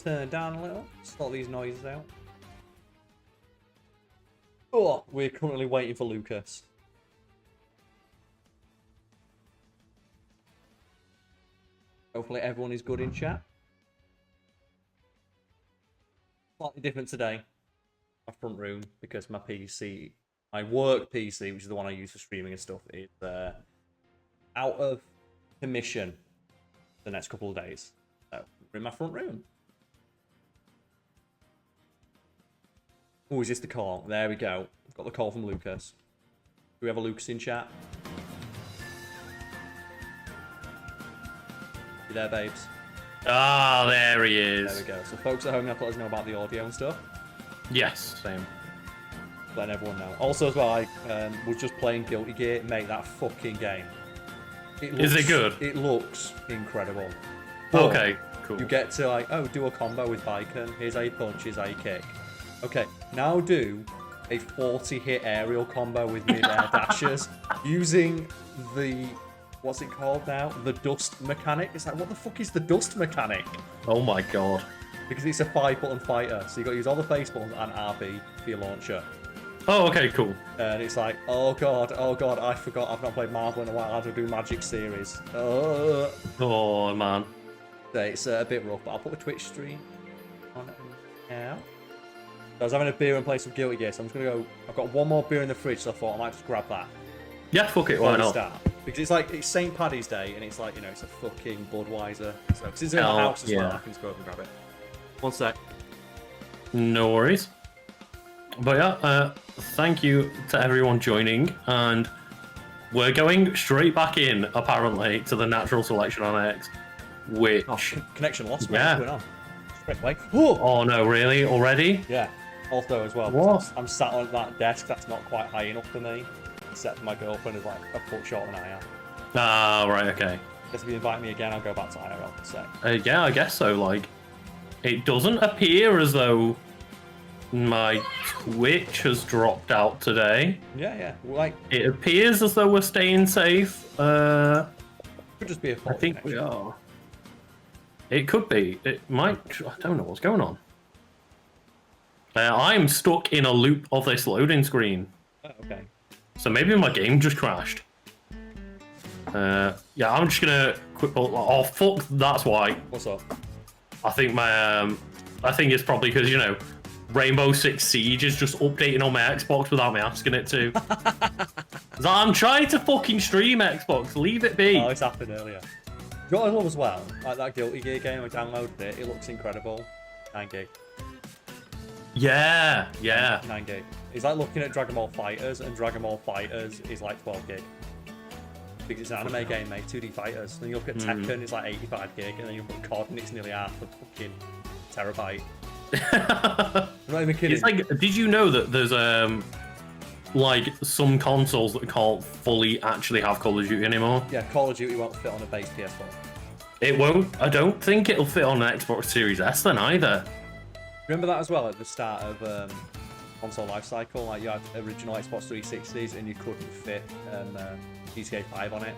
turn down a little, sort these noises out. Oh, we're currently waiting for Lucas. Hopefully everyone is good in chat. Slightly different today. My front room, because my PC, my work PC, which is the one I use for streaming and stuff, is out of commission the next couple of days. So we're in my front room. Oh, is this the call? There we go. I've got the call from Lucas. Do we have a Lucas in chat? You there, babes? Ah, there he is. There we go. So folks at home have to let us know about the audio and stuff. Yes, same. Letting everyone know. Also as well, I was just playing Guilty Gear. Mate, that fucking game. Is it good? It looks incredible. Okay, cool. You get to like, oh, do a combo with Viken. Here's how you punch, here's how you kick. Okay, now do a 40-hit aerial combo with mid-air dashes using the, what's it called now? The dust mechanic. It's like, what the fuck is the dust mechanic? Oh my god. Because it's a 5-button fighter, so you got to use all the face buttons and RB for your launcher. Oh, okay, cool. And it's like, oh god, I forgot I've not played Marvel in a while. I had to do Magic series. Oh man. So it's a bit rough, but I'll put the Twitch stream on now. So I was having a beer and play some Guilty Gear, so I'm just gonna go. I've got one more beer in the fridge, so I thought I might just grab that. Yeah, fuck it, why not? Start. Because it's like, it's St. Paddy's Day, and it's like, you know, it's a fucking Budweiser. So, because it's in my house as well, I can just go up and grab it. One sec. No worries. But yeah, thank you to everyone joining, and we're going straight back in, apparently, to the natural selection on X, which... Oh, connection lost, yeah. What's going on? Straight away. Oh no, really? Already? Yeah. Also, as well, what? I'm sat on that desk that's not quite high enough for me, except for my girlfriend is like a foot shorter than I am. Ah, right, okay. Guess if you invite me again, I'll go back to IRL for a sec. Yeah, I guess so, like, it doesn't appear as though my Twitch has dropped out today. Yeah. Like, it appears as though we're staying safe. Could just be a fault. I think we are. It could be. It might. I don't know what's going on. I'm stuck in a loop of this loading screen. Oh, okay. So maybe my game just crashed. Yeah, I'm just gonna quit. Oh fuck! That's why. What's up? I think my I think it's probably because, you know, Rainbow Six Siege is just updating on my Xbox without me asking it to. I'm trying to fucking stream Xbox. Leave it be. Oh, it's happened earlier. You know what I love as well? Like that Guilty Gear game, I downloaded it. It looks incredible. 9 gig. Yeah. 9 gig. It's like looking at Dragon Ball Fighters, and Dragon Ball Fighters is like 12 gig. Because it's an anime game, mate. 2D fighters. Then you look at Tekken, it's like 85 gig, and then you put COD, and it's nearly half a fucking terabyte. I'm not even kidding. It's like, did you know that there's like some consoles that can't fully actually have Call of Duty anymore? Yeah, Call of Duty won't fit on a base PS4. It won't. I don't think it'll fit on an Xbox Series S then either. Remember that as well at the start of console life cycle? Like you had original Xbox 360s and you couldn't fit GTA 5 on it.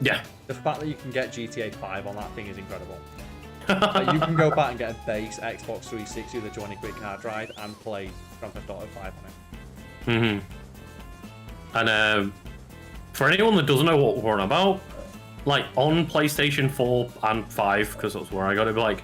Yeah. The fact that you can get GTA 5 on that thing is incredible. Like, you can go back and get a base Xbox 360 with a 20-quid card drive and play Grand Theft Auto 5 on it. And for anyone that doesn't know what we're on about, like on PlayStation 4 and 5, because that's where I got it, like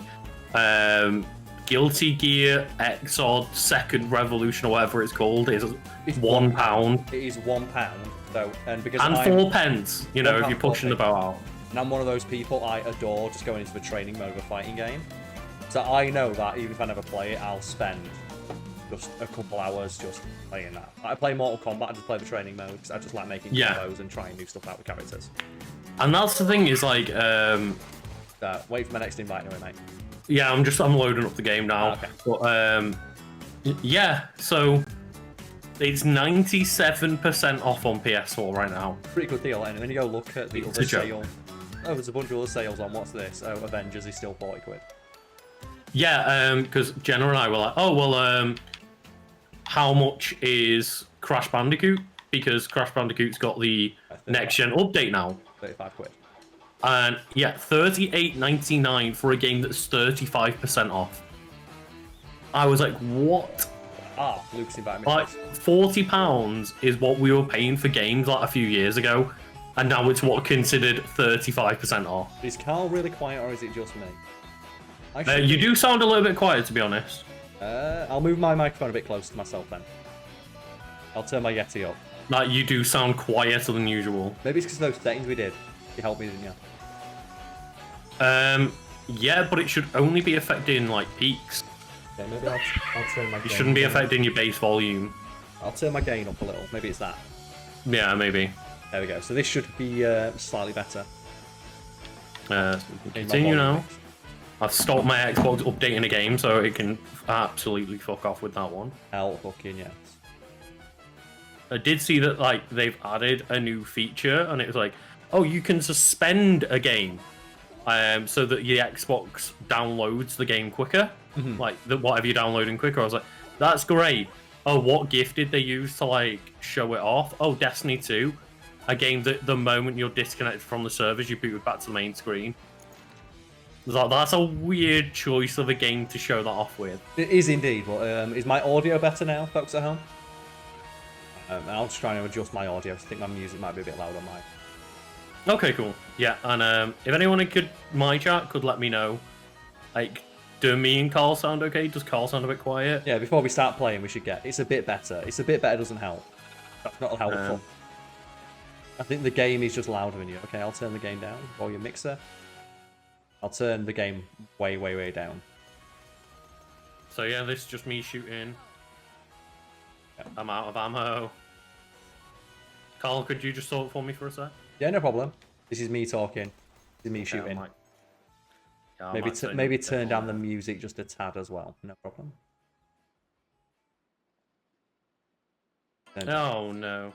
Guilty Gear Xrd Second Revolution or whatever it's called is £1. It is £1. So, and because and 4 pence, you know, if you're pushing the bow out. And I'm one of those people, I adore just going into the training mode of a fighting game. So I know that even if I never play it, I'll spend just a couple hours just playing that. I play Mortal Kombat, I just play the training mode because I just like making combos and trying new stuff out with characters. And that's the thing is like, wait for my next invite anyway, mate. Yeah, I'm loading up the game now. Okay. But yeah, so it's 97% off on PS4 right now. Pretty good deal, and then you go look at the other sale. Oh, there's a bunch of other sales on. What's this? Oh, Avengers is still 40 quid. Yeah, because Jenna and I were like, oh, well, how much is Crash Bandicoot? Because Crash Bandicoot's got the next-gen update now. 35 quid. And yeah, $38.99 for a game that's 35% off. I was like, what? Ah, Luke's invited me. Like, £40 is what we were paying for games like a few years ago, and now it's what considered 35% off. Is Karl really quiet, or is it just me? You do sound a little bit quiet, to be honest. I'll move my microphone a bit closer to myself then. I'll turn my Yeti up. Like, you do sound quieter than usual. Maybe it's because of those settings we did. You helped me, didn't you? Yeah, but it should only be affecting like peaks. Okay, maybe I'll turn my gain. It shouldn't be affecting your base volume. I'll turn my gain up a little. Maybe it's that. Yeah, maybe. There we go. So this should be slightly better. So we can continue now. I've stopped my Xbox updating a game, so it can absolutely fuck off with that one. Hell fucking yes. I did see that like they've added a new feature, and it was like, oh, you can suspend a game, so that your Xbox downloads the game quicker. Like whatever you're downloading quicker. I was like, that's great. Oh, what gift did they use to like show it off? Oh, Destiny 2, a game that the moment you're disconnected from the servers, you boot back to the main screen. Like, that's a weird choice of a game to show that off with. It is indeed. But is my audio better now, folks at home? I'll just try and adjust my audio. I think my music might be a bit loud on mine. Okay, cool. Yeah, and if anyone my chat could let me know, like, do me and Karl sound okay? Does Karl sound a bit quiet? Yeah, before we start playing, we should get... It's a bit better. It's a bit better doesn't help. That's not helpful. I think the game is just louder than you. Okay, I'll turn the game down. Volume mixer. I'll turn the game way, way, way down. So yeah, this is just me shooting. Yep. I'm out of ammo. Karl, could you just talk for me for a sec? Yeah, no problem. This is me talking. This is me shooting. Maybe turn down the music just a tad as well. No problem. Oh no.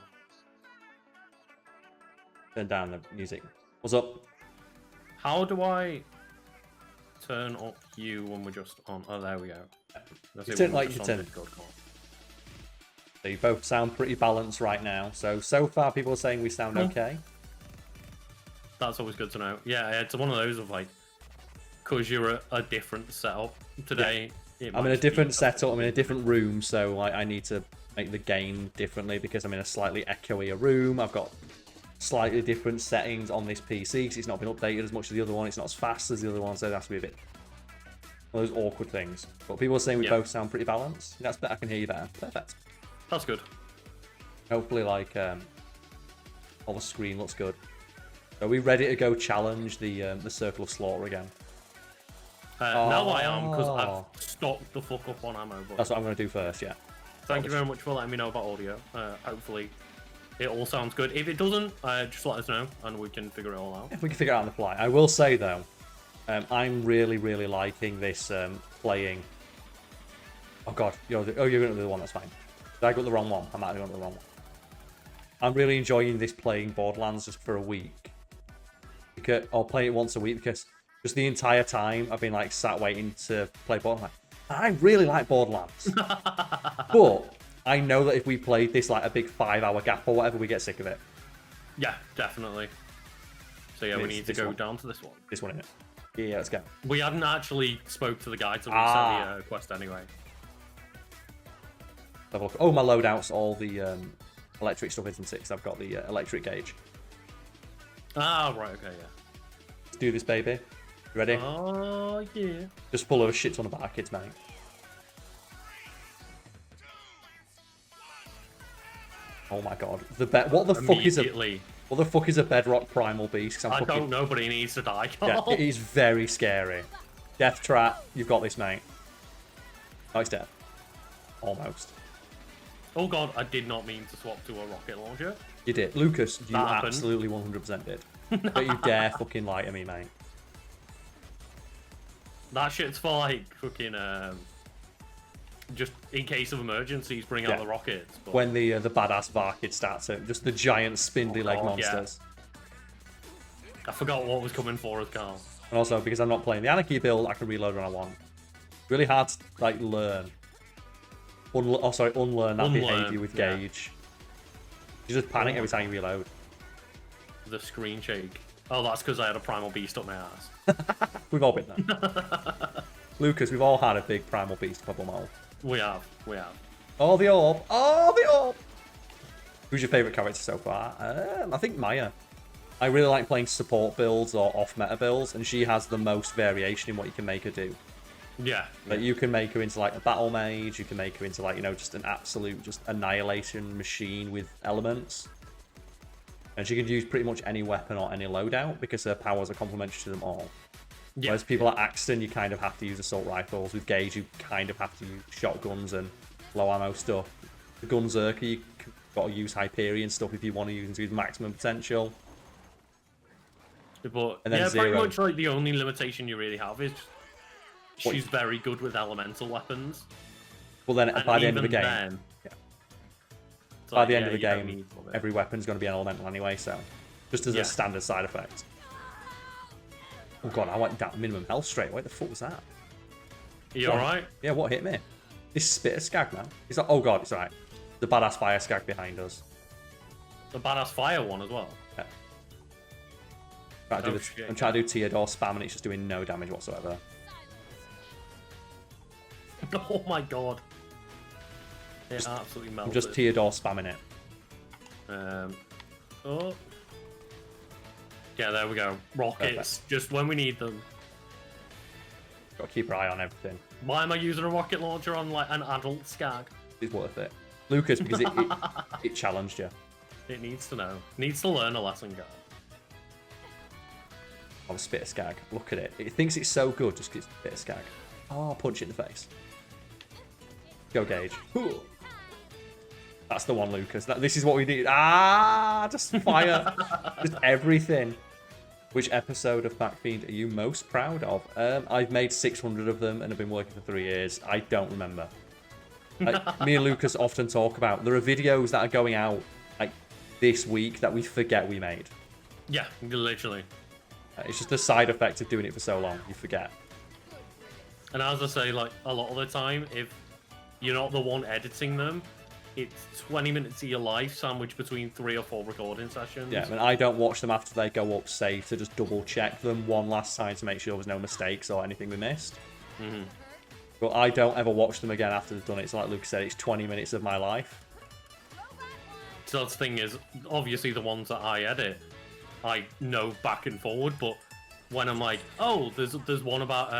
Turn down the music. What's up? How do I turn up you when we're just on? Oh, there we go. Turn like you turn. So you both sound pretty balanced right now. So far people are saying we sound okay. That's always good to know. Yeah, it's one of those of like, because you're a different setup today. Yeah. I'm in a different setup. I'm in a different room, so I need to make the gain differently because I'm in a slightly echoier room. I've got slightly different settings on this PC because it's not been updated as much as the other one. It's not as fast as the other one, so it has to be a bit one of those awkward things. But people are saying we both sound pretty balanced. That's better. I can hear you better. Perfect. That's good. Hopefully, like all the screen looks good. Are we ready to go challenge the Circle of Slaughter again? Now I am, because I've stocked the fuck up on ammo. But that's what I'm going to do first, yeah. Thank you very much for letting me know about audio. Hopefully it all sounds good. If it doesn't, just let us know and we can figure it all out. If we can figure it out on the fly. I will say, though, I'm really, really liking this playing... Oh, God. You're going to do the one, that's fine. Did I got the wrong one? I might have gone to the wrong one. I'm really enjoying this playing Borderlands just for a week. I'll play it once a week because just the entire time I've been like sat waiting to play Borderlands. I really like Borderlands. But I know that if we played this like a big 5-hour gap or whatever, we get sick of it. Yeah, definitely. So yeah, we need to go down to this one. This one, innit? Yeah, let's go. We hadn't actually spoke to the guy to reset the quest anyway. Have a look. Oh, my loadout's all the electric stuff, isn't it? 'Cause I've got the electric gauge. Ah, right, okay, yeah. Let's do this, baby. You ready? Oh, yeah. Just full of a shit ton of bar kids, mate. Oh my god. What the fuck is a bedrock primal beast? I don't know, but he needs to die. Yeah, it is very scary. Death trap, you've got this, mate. Oh, it's dead. Almost. Oh god, I did not mean to swap to a rocket launcher. You did. Lucas, you absolutely 100% did. Don't you dare fucking lie to me, mate. That shit's for like fucking just in case of emergencies, bring out the rockets. But... When the badass Varkid starts it, just the giant spindly leg monsters. Yeah. I forgot what was coming for us, Karl. And also, because I'm not playing the Anarchy build, I can reload when I want. Really hard to like learn. Unlearn that behavior with gauge. You just panic every time you reload. The screen shake. Oh, that's because I had a primal beast up my ass. We've all been there. Lucas, we've all had a big primal beast bubble mole. We have. We have. Oh, the orb. Oh, the orb. Who's your favourite character so far? I think Maya. I really like playing support builds or off-meta builds, and she has the most variation in what you can make her do. Yeah. Like, you can make her into, like, a battle mage, you can make her into, like, you know, just an absolute, just annihilation machine with elements. And she can use pretty much any weapon or any loadout, because her powers are complementary to them all. Yeah. Whereas people like Axton, you kind of have to use assault rifles. With Gage, you kind of have to use shotguns and low ammo stuff. The Gunzerker, you got to use Hyperion stuff if you want to use them to use maximum potential. But and then yeah, pretty much like the only limitation you really have is she's very good with elemental weapons. Well, then by the end of the game, by the end of the game, every weapon's going to be an elemental anyway. So, just as a standard side effect. Oh god, I went down minimum health straight. What the fuck was that? Are you alright? Yeah, what hit me? This spitter skag, man. He's like, oh god, it's alright. The badass fire skag behind us. The badass fire one as well. Yeah. I'm trying to do Theodore spam and it's just doing no damage whatsoever. Oh my god. It absolutely melted. I'm just Theodore spamming it. Oh. Yeah, there we go. Rockets, just when we need them. Got to keep our eye on everything. Why am I using a rocket launcher on like an adult skag? It's worth it. Lucas, because it challenged you. It needs to know. Needs to learn a lesson, guys. Oh, a spitter skag. Look at it. It thinks it's so good just because it's a spitter skag. Oh, punch it in the face. Go, Gage. Ooh. That's the one, Lucas. This is what we need. Ah, just fire. Just everything. Which episode of Fiend are you most proud of? I've made 600 of them and have been working for 3 years. I don't remember. Like, me and Lucas often talk about, there are videos that are going out like this week that we forget we made. Yeah, literally. It's just a side effect of doing it for so long. You forget. And as I say, like, a lot of the time, if you're not the one editing them, it's 20 minutes of your life sandwiched between 3 or 4 recording sessions. Yeah, and I don't watch them after they go up, save to just double check them one last time to make sure there was no mistakes or anything we missed. Mm-hmm. But I don't ever watch them again after they've done it. So like Luke said, it's 20 minutes of my life. So the thing is, obviously the ones that I edit, I know back and forward, but when I'm like, oh, there's one about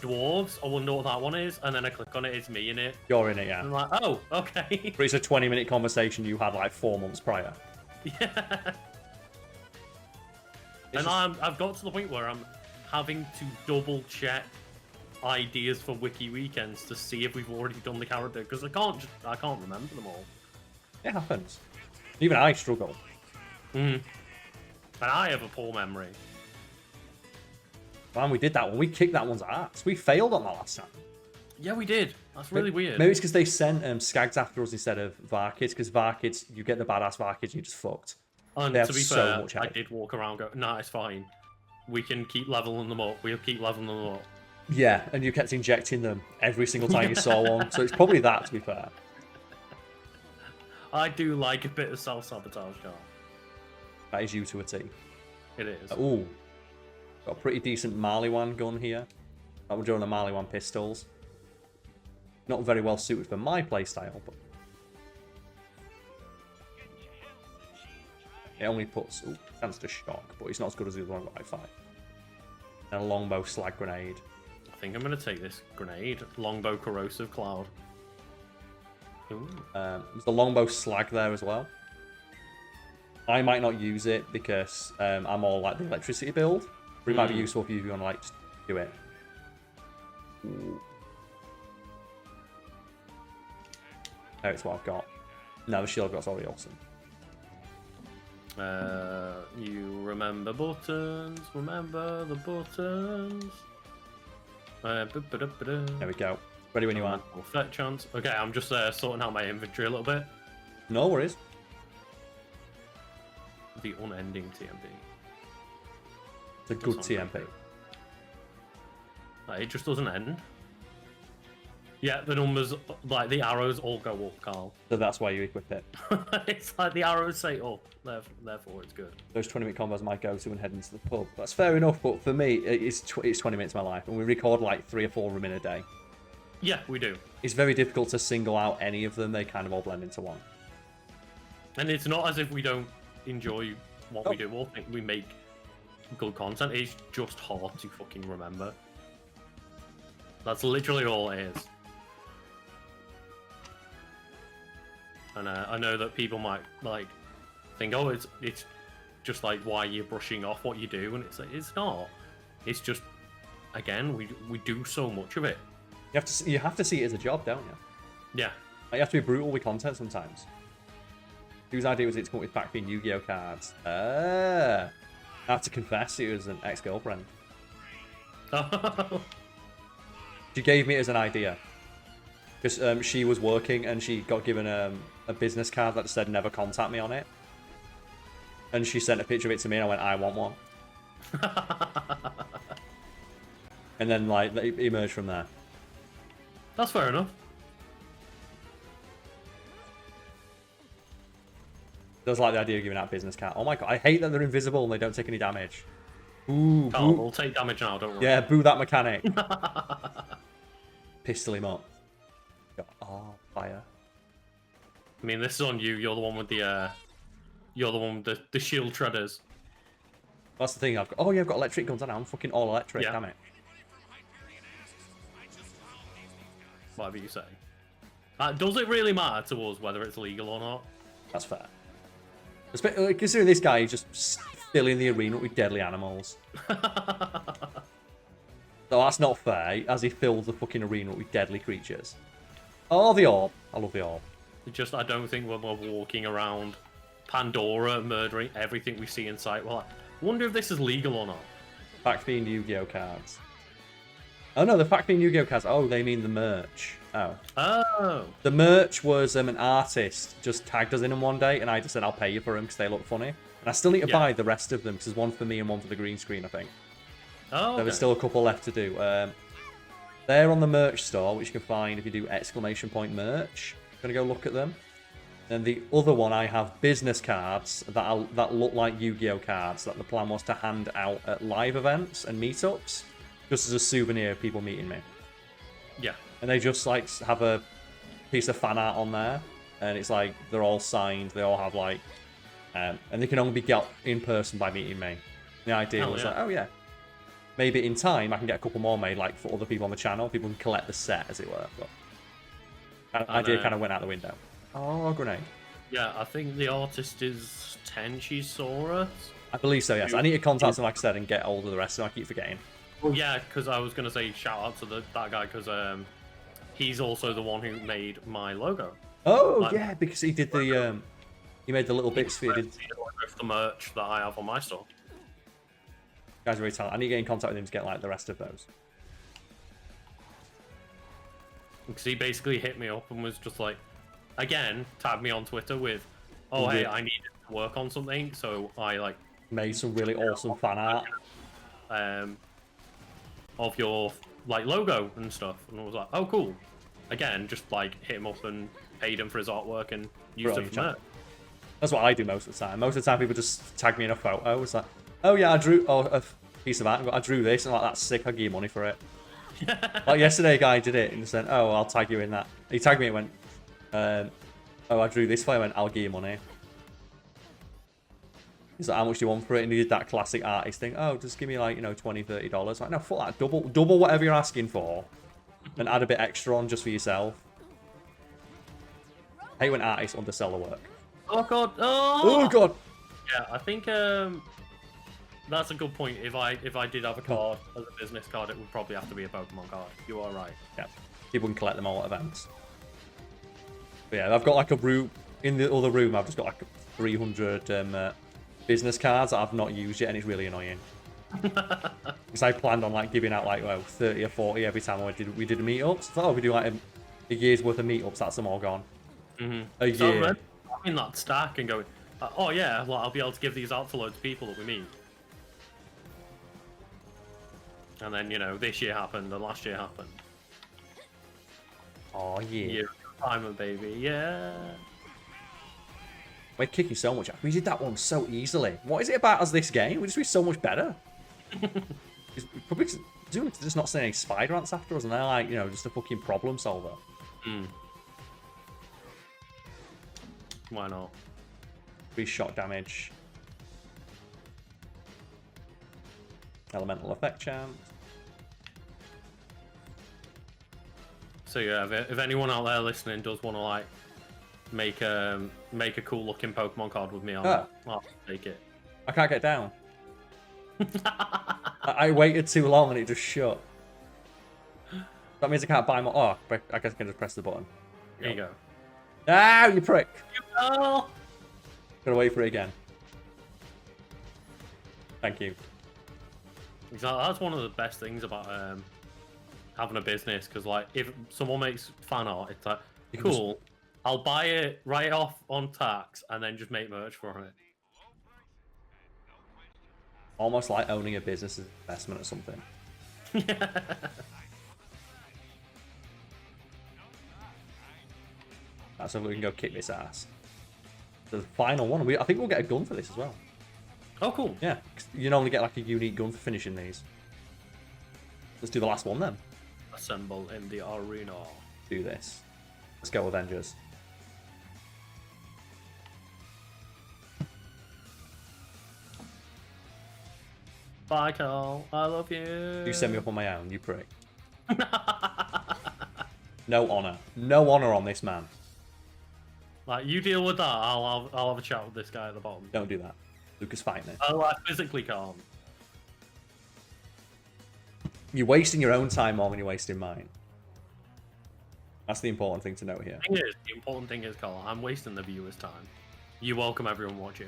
dwarves, I wonder what that one is, and then I click on it, it's me in it. You're in it, yeah. And I'm like, oh, okay. But it's a 20-minute conversation you had like 4 months prior. Yeah. And I've got to the point where I'm having to double check ideas for wiki weekends to see if we've already done the character, because I can't remember them all. It happens. Even I struggle. And I have a poor memory. Man, we did that one. We kicked that one's ass. We failed on that last time. Yeah, we did. That's really weird. Maybe it's because they sent Skags after us instead of Varkids, because Varkids, you get the badass Varkids and you're just fucked. And to be fair, I did walk around go, nah, it's fine. We can keep leveling them up. We'll keep leveling them up. Yeah, and you kept injecting them every single time you saw one. So it's probably that, to be fair. I do like a bit of self-sabotage, Karl. That is you to a T. It is. Ooh. Got a pretty decent Marley-Wan gun here. That we're doing the Marley-Wan pistols. Not very well suited for my playstyle, but... It only puts... Ooh, chance to shock, but it's not as good as the other one I fight. And a longbow slag grenade. I think I'm going to take this grenade. Longbow corrosive cloud. Ooh. There's the longbow slag there as well. I might not use it because I'm all like the electricity build. But it might be useful if you want to like just do it. Ooh. Oh, it's what I've got. No, the shield I've got's already awesome. You remember buttons, remember the buttons. There we go. Ready when you are. Effect chance. Okay, I'm just sorting out my inventory a little bit. No worries. The unending TMP. It's a good TMP. It just doesn't end. Yeah, the numbers, like the arrows, all go up, Carl. So that's why you equip it. It's like the arrows say up, therefore it's good. Those 20-minute combos might go to and head into the pub. That's fair enough, but for me, it's 20 minutes of my life, and we record like 3 or 4 of them in a day. Yeah, we do. It's very difficult to single out any of them. They kind of all blend into one. And it's not as if we don't enjoy what we do. We'll think we make good content. It's just hard to fucking remember. That's literally all it is. And I know that people might like think, oh, it's just like why you're brushing off what you do, and it's not. It's just, again, we do so much of it. You have to see it as a job, don't you? Yeah. You have to be brutal with content sometimes. Whose idea was it to come up with back-themed Yu-Gi-Oh cards? I have to confess, it was an ex-girlfriend. She gave me it as an idea. Because she was working and she got given a business card that said never contact me on it. And she sent a picture of it to me and I went, I want one. And then, like, it emerged from there. That's fair enough. Does like the idea of giving out business card. Oh my god, I hate that they're invisible and they don't take any damage. Ooh, Carl, we'll take damage now, don't worry. Yeah, boo that mechanic. Pistol him up. Oh, fire. I mean, this is on you. You're the one with the the shield treaders. That's the thing I've got. Oh yeah, I've got electric guns. I know, I'm fucking all electric, Yeah. damn it. Whatever you say. Does it really matter to us whether it's legal or not? That's fair. Considering this guy is just filling the arena with deadly animals. So that's not fair, as he fills the fucking arena with deadly creatures. Oh, the orb. I love the orb. Just, I don't think we're walking around Pandora murdering everything we see in sight. Well, I wonder if this is legal or not. Fact-themed Yu-Gi-Oh cards. Oh no, the fact-themed Yu-Gi-Oh cards. Oh, they mean the merch. Oh. Oh. The merch was an artist just tagged us in them one day, and I just said I'll pay you for them because they look funny. And I still need to buy the rest of them because there's one for me and one for the green screen, I think. Oh. Okay. There's still a couple left to do. They're on the merch store, which you can find if you do !merch. I'm gonna go look at them. And the other one, I have business cards that look like Yu-Gi-Oh cards that the plan was to hand out at live events and meetups, just as a souvenir of people meeting me. Yeah. And they just like have a piece of fan art on there, and it's like they're all signed. They all have like, and they can only be got in person by meeting me. The idea was like, oh yeah, maybe in time I can get a couple more made, like for other people on the channel. People can collect the set, as it were. But idea kind of went out the window. Oh, grenade. Yeah, I think the artist is Tenchisaurus. I believe so, yes. I need to contact them, like I said, and get hold of the rest of them. I keep forgetting. Well, yeah, because I was going to say shout out to that guy, because he's also the one who made my logo. Oh, yeah, because he did the, he made the little bits for you. Did the merch that I have on my store. Guys are really talented. I need to get in contact with him to get, like, the rest of those. Because he basically hit me up and was just like, again, tagged me on Twitter with, oh, hey, I needed to work on something, so I, like... made some really awesome fan art. Of your, like, logo and stuff. And I was like, oh, cool. Again, just, like, hit him up and paid him for his artwork and used it for merch. That's what I do most of the time. Most of the time, people just tag me in a photo. It's like, oh, yeah, I drew a piece of art. I drew this, and I'm like, that's sick. I'll give you money for it. Like yesterday, a guy did it and said, "Oh, I'll tag you in that." He tagged me and went, "Oh, I drew this for you." I went, "I'll give you money." He's like, "How much do you want for it?" And he did that classic artist thing. "Oh, just give me like $20, $30." Like, no, fuck that. Double whatever you're asking for, and add a bit extra on just for yourself. I hate when artists undersell the work. Oh god! Oh god! Yeah, I think that's a good point. If I did have a card as a business card, it would probably have to be a Pokemon card. You are right. Yeah, people can collect them all at events. But yeah, I've got like a room in the other room. I've just got like 300 business cards that I've not used yet, and it's really annoying. Because I planned on like giving out like 30 or 40 every time we did a meetup. So I thought, oh, we do like a year's worth of meetups. That's them all gone. A year. In that stack and going, oh yeah, well, I'll be able to give these out to loads of people that we meet. And then, this year happened, and last year happened. Oh, yeah. Year of retirement, baby. Yeah. We're kicking so much. We did that one so easily. What is it about us this game? We just be so much better. Probably just not seeing any spider ants after us, and they're like, you know, just a fucking problem solver. Why not? 3 shot damage. Elemental effect chance. So yeah, if anyone out there listening does want to like make a cool looking Pokemon card with me on it, I'll take it. I can't get down. I waited too long and it just shut. That means I can't buy more. Oh, I guess I can just press the button. There you go. Ah, you prick. Oh. Gotta wait for it again. Thank you. Exactly. That's one of the best things about having a business, because like if someone makes fan art, it's like cool. I'll buy it, write it off on tax, and then just make merch for it. Almost like owning a business is an investment or something. Right, so we can go kick this ass. The final one. I think we'll get a gun for this as well. Oh, cool. Yeah, you normally get like a unique gun for finishing these. Let's do the last one then. Assemble in the arena. Do this. Let's go, Avengers. Bye, Karl. I love you. You set me up on my own, you prick. No honor. No honor on this man. Like, you deal with that. I'll have a chat with this guy at the bottom. Don't do that. Lucas, fight me. Oh, I physically can't. You're wasting your own time more than you're wasting mine. That's the important thing to note here. The important thing is, Karl, I'm wasting the viewers' time. You're welcome, everyone watching.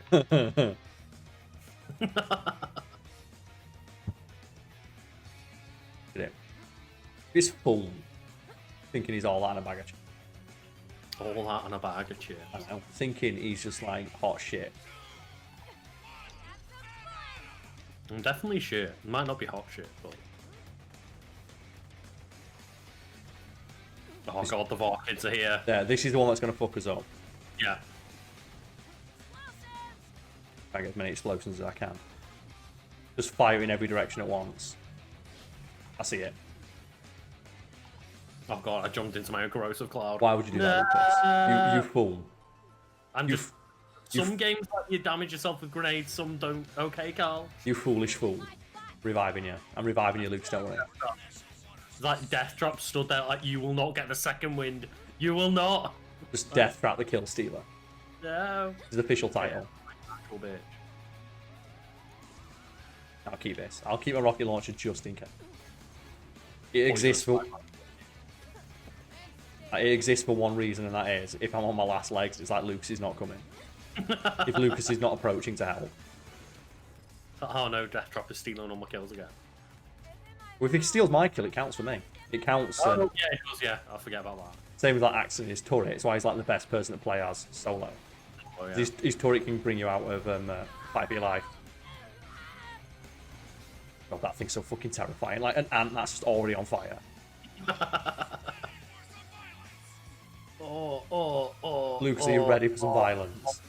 This fool thinking he's all that in a bag of chips. All that in a bag of chips. I know. Thinking he's just like hot shit. I'm definitely shit. Might not be hot shit, but. Oh god, the VAR kids are here. There, this is the one that's going to fuck us up. Yeah. Try to get as many explosions as I can. Just fire in every direction at once. I see it. Oh god, I jumped into my own corrosive cloud. Why would you do that, Lucas? You fool. Some games let you damage yourself with grenades, some don't. Okay, Karl. You foolish fool. Reviving you. I'm reviving you, Lucas, don't worry. Like Death Trap stood there like, you will not get the second wind. You will not. Just Death Trap the Kill Stealer. No. It's the official title. Actual bitch. I'll keep this. I'll keep a rocket launcher just in case. It exists for one reason, and that is if I'm on my last legs, it's like Lucas is not coming. If Lucas is not approaching to help. Oh no, Death Trap is stealing all my kills again. Well, if he steals my kill, it counts for me. It counts. Oh yeah, it does. Yeah, I forget about that. Same with like Axon in his turret. It's why he's like the best person to play as solo. Oh, yeah. His turret can bring you out of fight for your life. God, that thing's so fucking terrifying. Like an ant that's just already on fire. Lucas, are you ready for some violence?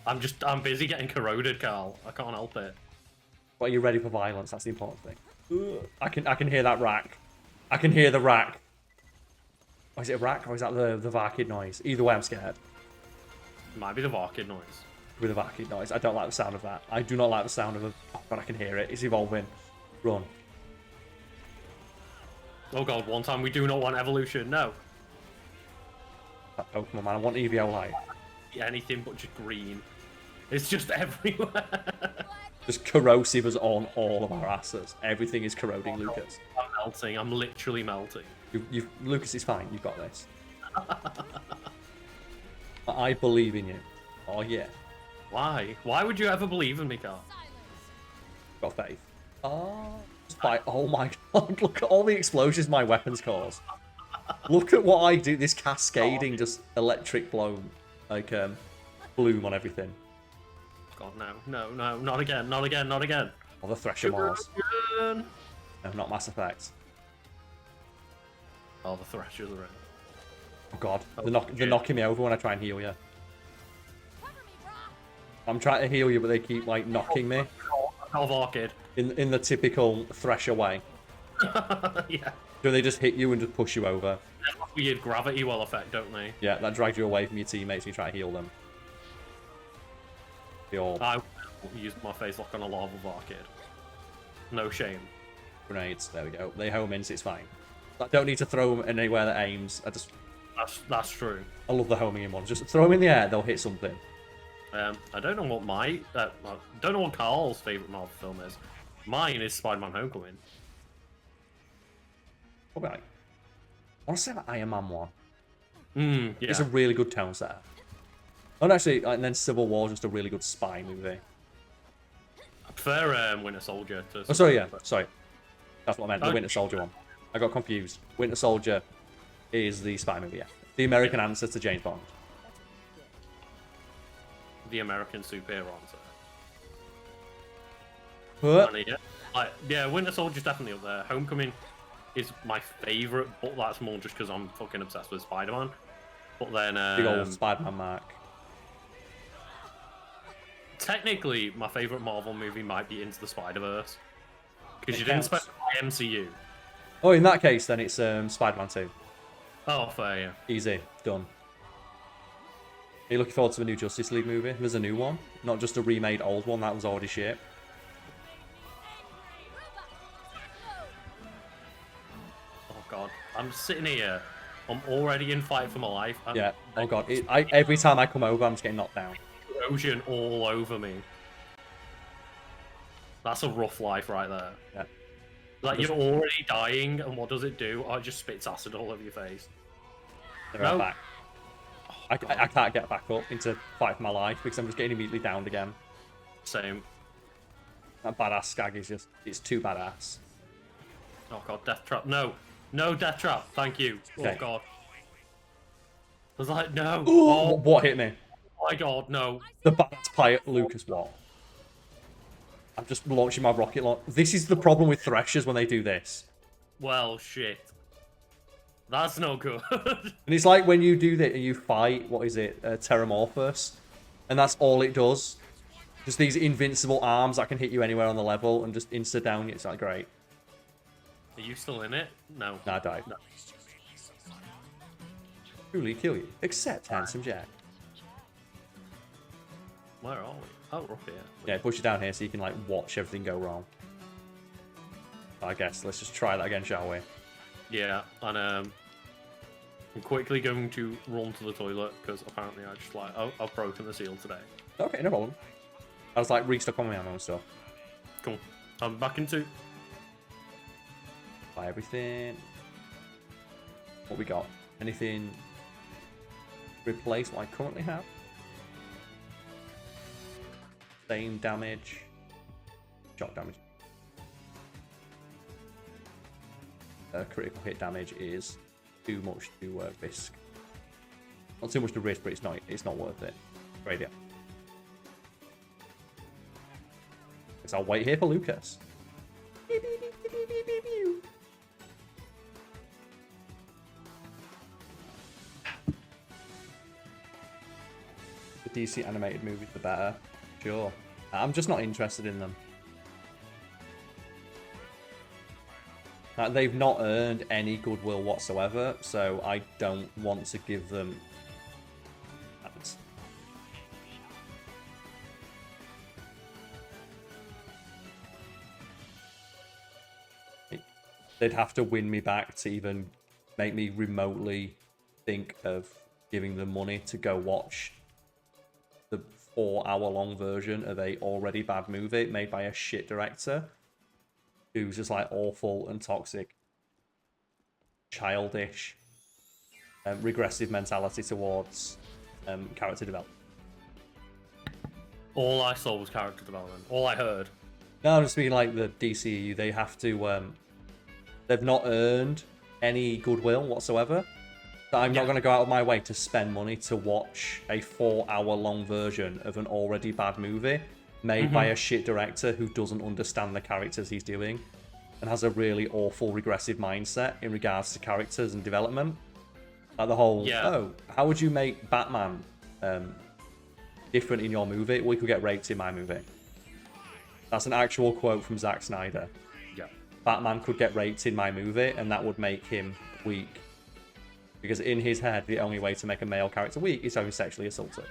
I'm busy getting corroded, Karl. I can't help it. But are you ready for violence? That's the important thing. I can hear that rack. I can hear the rack. Oh, is it a rack or is that the Varkid noise? Either way, I'm scared. It might be the Varkid noise. With the Varkid noise. I don't like the sound of that. I do not like the sound of it, but I can hear it. It's evolving. Run. Oh god, one time we do not want evolution. No. That Pokemon, man. I want EVO light. Yeah, anything but just green. It's just everywhere. Just corrosive as on all of our asses. Everything is corroding, Lucas. I'm melting. I'm literally melting. Lucas is fine. You've got this. I believe in you. Oh, yeah. Why? Why would you ever believe in me, Karl? Got faith. Oh, oh my god. Look at all the explosions my weapons cause. Look at what I do. This cascading, just electric bloom. Like, bloom on everything. God, no, not again, not again, not again. Or the Thresher Mars. No, not Mass Effect. Oh, the Threshers are in. Oh god, they're knocking me over when I try and heal you. I'm trying to heal you, but they keep like knocking me. Half Arcade. In the typical Thresher way. Yeah. Do they just hit you and just push you over? They have a weird gravity well effect, don't they? Yeah, that drags you away from your teammates when you try to heal them. I use my face lock on a lot of Arcade. No shame. Grenades, there we go. They home in, so it's fine. I don't need to throw them anywhere that aims. That's true. I love the homing in ones. Just throw them in the air, they'll hit something. I don't know what I don't know what Karl's favorite Marvel film is. Mine is Spider-Man: Homecoming. Probably like, I want to say that Iron Man one. Yeah. It's a really good tone setter. And actually, and then Civil War is just a really good spy movie. I prefer Winter Soldier to. Oh, sorry, yeah, sorry. That's what I meant. The Winter Soldier one. I got confused. Winter Soldier is the spy movie. Yeah, the American answer to James Bond. The American superhero answer. What? Yeah, Winter Soldier's definitely up there. Homecoming is my favorite, but that's more just because I'm fucking obsessed with Spider-Man. But then Big old Spider-Man mark. Technically, my favorite Marvel movie might be Into the Spider-Verse because you didn't specify MCU. Oh, in that case, then it's Spider-Man 2. Oh, fair, yeah. Easy, done. Are you looking forward to a new Justice League movie? There's a new one, not just a remade old one that was already shit. Oh god, I'm sitting here. I'm already in fight for my life. Yeah. Oh god. Every time I come over, I'm just getting knocked down. Ocean all over me. That's a rough life right there. Yeah. Like you're already dying, and what does it do? Oh, it just spits acid all over your face. They're back. I can't get back up into fight for my life because I'm just getting immediately downed again. Same. That badass skag is it's too badass. Oh god, death trap. No. No death trap. Thank you. Okay. Oh god. I was like, no. Ooh, oh what hit me? my god, no. The badass pilot Lucas Watt. I'm just launching my rocket launch. This is the problem with Threshers when they do this. Well, shit. That's no good. And it's like when you do that and you fight, what is it, Terramorphous, and that's all it does. Just these invincible arms that can hit you anywhere on the level and just insta down you. It's like great. Are you still in it? No. Nah, I died. No. Truly kill you, except Handsome Jack. Where are we? Oh, we're up here. Yeah, push you down here so you can like watch everything go wrong. I guess let's just try that again, shall we? Yeah, and I'm quickly going to run to the toilet because apparently I just like I've broken the seal today. Okay, no problem. I was like restock on my ammo and stuff. Cool. I'm back into. Buy everything. What we got? Anything? Replace what I currently have. Same damage. Shock damage. Critical hit damage is too much to risk. Not too much to risk, but it's not worth it. Great deal. Guess I'll wait here for Lucas. The DC animated movies, the better. Sure. I'm just not interested in them. They've not earned any goodwill whatsoever, so I don't want to give them... They'd have to win me back to even make me remotely think of giving them money to go watch the 4-hour-long version of a already bad movie made by a shit director who's just like awful and toxic, childish, regressive mentality towards character development. All I saw was character development. All I heard. No, I'm just being like the DCU. They have to. They've not earned any goodwill whatsoever. So I'm not going to go out of my way to spend money to watch a 4-hour-long version of an already bad movie made by a shit director who doesn't understand the characters he's doing. and has a really awful regressive mindset in regards to characters and development. Like the whole, oh, how would you make Batman different in your movie? We could get raped in my movie. That's an actual quote from Zack Snyder. Yeah. Batman could get raped in my movie, and that would make him weak. Because in his head, the only way to make a male character weak is having sexually assaulted.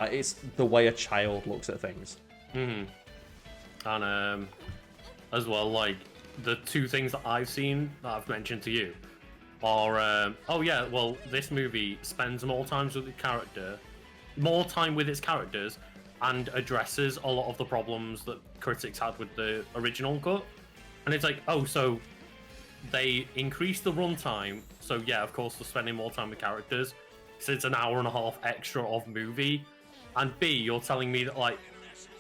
It's the way a child looks at things. Mm-hmm. And as well, like, the two things that I've seen that I've mentioned to you are, oh yeah, well, this movie spends more time with its characters, and addresses a lot of the problems that critics had with the original cut. And it's like, oh, so they increased the runtime, so yeah, of course, they're spending more time with characters, so it's an hour and a half extra of movie. And B, you're telling me that, like,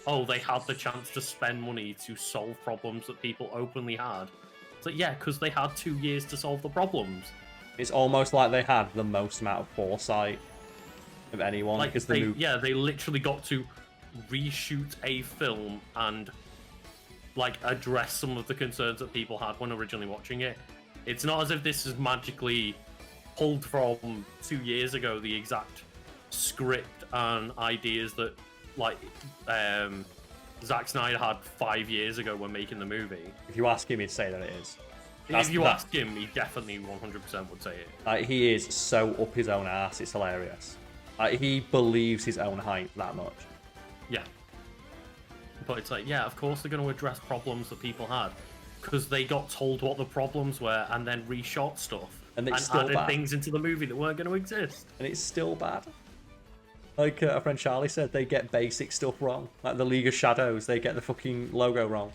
oh, they had the chance to spend money to solve problems that people openly had. It's like, yeah, because they had 2 years to solve the problems. It's almost like they had the most amount of foresight of anyone. Like, because they literally got to reshoot a film and, like, address some of the concerns that people had when originally watching it. It's not as if this is magically pulled from 2 years ago, the exact script and ideas that, like, Zack Snyder had 5 years ago when making the movie. If you ask him, he'd say that it is. If you ask him, he definitely 100% would say it. He is so up his own ass, it's hilarious. He believes his own hype that much. Yeah. But it's like, yeah, of course they're going to address problems that people had, because they got told what the problems were and then reshot stuff and added things into the movie that weren't going to exist. And it's still bad. Like our friend Charlie said, they get basic stuff wrong. Like the League of Shadows, they get the fucking logo wrong.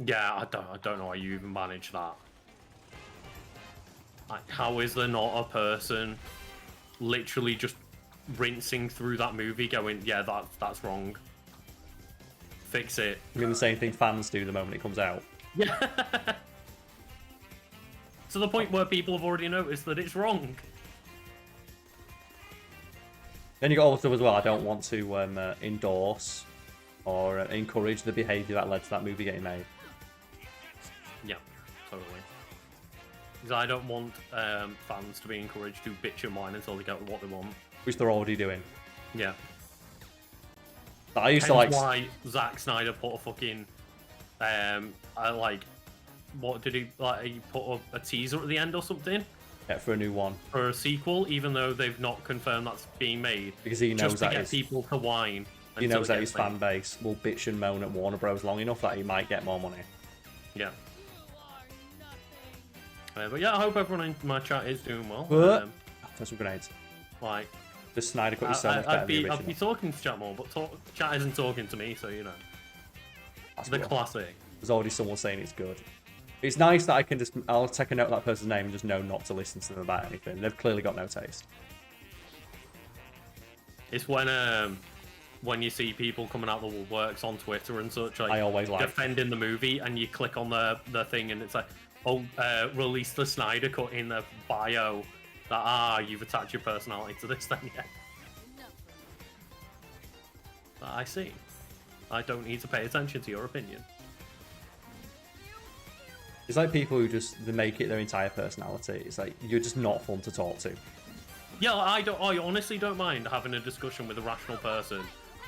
Yeah, I don't know how you even manage that. Like, how is there not a person literally just rinsing through that movie going, yeah, that's wrong. Fix it. I mean, the same thing fans do the moment it comes out. Yeah. To the point where people have already noticed that it's wrong. Then you got all the stuff as well. I don't want to endorse or encourage the behaviour that led to that movie getting made. Yeah, totally. Because I don't want fans to be encouraged to bitch and whine until they get what they want. Which they're already doing. Yeah. But I used to like. Why Zack Snyder put a fucking, what did he like? He put a teaser at the end or something. Yeah, for a new one. For a sequel, even though they've not confirmed that's being made. Because he knows just that to get people to whine. He knows that his fan base will bitch and moan at Warner Bros. Long enough that he might get more money. Yeah. But yeah, I hope everyone in my chat is doing well. Throw some grenades. Like, the Snyder Cut is so much better than the original. I'd be talking to chat more, but chat isn't talking to me, so you know. That's the classic. There's already someone saying it's good. It's nice that I'll take a note of that person's name and just know not to listen to them about anything. They've clearly got no taste. It's when you see people coming out the woodworks on Twitter and such, like, I always like defending the movie, and you click on the thing and it's like, oh, release the Snyder Cut in the bio. That, you've attached your personality to this thing, yeah. I see. I don't need to pay attention to your opinion. It's like people who they make it their entire personality. It's like, you're just not fun to talk to. Yeah, I honestly don't mind having a discussion with a rational person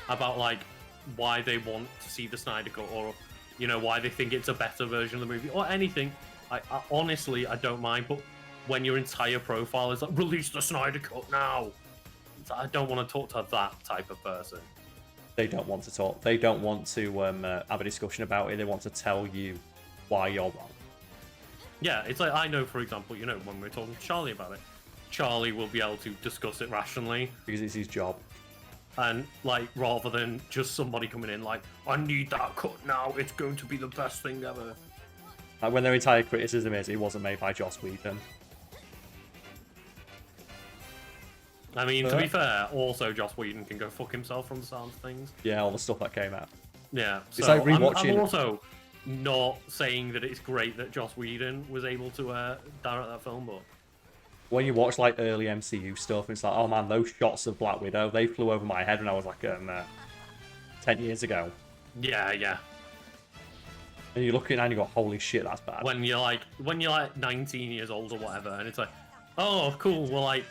about, like, why they want to see the Snyder Cut, or, you know, why they think it's a better version of the movie, or anything. I honestly, I don't mind, but when your entire profile is like, release the Snyder Cut now, I don't want to talk to that type of person. They don't want to talk. They don't want to have a discussion about it. They want to tell you why you're wrong. Yeah, it's like, I know, for example, you know, when we're talking to Charlie about it, Charlie will be able to discuss it rationally. Because it's his job. And, like, rather than just somebody coming in like, I need that cut now, it's going to be the best thing ever. Like, when their entire criticism is, it wasn't made by Joss Whedon. I mean, to be fair, also Joss Whedon can go fuck himself from the sound of things. Yeah, all the stuff that came out. Yeah, it's like rewatching. I'm also not saying that it's great that Joss Whedon was able to direct that film, but when you watch like early MCU stuff, it's like, oh man, those shots of Black Widow, they flew over my head when I was like 10 years ago. Yeah. And you look at it and you go, holy shit, that's bad. When you're like 19 years old or whatever, and it's like, oh, cool. Well, like,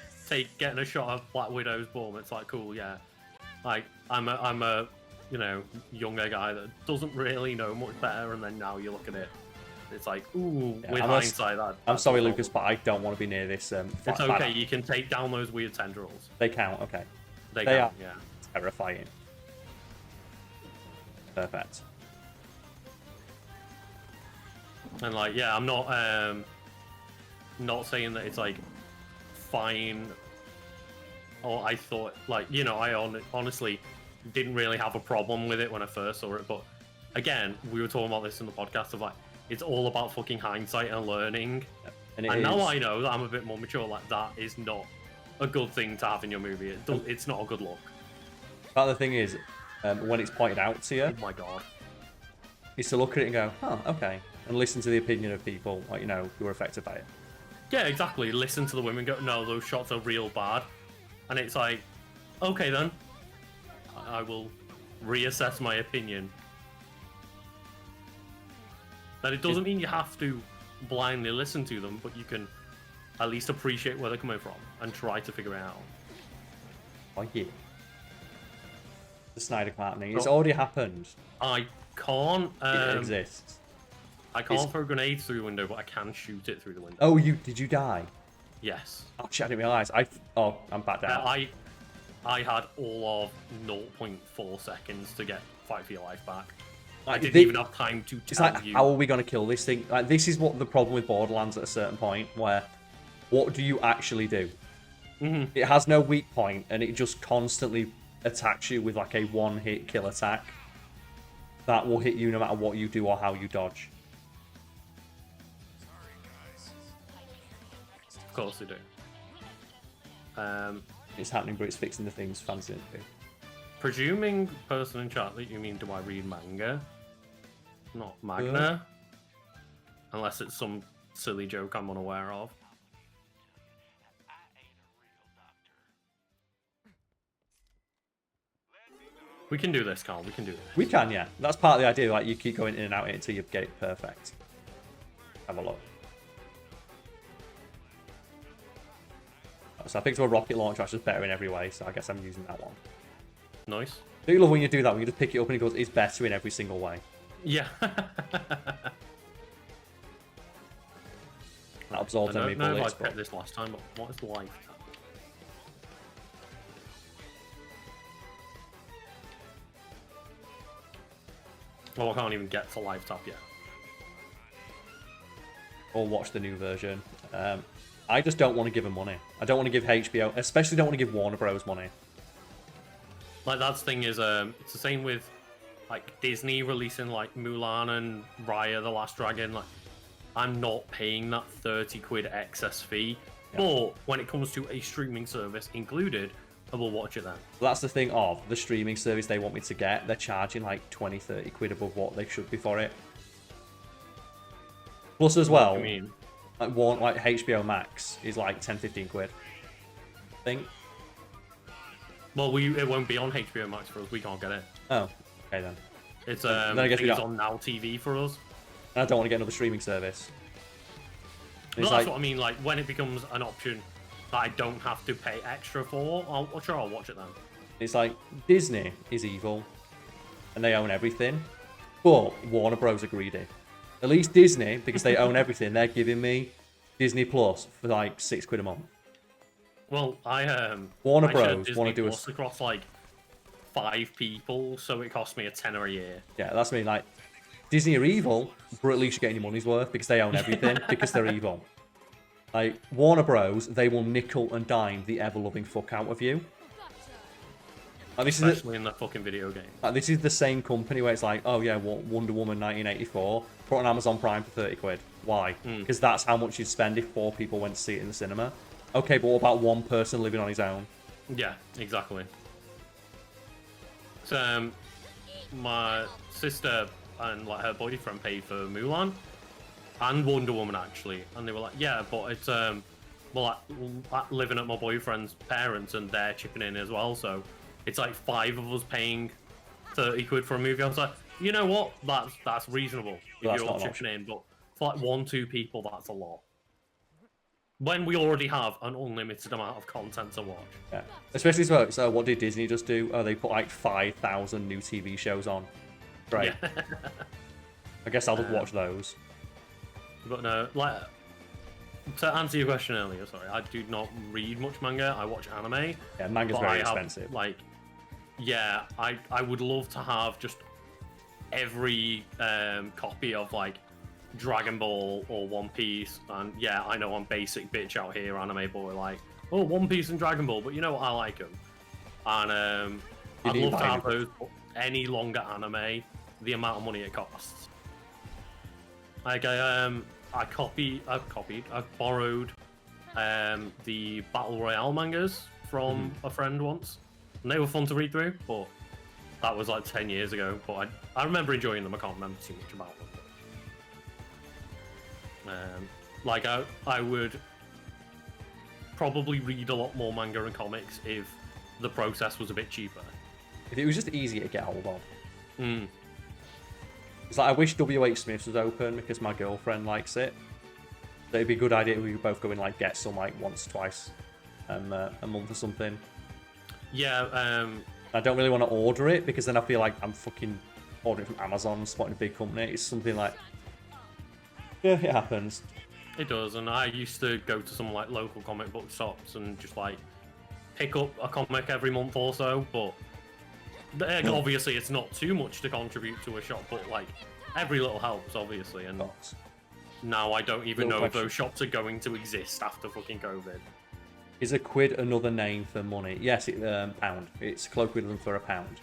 getting a shot of Black Widow's bum. It's like, cool, yeah. Like, I'm a younger guy that doesn't really know much better, and then now you look at it, it's like, ooh, with hindsight, I'm sorry, Lucas, but I don't want to be near this. It's okay. You can take down those weird tendrils. They count. Okay. They count. Yeah. Terrifying. Perfect. And like, yeah, I'm not saying that it's like fine. Or I thought, like, I honestly didn't really have a problem with it when I first saw it. But again, we were talking about this in the podcast of like, it's all about fucking hindsight and learning. And now I know that I'm a bit more mature. Like, that is not a good thing to have in your movie. It's not a good look. But the thing is, when it's pointed out to you, oh my god, is to look at it and go, oh, okay, and listen to the opinion of people, like, who are affected by it. Yeah, exactly. Listen to the women go, no, those shots are real bad. And it's like, okay then, I will reassess my opinion. But it doesn't mean you have to blindly listen to them, but you can at least appreciate where they're coming from and try to figure it out. Oh yeah. The Snyder Cut thing. It's already happened. I can't. It exists. I can't throw grenades through the window, but I can shoot it through the window. Oh, did you die? Yes. Oh shit! I didn't realize. I'm back down. I had all of 0.4 seconds to get fight for your life back. Like, I didn't even have time to tell you. How are we going to kill this thing? Like, this is what the problem with Borderlands at a certain point, where what do you actually do? Mm-hmm. It has no weak point, and it just constantly attacks you with like a one-hit kill attack that will hit you no matter what you do or how you dodge. Of course they do. It's happening, but it's fixing the things fans didn't do. Presuming, person in chat, that you mean, do I read manga? Not magna? Unless it's some silly joke I'm unaware of. We can do this, Karl. We can do this. We can, yeah. That's part of the idea. Like, you keep going in and out until you get it perfect. Have a look. So I picked up a rocket launcher, which is better in every way, so I guess I'm using that one. Nice. Do you love when you do that, when you just pick it up and it goes, it's better in every single way? Yeah. That absorbs enemy bullets. I don't know if I picked this last time, but what is the life? Oh, I can't even get to life tap yet. Or watch the new version. I just don't want to give them money. I don't want to give HBO, especially don't want to give Warner Bros. Money. Like, that's the thing is, it's the same with, like, Disney releasing, like, Mulan and Raya the Last Dragon. Like, I'm not paying that 30 quid excess fee. Yeah. But when it comes to a streaming service included, I will watch it then. That's the thing of the streaming service they want me to get. They're charging like 20, 30 quid above what they should be for it. Plus as well, what do you mean? Like HBO Max is like 10, 15 quid. I think. Well, it won't be on HBO Max for us. We can't get it. Oh, okay then. It's it's on Now TV for us. And I don't want to get another streaming service. Well, that's what I mean. Like, when it becomes an option that I don't have to pay extra for, I'll watch it then. It's like Disney is evil, and they own everything, but Warner Bros are greedy. At least Disney, because they own everything, they're giving me Disney Plus for like £6 a month. Well, Warner Bros want to do Plus across like 5 people, so it costs me a tenner a year. Yeah, that's me. Like, Disney are evil, but at least you're getting your money's worth because they own everything because they're evil. Like, Warner Bros, they will nickel and dime the ever-loving fuck out of you. Like, Especially in that fucking video game. Like, this is the same company where it's like, oh yeah, Wonder Woman 1984, put on Amazon Prime for 30 quid. Why? Because that's how much you'd spend if 4 people went to see it in the cinema. Okay, but what about one person living on his own? Yeah, exactly. So, my sister and like her boyfriend paid for Mulan and Wonder Woman actually, and they were like, yeah, but it's well, like, living at my boyfriend's parents and they're chipping in as well, so it's like 5 of us paying 30 quid for a movie. I was like, You know what? That's reasonable if That's you're not an chipping option. in, but for like 1-2 people, that's a lot. When we already have an unlimited amount of content to watch. Yeah. Especially so what did Disney just do? Oh, they put like 5,000 new TV shows on. Great. Yeah. I guess I'll just watch those. But no, like to answer your question earlier, sorry, I do not read much manga. I watch anime. Yeah, manga's very expensive. Like, yeah, I would love to have just every copy of like Dragon Ball or One Piece, and yeah, I know I'm basic bitch out here, anime boy, like, oh, One Piece and Dragon Ball, but you know what, I like them, and I'd love to have those, but any longer anime, the amount of money it costs. Like, I borrowed the Battle Royale mangas from a friend once, and they were fun to read through, but that was like 10 years ago, but I remember enjoying them. I can't remember too much about them. Like, I would probably read a lot more manga and comics if the process was a bit cheaper. If it was just easier to get hold of. Mm. It's like, I wish WH Smith's was open because my girlfriend likes it. So it'd be a good idea if we could both go and like get some like once, twice a month or something. Yeah, I don't really want to order it because then I feel like I'm fucking ordering from Amazon, spotting a big company. It's something like, yeah, it happens. it does, and I used to go to some like local comic book shops and just like pick up a comic every month or so, but obviously it's not too much to contribute to a shop, but like every little helps, obviously, and now I don't even know if those shops are going to exist after fucking COVID. Is a quid another name for money? Yes, pound. It's colloquialism for a pound.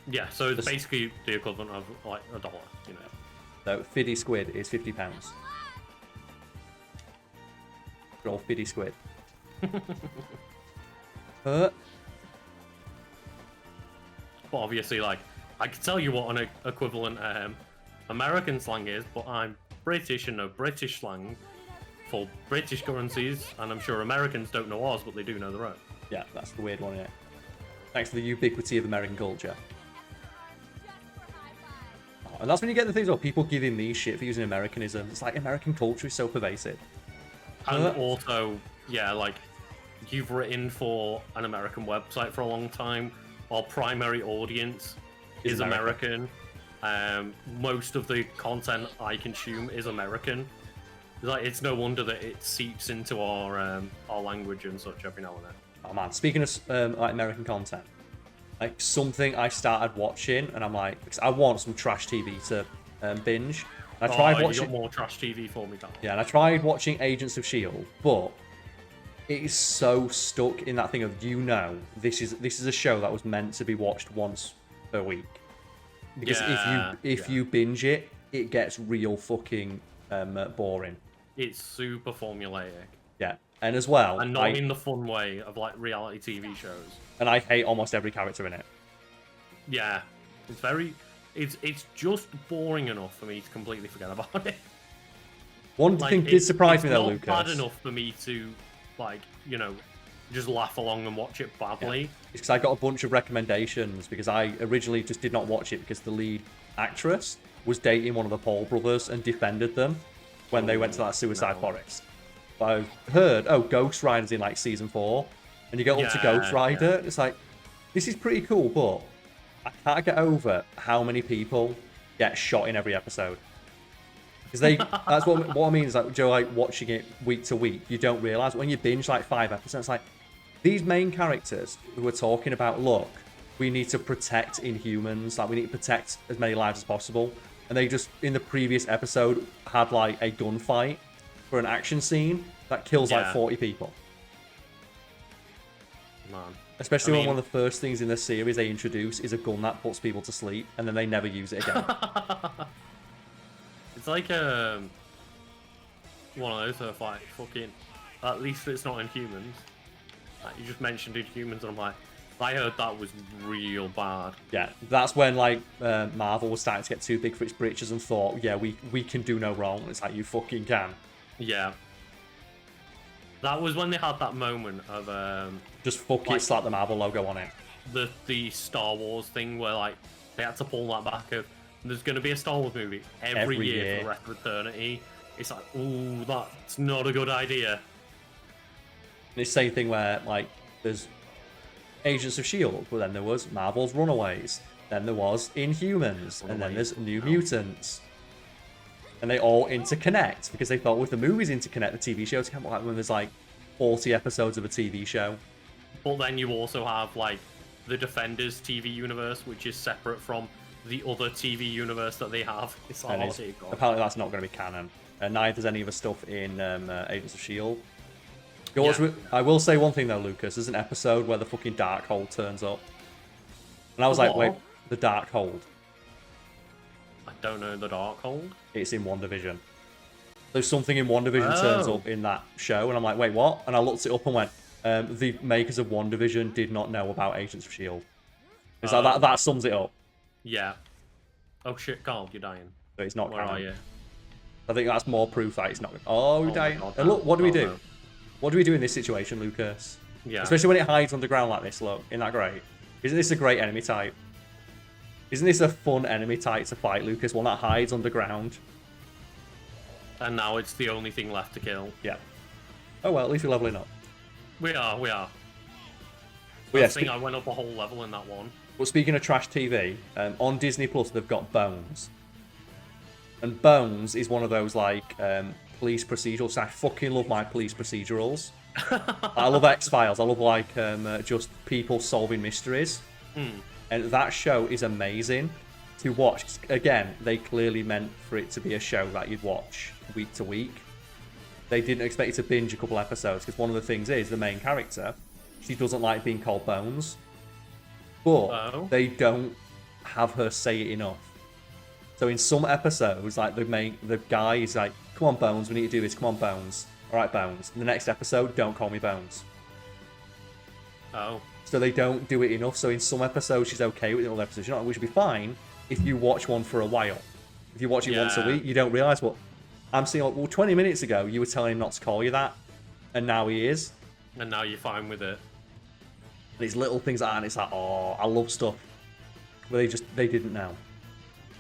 Yeah, so it's basically the equivalent of like $1, you know. So 50 squid is £50. Good old 50 squid. But obviously, like, I can tell you what an equivalent American slang is, but I'm British and know British slang for British currencies, and I'm sure Americans don't know ours, but they do know their own. Yeah, that's the weird one, yeah. Thanks for the ubiquity of American culture. Oh, and that's when you get the things about people giving me shit for using Americanism. It's like American culture is so pervasive. And also, yeah, like, you've written for an American website for a long time. Our primary audience is American. Most of the content I consume is American. Like, it's no wonder that it seeps into our language and such every now and then. Oh man, speaking of like American content, like something I started watching, and I'm like, because I want some trash TV to binge. And I tried watching. You got more trash TV for me, Karl. Yeah, and I tried watching Agents of S.H.I.E.L.D., but it is so stuck in that thing of, you know, this is a show that was meant to be watched once per week. Because if you binge it, it gets real fucking boring. It's super formulaic. Yeah, and as well, and not in the fun way of like reality TV shows. And I hate almost every character in it. Yeah, it's very, it's just boring enough for me to completely forget about it. One thing did surprise me though, Lucas. It's not bad enough for me to, like, you know, just laugh along and watch it badly. Yeah. It's because I got a bunch of recommendations because I originally just did not watch it because the lead actress was dating one of the Paul brothers and defended them when they went to that suicide forest. But I've heard, Ghost Rider's in like season 4, and you get up to Ghost Rider. It's like, this is pretty cool, but I can't get over how many people get shot in every episode. Because that's what I mean is like, Joe, like watching it week to week, you don't realise when you binge like 5 episodes, like these main characters who are talking about, look, we need to protect Inhumans, like we need to protect as many lives as possible. And they just, in the previous episode, had like a gunfight for an action scene that kills like 40 people. Man. Especially when one of the first things in the series they introduce is a gun that puts people to sleep, and then they never use it again. It's like one of those like fucking, at least it's not Inhumans. Like, you just mentioned Inhumans, and I'm like, I heard that was real bad. Yeah, that's when like Marvel was starting to get too big for its britches and thought, yeah, we can do no wrong. It's like, you fucking can. Yeah. That was when they had that moment of just fuck it, slap the Marvel logo on it. The Star Wars thing where like they had to pull that back of, there's going to be a Star Wars movie every year for the rest of eternity. It's like, ooh, that's not a good idea. And it's the same thing where, like, there's Agents of S.H.I.E.L.D., but then there was Marvel's Runaways, then there was Inhumans, and then there's New Mutants. And they all interconnect, because they thought with the movies interconnect, the TV shows can't, like when there's like 40 episodes of a TV show. But then you also have, like, the Defenders TV universe, which is separate from the other TV universe that they have. It's like, apparently that's not going to be canon. Neither is any of the stuff in Agents of S.H.I.E.L.D. I will say one thing though, Lucas. There's an episode where the fucking Darkhold turns up. And I was like, wait, the Darkhold? I don't know the Darkhold. It's in WandaVision. There's something in WandaVision turns up in that show, and I'm like, wait, what? And I looked it up and went, the makers of WandaVision did not know about Agents of S.H.I.E.L.D. It's like that sums it up. Yeah. Oh shit, Karl, you're dying. So it's not canon. Where are you? I think that's more proof that it's not. Oh, we're dying. God, and look, what do we do? No. What do we do in this situation, Lucas? Yeah. Especially when it hides underground like this, look. Isn't that great? Isn't this a great enemy type? Isn't this a fun enemy type to fight, Lucas? One that hides underground. And now it's the only thing left to kill. Yeah. Oh well, at least we're leveling up. We are. Well, I think I went up a whole level in that one. But speaking of trash TV, on Disney Plus they've got Bones. And Bones is one of those, like, police procedurals. I fucking love my police procedurals. I love X-Files. I love, like, just people solving mysteries. And that show is amazing to watch. Again, they clearly meant for it to be a show that you'd watch week to week. They didn't expect you to binge a couple episodes, because one of the things is the main character, she doesn't like being called Bones. But they don't have her say it enough. So in some episodes, like the guy is like, come on Bones, we need to do this, come on Bones. Alright Bones. In the next episode, don't call me Bones. Oh. So they don't do it enough. So in some episodes she's okay with it, in other episodes you're not, which would be fine if you watch one for a while. If you watch it once a week, you don't realise what I'm seeing. Well, 20 minutes ago you were telling him not to call you that, and now he is. And now you're fine with it. These little things like that, and it's like, oh, I love stuff. But they didn't know.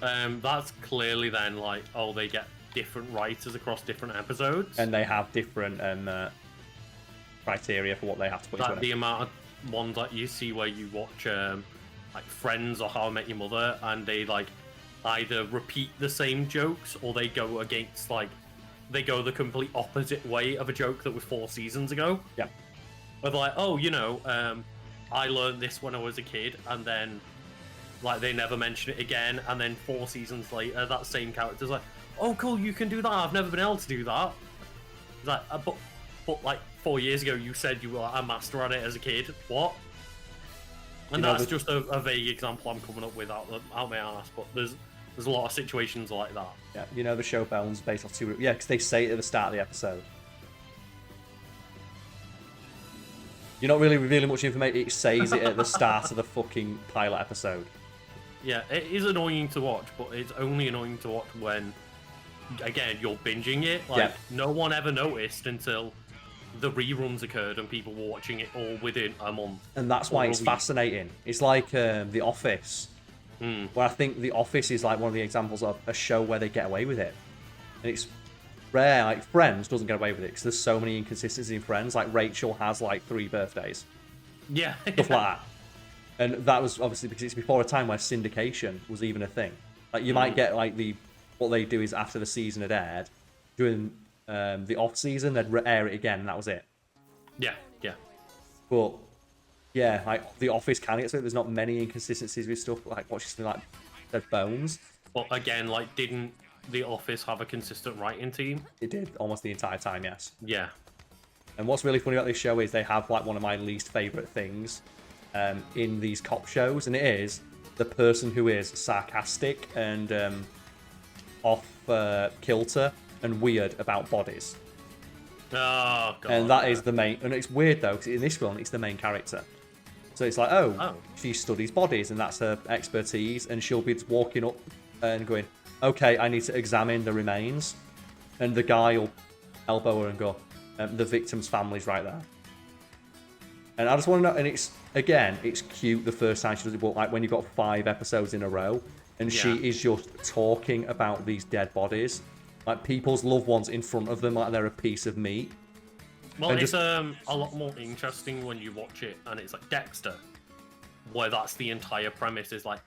That's clearly then like, oh, they get different writers across different episodes, and they have different criteria for what they have to put into it. The amount of ones that you see where you watch like Friends or How I Met Your Mother, and they like either repeat the same jokes or they go against, like, they go the complete opposite way of a joke that was 4 seasons ago. Yeah. Where they're like, oh, you know, I learned this when I was a kid, and then like they never mention it again, and then 4 seasons later that same character's like, oh cool, you can do that, I've never been able to do that. It's like, but like 4 years ago you said you were a master at it as a kid. What? And that's just a vague example I'm coming up with out my ass, but there's a lot of situations like that. Yeah, you know the show Bones based off 2. Yeah, because they say it at the start of the episode. You're not really revealing much information. It says it at the start of the fucking pilot episode. Yeah, it is annoying to watch, but it's only annoying to watch when, again, you're binging it. Like, no one ever noticed until the reruns occurred and people were watching it all within a month. And that's why it's fascinating. It's like The Office, where I think The Office is like one of the examples of a show where they get away with it. And it's rare. Like Friends doesn't get away with it because there's so many inconsistencies in Friends. Like Rachel has like 3 birthdays. Yeah. Stuff like that. And that was obviously because it's before a time where syndication was even a thing. Like you might get like what they do is after the season had aired, during the off season they'd air it again, and that was it. Yeah, yeah. But yeah, like The Office can get so there's not many inconsistencies with stuff. Like watching something like Dead Bones. But again, like didn't The Office have a consistent writing team? It did almost the entire time, yes. Yeah. And what's really funny about this show is they have like one of my least favourite things in these cop shows, and it is the person who is sarcastic and off kilter and weird about bodies. Oh, God. And that is the main... And it's weird, though, because in this one, it's the main character. So it's like, oh, she studies bodies, and that's her expertise, and she'll be just walking up and going, okay, I need to examine the remains. And the guy will elbow her and go, the victim's family's right there. And I just want to know, and it's, again, it's cute the first time she does it, but like when you've got 5 episodes in a row, and she is just talking about these dead bodies, like people's loved ones in front of them, like they're a piece of meat. Well, it's a lot more interesting when you watch it, and it's like Dexter, where that's the entire premise. Is like,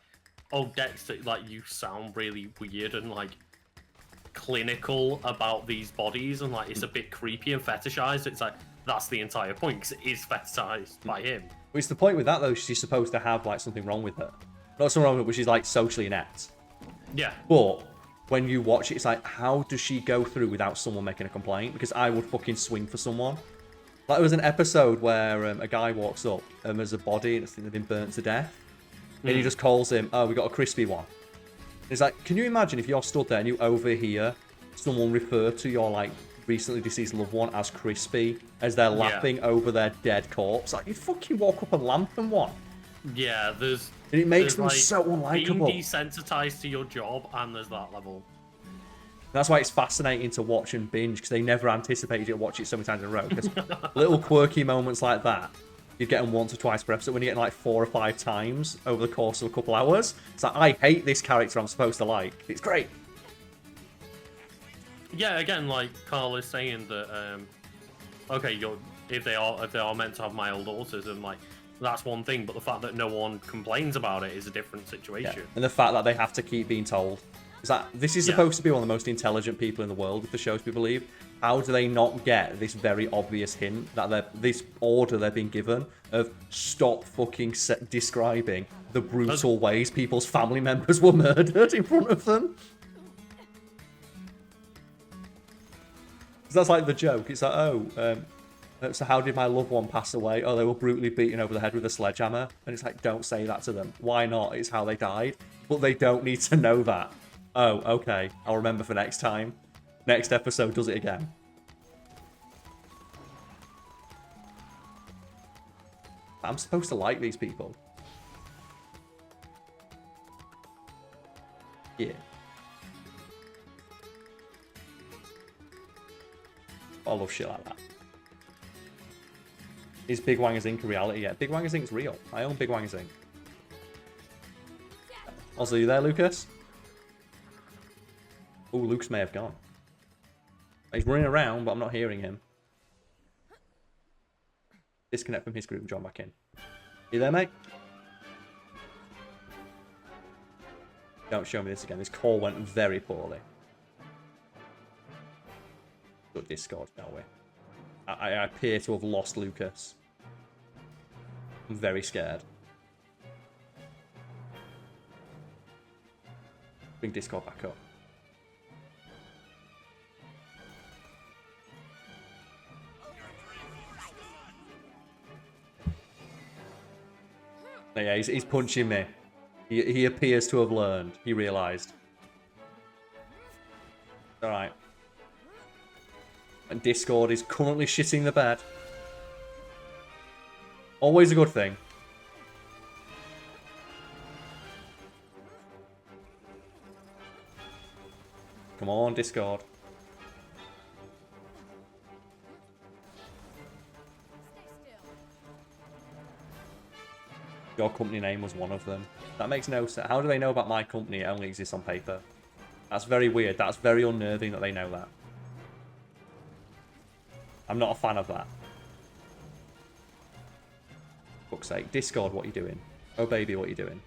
oh, Dexter, like you sound really weird and like clinical about these bodies, and like it's a bit creepy and fetishized. It's like that's the entire point, because it is fetishized by him. It's the point with that though. She's supposed to have like something wrong with her, not something wrong with her, but she's like socially inept. Yeah. But when you watch it, it's like, how does she go through without someone making a complaint? Because I would fucking swing for someone. Like, there was an episode where a guy walks up and there's a body and it's been burnt to death. And he just calls him, oh, we got a crispy one. And he's like, can you imagine if you're stood there and you overhear someone refer to your, like, recently deceased loved one as crispy, as they're laughing over their dead corpse? Like, you fucking walk up and lamp them one. Yeah, there's... And it makes them like, so unlikable. Being desensitized to your job, and there's that level. That's why it's fascinating to watch and binge, because they never anticipated you to watch it so many times in a row. Because little quirky moments like that, you get them once or twice per episode. When you get them like 4 or 5 times over the course of a couple hours, it's like, I hate this character I'm supposed to like. It's great. Yeah, again, like Karl is saying that, okay, if they are meant to have mild autism, like that's one thing, but the fact that no one complains about it is a different situation. Yeah. And the fact that they have to keep being told. Is that this is supposed to be one of the most intelligent people in the world, if the show's to be believed. How do they not get this very obvious hint that this order they've been given of stop fucking describing the brutal ways people's family members were murdered in front of them? That's like the joke. It's like, oh, so how did my loved one pass away? Oh, they were brutally beaten over the head with a sledgehammer. And it's like, don't say that to them. Why not? It's how they died. But they don't need to know that. Oh, okay. I'll remember for next time. Next episode does it again. I'm supposed to like these people. Yeah. I love shit like that. Is Big Wangers Inc. a reality yet? Big Wangers Inc.'s real. I own Big Wangers Inc. Also, you there, Lucas? Oh, Lucas may have gone. He's running around, but I'm not hearing him. Disconnect from his group and join back in. You there, mate? Don't show me this again. This call went very poorly. Good Discord, no way. I appear to have lost Lucas. I'm very scared. Bring Discord back up. Yeah, he's punching me. He appears to have learned. He realised. Alright. And Discord is currently shitting the bed. Always a good thing. Come on, Discord. Your company name was one of them. That makes no sense. How do they know about my company? It only exists on paper. That's very weird. That's very unnerving that they know that. I'm not a fan of that. For fuck's sake. Discord, what are you doing? Oh, baby, what are you doing?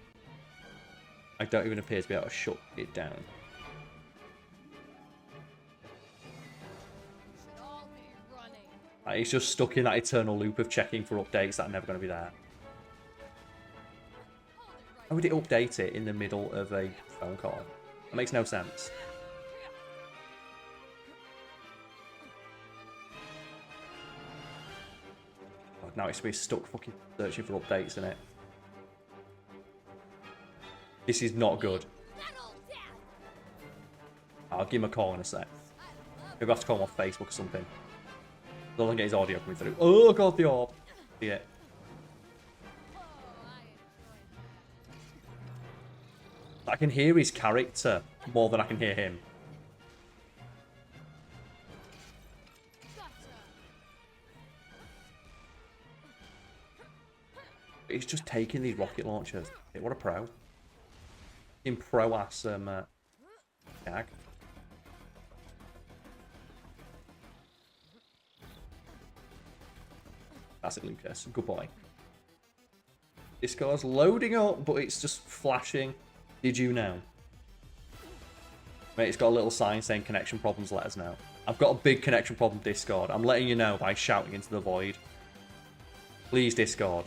I don't even appear to be able to shut it down. It's just stuck in that eternal loop of checking for updates that are never going to be there. How would it update it in the middle of a phone call? That makes no sense. Oh, now it's we're stuck fucking searching for updates in it. This is not good. I'll give him a call in a sec. Maybe I have to call him off Facebook or something. Don't get his audio coming through. Oh god, the orb. See it. I can hear his character more than I can hear him. He's just taking these rocket launchers. What a pro. in pro-ass gag. That's it, Lucas. Good boy. Discord's loading up, but it's just flashing. Did you know? Mate, it's got a little sign saying connection problems, let us know. I've got a big connection problem, Discord. I'm letting you know by shouting into the void. Please, Discord.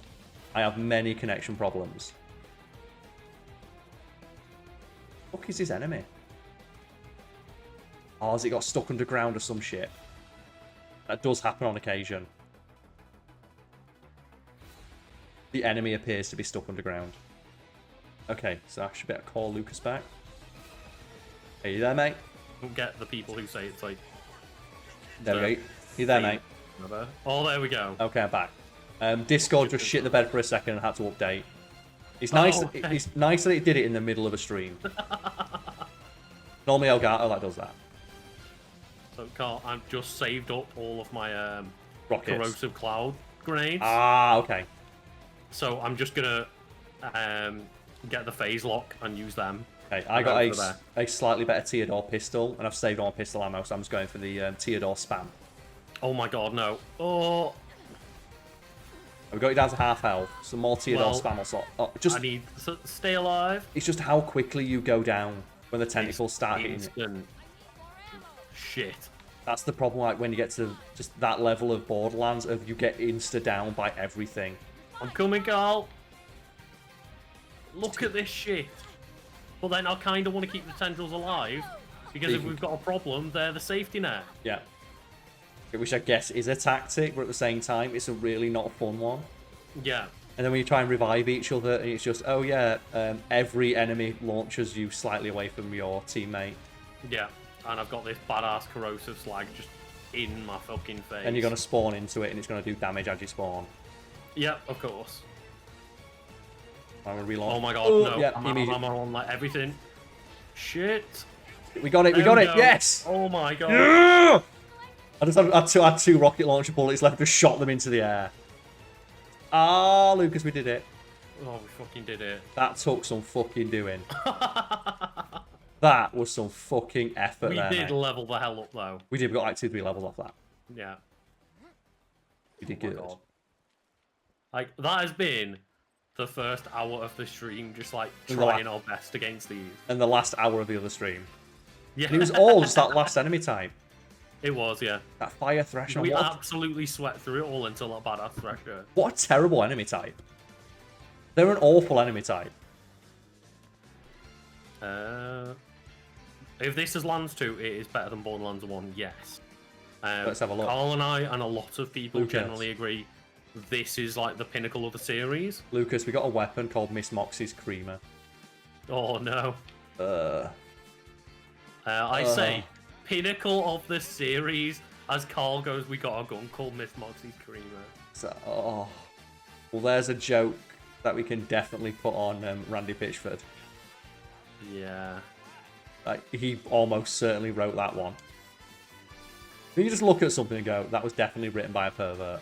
I have many connection problems. What the fuck is his enemy? Oh, has it got stuck underground or some shit? That does happen on occasion. The enemy appears to be stuck underground. Okay, so I should better call Lucas back. Are you there, mate? Don't get the people who say it's like... There we go. You there, mate? Oh, there we go. Okay, I'm back. Discord just shit the bed for a second and had to update. It's nice. Okay. It's nice that it did it in the middle of a stream. Normally Elgato that does that. So, Carl, I've just saved up all of my Rockets. corrosive cloud grenades. Ah, okay. So I'm just gonna get the phase lock and use them. Okay, I got a slightly better Theodore pistol, and I've saved all my pistol ammo, so I'm just going for the Theodore spam. Oh my god, no. Oh. We've got it down to half health. Some more Theodore Well, spam also. Oh, just I need to stay alive. It's just how quickly you go down when the tentacles start hitting you. Instant shit. That's the problem, like when you get to just that level of Borderlands, of you get insta down by everything. I'm coming, Karl. Look at this shit. But then I kind of want to keep the tendrils alive, because if we've got a problem, they're the safety net. Yeah. Which I guess is a tactic, but at the same time, it's a really not fun one. Yeah. And then when you try and revive each other, and it's just, oh yeah, every enemy launches you slightly away from your teammate. Yeah. And I've got this badass corrosive slag just in my fucking face. And you're going to spawn into it, and it's going to do damage as you spawn. Yeah, of course. I'm going to relaunch. Oh my god, no. Yeah, I'm on like everything. Shit. We got it, we got it, yes! Oh my god. Yeah! I just had two rocket launcher bullets left, just shot them into the air. Ah, Lucas, we did it. Oh, we fucking did it. That took some fucking doing. That was some fucking effort We there, did mate. level the hell up, though. We did, we got like 2-3 levels off that. Yeah. We did Oh my good. God. Like, that has been the first hour of the stream, just like trying our best against these. And the last hour of the other stream. Yeah. And it was all just that last enemy type. It was, yeah. That fire thresher. We absolutely sweat through it all until that badass thresher. What a terrible enemy type. They're an awful enemy type. If this is Lands 2, it is better than Borderlands 1, yes. Let's have a look. Carl and I and a lot of people Lucas. generally agree this is like the pinnacle of the series. Lucas, we got a weapon called Miss Moxie's Creamer. Oh no. I Uh. say pinnacle of the series. As Carl goes, we got a gun called Miss Moxie's Creamer. So, oh. Well, there's a joke that we can definitely put on Randy Pitchford. Yeah. Like, he almost certainly wrote that one. You just look at something and go, that was definitely written by a pervert.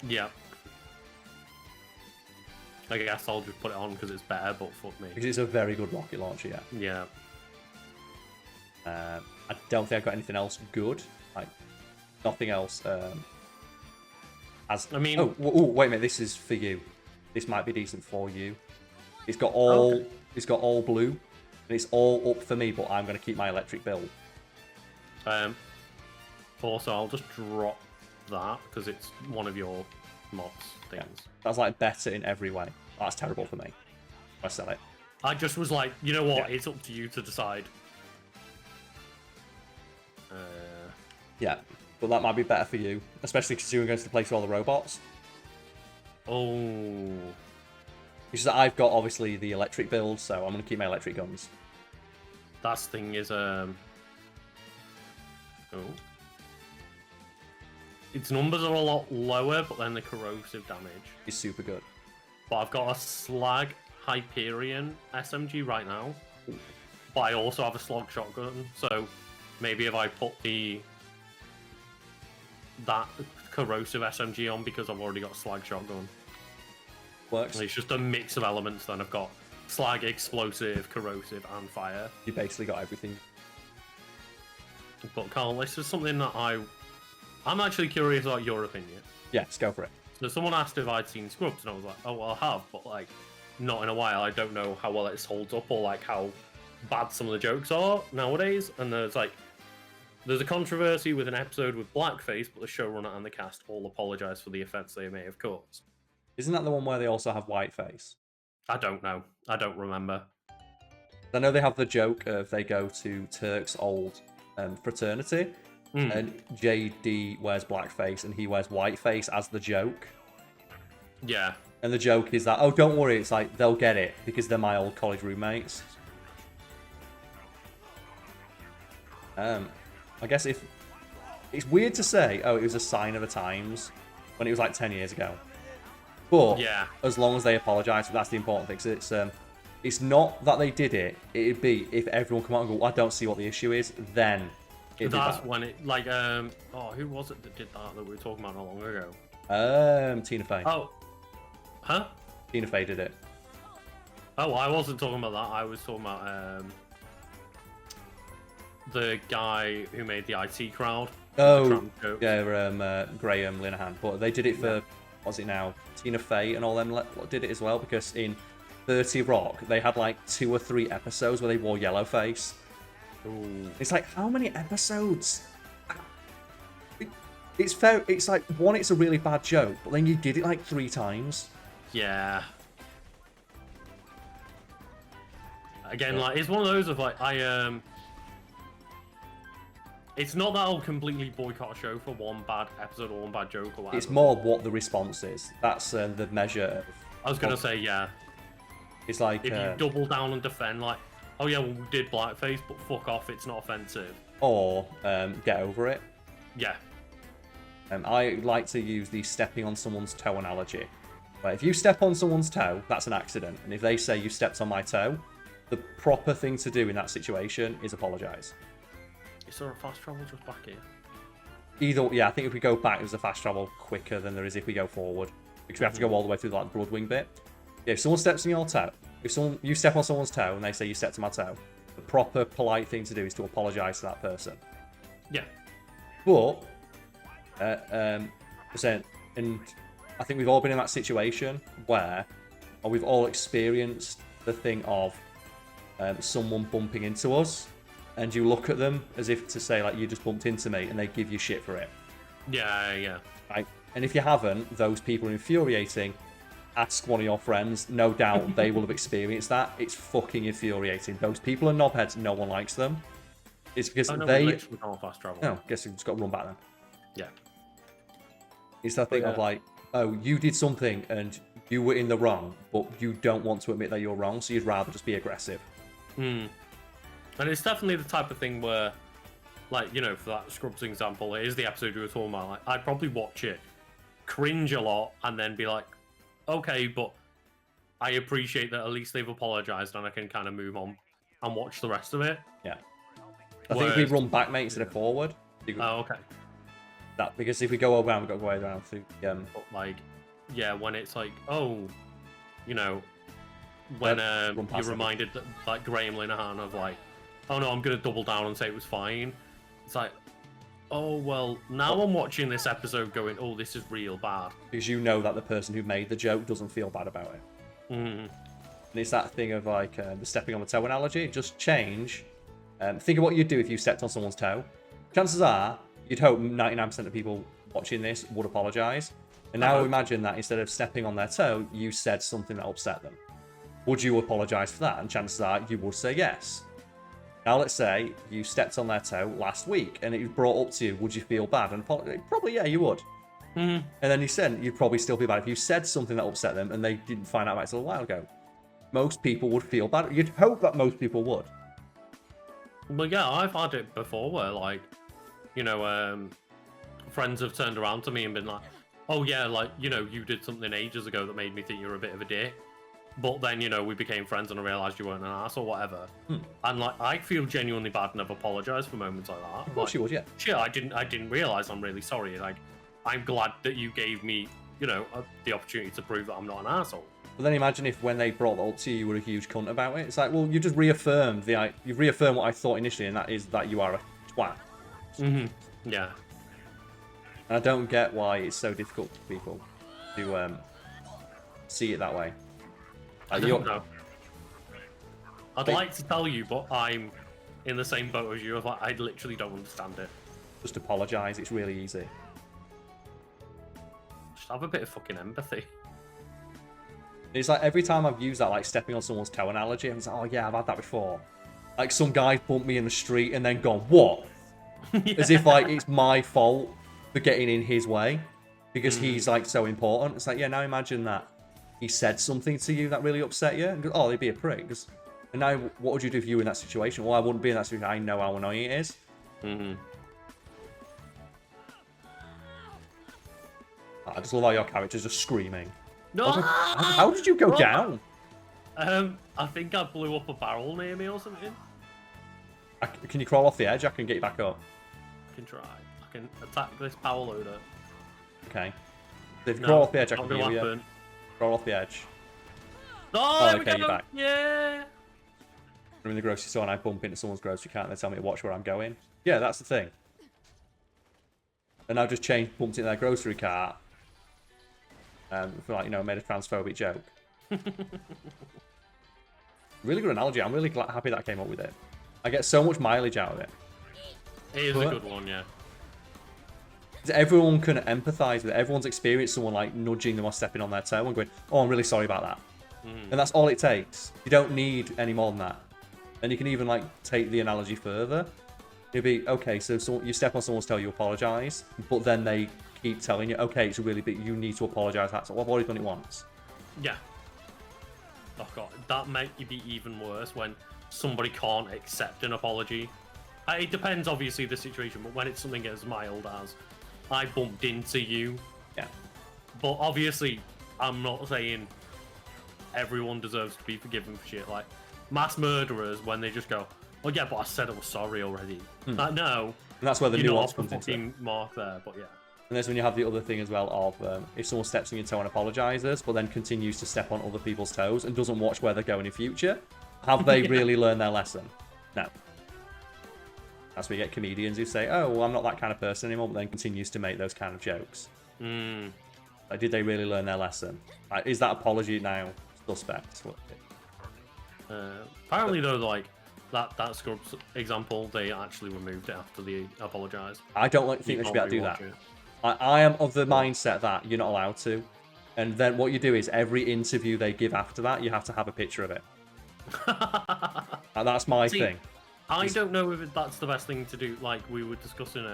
Yeah. I guess I'll just put it on because it's better, but fuck me. Because it's a very good rocket launcher, yeah. Yeah. I don't think I've got anything else good. Like, nothing else. I mean... Oh, wait a minute, this is for you. This might be decent for you. It's got all... Okay. It's got all blue. And it's all up for me, but I'm going to keep my electric build. Also, I'll just drop that because it's one of your mods things. Yeah. That's like better in every way. That's terrible for me. I sell it. I just was like, you know what? Yeah. It's up to you to decide. Yeah, but that might be better for you, especially because you're going to the place with all the robots. Oh. Because I've got obviously the electric build, so I'm going to keep my electric guns. That thing is Oh. Its numbers are a lot lower, but then the corrosive damage It's super good. But I've got a Slag Hyperion SMG right now. But I also have a Slug shotgun, so maybe if I put that corrosive SMG on because I've already got a Slag shotgun. Works. It's just a mix of elements. Then I've got slag, explosive, corrosive, and fire. You basically got everything. But Carl, this is something that I'm actually curious about your opinion. Yes, go for it. So someone asked if I'd seen Scrubs, and I was like, oh, well, I have, but like, not in a while. I don't know how well it holds up or like how bad some of the jokes are nowadays. And there's a controversy with an episode with blackface, but the showrunner and the cast all apologize for the offense they may have caused. Isn't that the one where they also have whiteface? I don't know. I don't remember. I know they have the joke of they go to Turk's old fraternity, and JD wears blackface and he wears whiteface as the joke. Yeah. And the joke is that, oh, don't worry, it's like they'll get it because they're my old college roommates. I guess if it's weird to say, oh, it was a sign of the times when it was like 10 years ago. But yeah, as long as they apologise, that's the important thing. So it's not that they did it. It'd be if everyone come out and go, I don't see what the issue is. Then that's when it like who was it that did that we were talking about not long ago? Tina Fey. Oh, huh? Tina Fey did it. Oh, I wasn't talking about that. I was talking about the guy who made the IT crowd. Oh, yeah, Graham Linehan. But they did it for, what's it now? Tina Fey and all them did it as well, because in 30 Rock, they had like 2 or 3 episodes where they wore yellow face. Ooh. It's like, how many episodes? It's fair. It's like, one, it's a really bad joke, but then you did it like 3 times. Yeah. Again, like, it's one of those of like, it's not that I'll completely boycott a show for one bad episode or one bad joke or whatever. It's more what the response is. That's the measure of... I was going to say, yeah. It's like... If you double down and defend, like, oh yeah, well, we did blackface, but fuck off, it's not offensive. Or get over it. Yeah. I like to use the stepping on someone's toe analogy. But if you step on someone's toe, that's an accident. And if they say you stepped on my toe, the proper thing to do in that situation is apologise. Is there a fast travel just back here? Yeah, I think if we go back, there's a fast travel quicker than there is if we go forward. Because we have to go all the way through like the Bloodwing bit. Yeah, if someone steps on your toe, you step on someone's toe and they say you stepped on my toe, the proper polite thing to do is to apologise to that person. Yeah. But, and I think we've all been in that situation where, or we've all experienced the thing of someone bumping into us, and you look at them as if to say, like, you just bumped into me, and they give you shit for it. Yeah. Right? And if you haven't, those people are infuriating. Ask one of your friends. No doubt they will have experienced that. It's fucking infuriating. Those people are knobheads. No one likes them. It's because they... literally can't fast travel. No, guess we've just got to run back then. Yeah. It's that thing of like, oh, you did something and you were in the wrong, but you don't want to admit that you're wrong, so you'd rather just be aggressive. And it's definitely the type of thing where, like, you know, for that Scrubs example, it is the episode we were talking about. Like, I'd probably watch it, cringe a lot, and then be like, okay, but I appreciate that at least they've apologized and I can kind of move on and watch the rest of it. Yeah. I think if we run back, mate, instead of forward. Oh, okay. That, because if we go around, we've got to go around through... But, like, yeah, when it's like, oh, you know, when you're reminded that, like, Graham Linehan of, like, oh no, I'm going to double down and say it was fine. It's like, oh, well, now I'm watching this episode going, oh, this is real bad. Because you know that the person who made the joke doesn't feel bad about it. And it's that thing of, like, the stepping on the toe analogy. Just change. Think of what you'd do if you stepped on someone's toe. Chances are, you'd hope 99% of people watching this would apologise. And now imagine that instead of stepping on their toe, you said something that upset them. Would you apologise for that? And chances are, you would say yes. Now, let's say you stepped on their toe last week and it was brought up to you. Would you feel bad? And probably, yeah, you would. And then you said you'd probably still feel bad if you said something that upset them and they didn't find out about it until a while ago. Most people would feel bad. You'd hope that most people would. But yeah, I've had it before where, like, you know, friends have turned around to me and been like, oh yeah, like, you know, you did something ages ago that made me think you're a bit of a dick. But then, you know, we became friends and I realised you weren't an ass or whatever. And, like, I feel genuinely bad and I've apologised for moments like that. Of course you would, yeah. Shit, I didn't realise, I'm really sorry. Like, I'm glad that you gave me... the opportunity to prove that I'm not an asshole. But then imagine if when they brought that up to you, you were a huge cunt about it. It's like, well, you just reaffirmed you've reaffirmed what I thought initially, and that is that you are a twat. Yeah. And I don't get why it's so difficult for people to see it that way. I don't know. I'd like to tell you, but I'm in the same boat as you. I literally don't understand it. Just apologise. It's really easy. Just have a bit of fucking empathy. It's like every time I've used that, like stepping on someone's toe analogy, I'm like, oh yeah, I've had that before. Like some guy bumped me in the street and then gone, what? Yeah. As if like it's my fault for getting in his way because he's like so important. It's like, yeah, now imagine that he said something to you that really upset you. And go, oh, they'd be a prick. And now, what would you do if you were in that situation? Well, I wouldn't be in that situation. I know how annoying it is. I just love how your character's just screaming. No! How did you go down? I think I blew up a barrel near me or something. Can you crawl off the edge? I can get you back up. I can try. I can attack this power loader. Okay. If you crawl off the edge, I can heal you. Crawl off the edge. Oh, okay, you're back. Yeah! I'm in the grocery store and I bump into someone's grocery cart and they tell me to watch where I'm going. Yeah, that's the thing. And I've just bumped into their grocery cart. For like, made a transphobic joke. Really good analogy. I'm really happy that I came up with it. I get so much mileage out of it. It is a good one, yeah. Everyone can empathise with it. Everyone's experienced someone like nudging them or stepping on their toe and going, oh, I'm really sorry about that. And that's all it takes. You don't need any more than that. And you can even like take the analogy further. It'd be, okay, so you step on someone's toe, you apologise, but then they keep telling you, okay, it's really big, you need to apologise. That's what I've already done it once. Yeah. Oh god, that might be even worse when somebody can't accept an apology. It depends, obviously, the situation, but when it's something as mild as, I bumped into you. Yeah. But obviously, I'm not saying everyone deserves to be forgiven for shit. Like, mass murderers, when they just go, oh yeah, but I said I was sorry already. No. And that's where the nuance comes into it. Mark there, but yeah. And there's when you have the other thing as well of if someone steps on your toe and apologises, but then continues to step on other people's toes and doesn't watch where they're going in future, have they really learned their lesson? No. That's where you get comedians who say, oh, well, I'm not that kind of person anymore, but then continues to make those kind of jokes. Like, did they really learn their lesson? Like, is that apology now suspect? Apparently, though, like, that Scrubs example, they actually removed it after they apologised. I don't think they should be able to do that. I am of the mindset that you're not allowed to. And then what you do is every interview they give after that, you have to have a picture of it. And that's my thing. I don't know if that's the best thing to do. Like we were discussing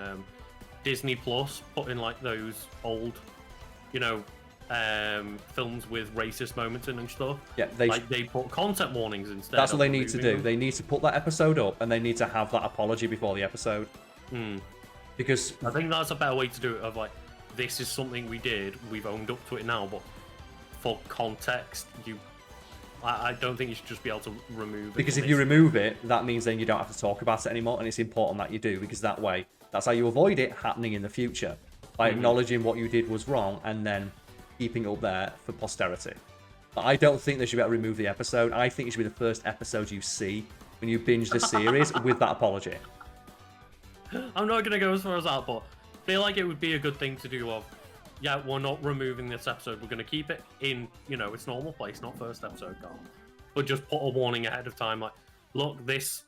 Disney Plus putting like those old, films with racist moments in and stuff. Yeah, they put content warnings instead. That's what they need to do. They need to put that episode up and they need to have that apology before the episode. Because I think that's a better way to do it. Of like, this is something we did. We've owned up to it now, but for context, I don't think you should just be able to remove it. Because if you remove it, that means then you don't have to talk about it anymore, and it's important that you do, because that way, that's how you avoid it happening in the future. By acknowledging what you did was wrong, and then keeping it up there for posterity. But I don't think they should be able to remove the episode. I think it should be the first episode you see when you binge the series with that apology. I'm not going to go as far as that, but I feel like it would be a good thing to do of, yeah, we're not removing this episode. We're going to keep it in, its normal place, not first episode, Karl. But just put a warning ahead of time, like, look, this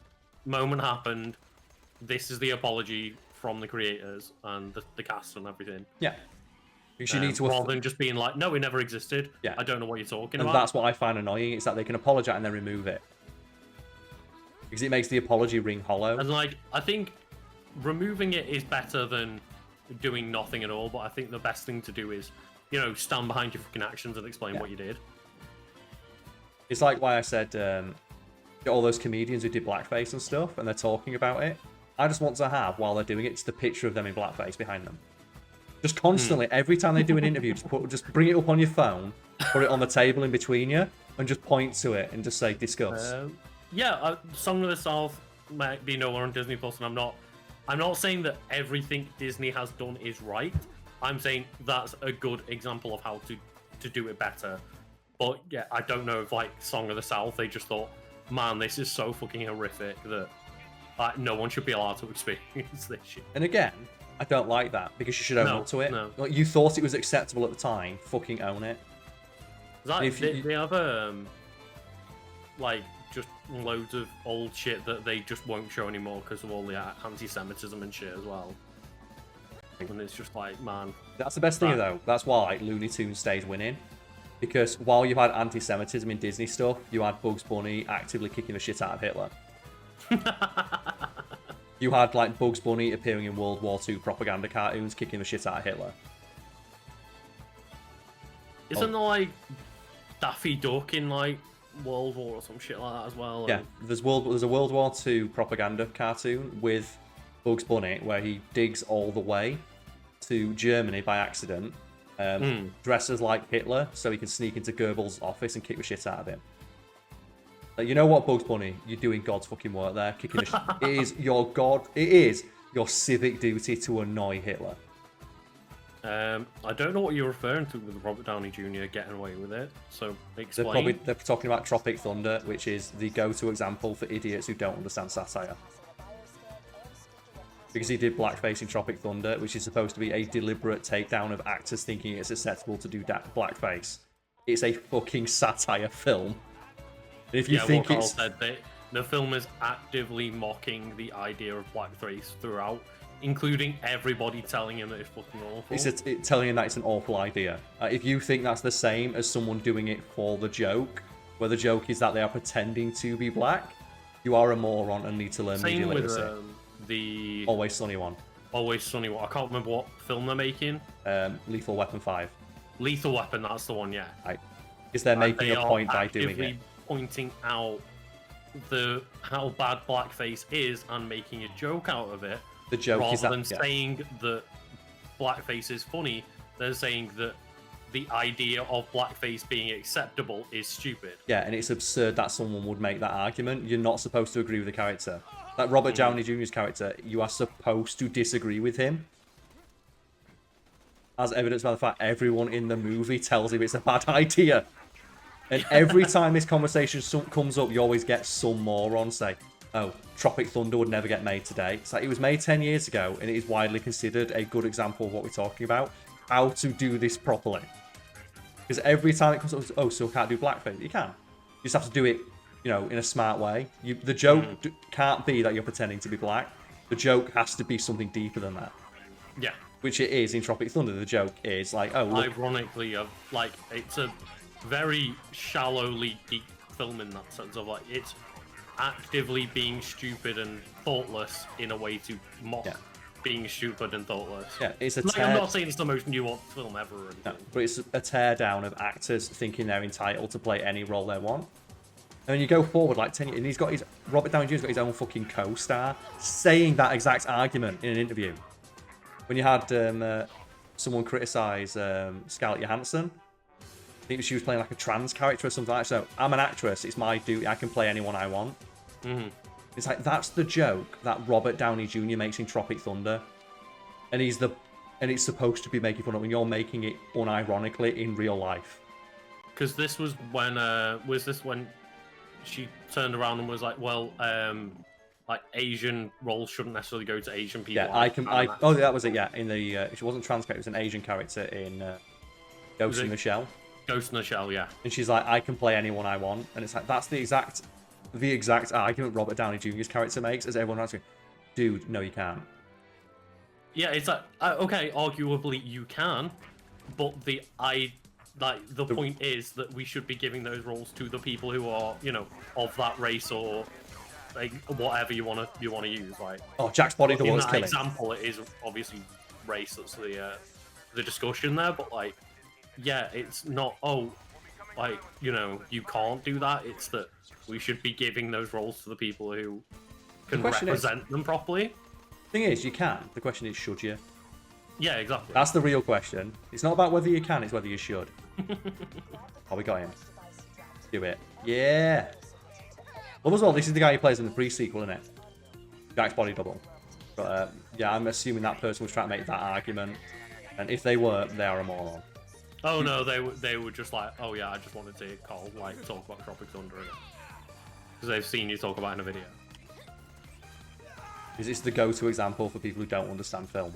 moment happened. This is the apology from the creators and the cast and everything. Yeah. Because you need to... Rather than just being like, no, it never existed. Yeah. I don't know what you're talking about. And that's what I find annoying, is that they can apologize and then remove it. Because it makes the apology ring hollow. And, like, I think removing it is better than doing nothing at all, but I think the best thing to do is, stand behind your fucking actions and explain what you did. It's like why I said all those comedians who did blackface and stuff, and they're talking about it. I just want to have, while they're doing it, just the picture of them in blackface behind them. Just constantly, every time they do an interview, just bring it up on your phone, put it on the table in between you, and just point to it and just say, discuss. Song of the South might be nowhere on Disney Plus, and I'm not saying that everything Disney has done is right, I'm saying that's a good example of how to do it better. But yeah, I don't know if like Song of the South, they just thought, man, this is so fucking horrific that no one should be allowed to experience this shit. And again, I don't like that because you should own up to it. No. Like, you thought it was acceptable at the time, fucking own it. Like, they have like just loads of old shit that they just won't show anymore because of all the anti-Semitism and shit as well. And it's just like, man. That's the best thing though. That's why Looney Tunes stays winning. Because while you've had anti-Semitism in Disney stuff, you had Bugs Bunny actively kicking the shit out of Hitler. You had like Bugs Bunny appearing in World War II propaganda cartoons kicking the shit out of Hitler. Isn't there like Daffy Duck in like World War or some shit like that as well? Yeah, there's a World War II propaganda cartoon with Bugs Bunny where he digs all the way to Germany by accident, dresses like Hitler so he can sneak into Goebbels' office and kick the shit out of him. Like, you know what, Bugs Bunny? You're doing God's fucking work there, kicking the shit. It is your civic duty to annoy Hitler. I don't know what you're referring to with Robert Downey Jr. getting away with it, so explain. They're talking about Tropic Thunder, which is the go-to example for idiots who don't understand satire. Because he did blackface in Tropic Thunder, which is supposed to be a deliberate takedown of actors thinking it's acceptable to do blackface. It's a fucking satire film. And if you think Karl said that the film is actively mocking the idea of blackface throughout, including everybody telling him that it's fucking awful. It's telling him that it's an awful idea. If you think that's the same as someone doing it for the joke, where the joke is that they are pretending to be black, you are a moron and need to learn media literacy. Same with the Always Sunny one. Always Sunny one. I can't remember what film they're making. Lethal Weapon 5. Lethal Weapon, that's the one, yeah. Right. Because they're making a point by doing it. Pointing out how bad blackface is and making a joke out of it. The joke rather is that, than saying that blackface is funny, they're saying that the idea of blackface being acceptable is stupid. Yeah, and it's absurd that someone would make that argument. You're not supposed to agree with the character. Like Robert Downey Jr.'s character, you are supposed to disagree with him. As evidenced by the fact everyone in the movie tells him it's a bad idea. And every time this conversation comes up, you always get some moron say, oh, Tropic Thunder would never get made today. It's like, it was made 10 years ago, and it is widely considered a good example of what we're talking about. How to do this properly. Because every time it comes up, oh, so can't do blackface. You can. You just have to do it, in a smart way. The joke can't be that you're pretending to be black. The joke has to be something deeper than that. Yeah. Which it is in Tropic Thunder. The joke is like, oh, look. Ironically, it's a very shallowly deep film in that sense of like it's actively being stupid and thoughtless in a way to mock being stupid and thoughtless. Yeah, it's a I'm not saying it's the most nuanced film ever or anything. No, but it's a teardown of actors thinking they're entitled to play any role they want. And then you go forward like 10 years, and Robert Downey Jr.'s got his own fucking co-star saying that exact argument in an interview. When you had someone criticise Scarlett Johansson, I think she was playing like a trans character or something like that. So I'm an actress, it's my duty, I can play anyone I want. It's like, that's the joke that Robert Downey Jr. makes in Tropic Thunder. And it's supposed to be making fun of when you're making it unironically in real life. Because this was when she turned around and was like, well, like Asian roles shouldn't necessarily go to Asian people. Yeah, oh, that was it, yeah. In the, she wasn't trans character, it was an Asian character in Ghost in the Shell. Ghost in the Shell, yeah. And she's like, I can play anyone I want. And it's like, that's the exact argument Robert Downey Jr.'s character makes, as everyone else goes, dude, no, you can't. Yeah, it's like, okay, arguably you can, but the point is that we should be giving those roles to the people who are, of that race or like whatever you want to use. Like, oh, Jack's body double is killing. killing. Example, it is obviously race that's the discussion there, but like, yeah, it's not. Oh, like you can't do that. It's that we should be giving those roles to the people who can represent them properly. The thing is, you can. The question is, should you? Yeah, exactly. That's the real question. It's not about whether you can, it's whether you should. Oh, we got him. Do it. Yeah. Well, as well, this is the guy who plays in the pre-sequel, isn't it? Jack's body double. But, yeah, I'm assuming that person was trying to make that argument. And if they were, they are a moron. Oh no, they were just like, oh yeah, I just wanted to hear Karl like talk about Tropic Thunder because they've seen you talk about it in a video. Because it's the go-to example for people who don't understand film.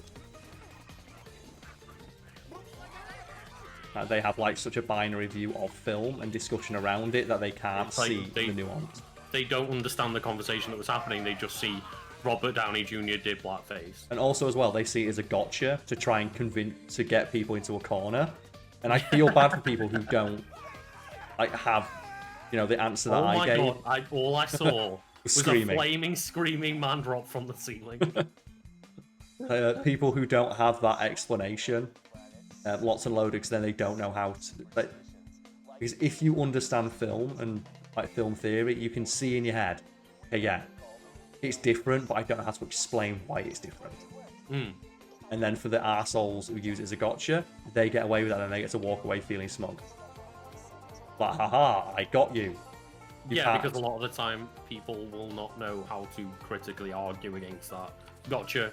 They have like such a binary view of film and discussion around it that they can't see the nuance. They don't understand the conversation that was happening. They just see Robert Downey Jr. did blackface. And also as well, they see it as a gotcha to try and to get people into a corner. And I feel bad for people who don't like have, you know, the answer that I gave. Oh my god! All I saw was a flaming, screaming man drop from the ceiling. People who don't have that explanation, lots and loaded, because then they don't know how to. Because if you understand film and like film theory, you can see in your head, hey, yeah, it's different, but I don't know how to explain why it's different. And then for the arseholes who use it as a gotcha, they get away with that and they get to walk away feeling smug. Like, haha, I got you. Yeah, because a lot of the time people will not know how to critically argue against that. Gotcha.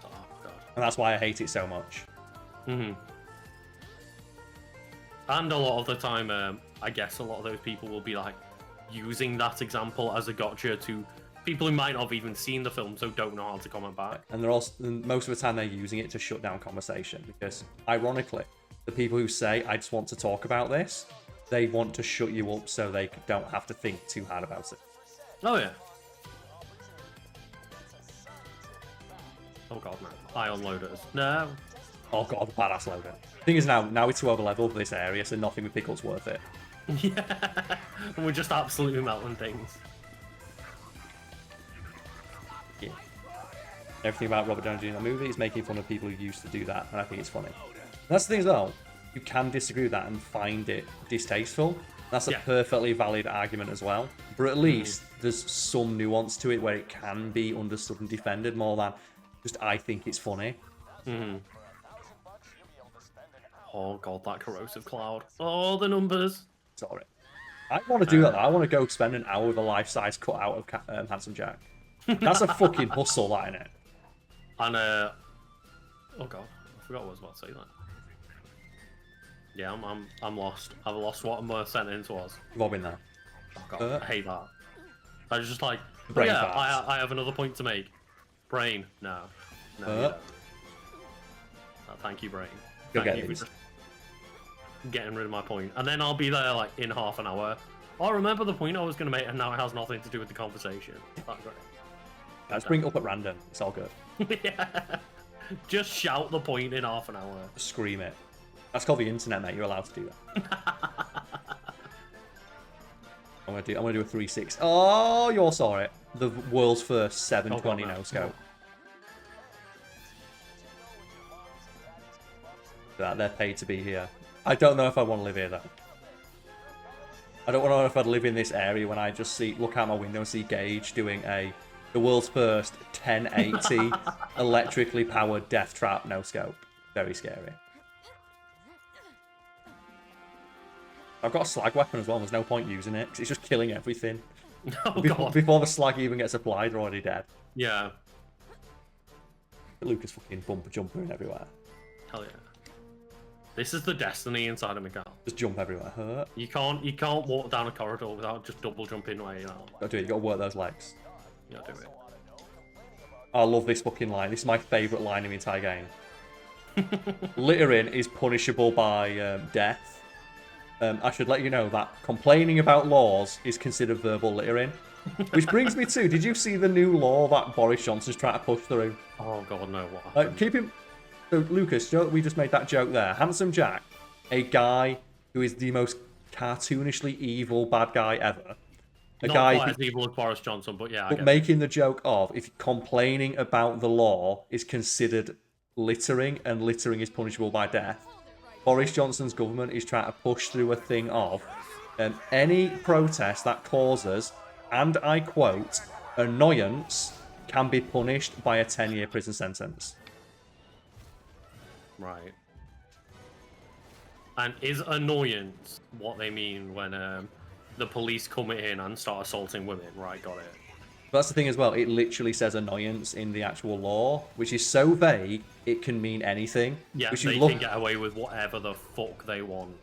Oh, God. And that's why I hate it so much. And a lot of the time, I guess a lot of those people will be like using that example as a gotcha to people who might not have even seen the film, so don't know how to comment back. And they're also, most of the time they're using it to shut down conversation because, ironically, the people who say, I just want to talk about this, they want to shut you up so they don't have to think too hard about it. Oh, yeah. Oh, God, no. Ion loaders. No. Oh, God, badass loader. Thing is, now we're too over level for this area, so nothing with pickles worth it. Yeah. And we're just absolutely melting things. Yeah. Everything about Robert Downey Jr. in that movie is making fun of people who used to do that, and I think it's funny. That's the thing as well. You can disagree with that and find it distasteful. That's a perfectly valid argument as well. But at least there's some nuance to it where it can be understood and defended more than just I think it's funny. Oh god, that corrosive cloud. Oh, the numbers. Sorry. I want to do that. I want to go spend an hour with a life-size cutout of Handsome Jack. That's a fucking hustle, that, innit? And, oh god, I forgot what I was about to say that. Yeah, I'm lost. I've lost what my sentence was. Robbing that. Oh god, I hate that. I was just like, Brain yeah, farts. I have another point to make. Brain, no. No, you don't. Oh, thank you, Brain. Thank you for just getting rid of my point. And then I'll be there, like, in half an hour. Oh, I remember the point I was going to make, and now it has nothing to do with the conversation. That's great. Let's bring it up at random. It's all good. Yeah. Just shout the point in half an hour. Scream it. That's called the internet, mate. You're allowed to do that. I'm gonna do a 360. Oh, you all saw it. The world's first 720 no scope. They're paid to be here. I don't know if I want to live here though. I don't know if I'd live in this area when I just look out my window and see Gage doing the world's first 1080 electrically powered death trap no scope. Very scary. I've got a slag weapon as well. There's no point using it because it's just killing everything. Oh, God. Before the slag even gets applied, they're already dead. Yeah. Lucas fucking bumper jumping everywhere. Hell yeah. This is the destiny inside of Miguel. Just jump everywhere. Hurt. You can't walk down a corridor without just double jumping where you know. Gotta do it. You gotta work those legs. You gotta do it. I love this fucking line. This is my favourite line in the entire game. Littering is punishable by death. I should let you know that complaining about laws is considered verbal littering. Which brings me to, did you see the new law that Boris Johnson's trying to push through? Oh god, no, what happened? Keep him... So, Lucas, you know we just made that joke there. Handsome Jack, a guy who is the most cartoonishly evil bad guy ever. Not quite as evil as Boris Johnson, but yeah, I get making the joke of, if complaining about the law is considered littering, and littering is punishable by death, Boris Johnson's government is trying to push through a thing of any protest that causes, and I quote, annoyance can be punished by a 10-year prison sentence. Right. And is annoyance what they mean when the police come in and start assaulting women? Right, got it. But that's the thing as well. It literally says annoyance in the actual law, which is so vague it can mean anything. Yeah, which they you can get away with whatever the fuck they want.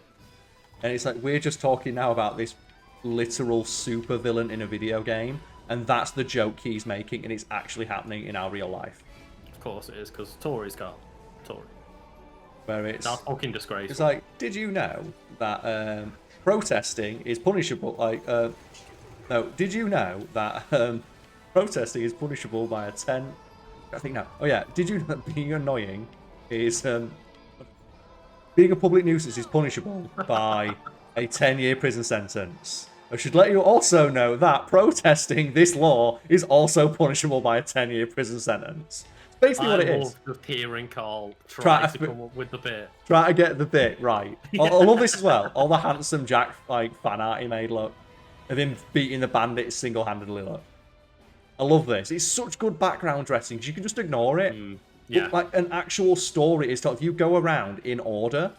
And it's like we're just talking now about this literal super villain in a video game, and that's the joke he's making, and it's actually happening in our real life. Of course it is, because Tories, Karl. Tory. Where it's That's fucking disgraceful. It's like, did you know that protesting is punishable? Like, no, did you know that protesting is punishable by a 10? I think no. Oh yeah, did you know that being annoying is being a public nuisance is punishable by a 10-year prison sentence? I should let you also know that protesting this law is also punishable by a 10-year prison sentence. Basically what it is. I love just hearing Karl try to come up with the bit. Try to get the bit right. I love this as well. All the handsome Jack like fan art he made, look. Of him beating the bandits single-handedly, look. I love this. It's such good background dressing because you can just ignore it. Yeah. But, like an actual story is if you go around in order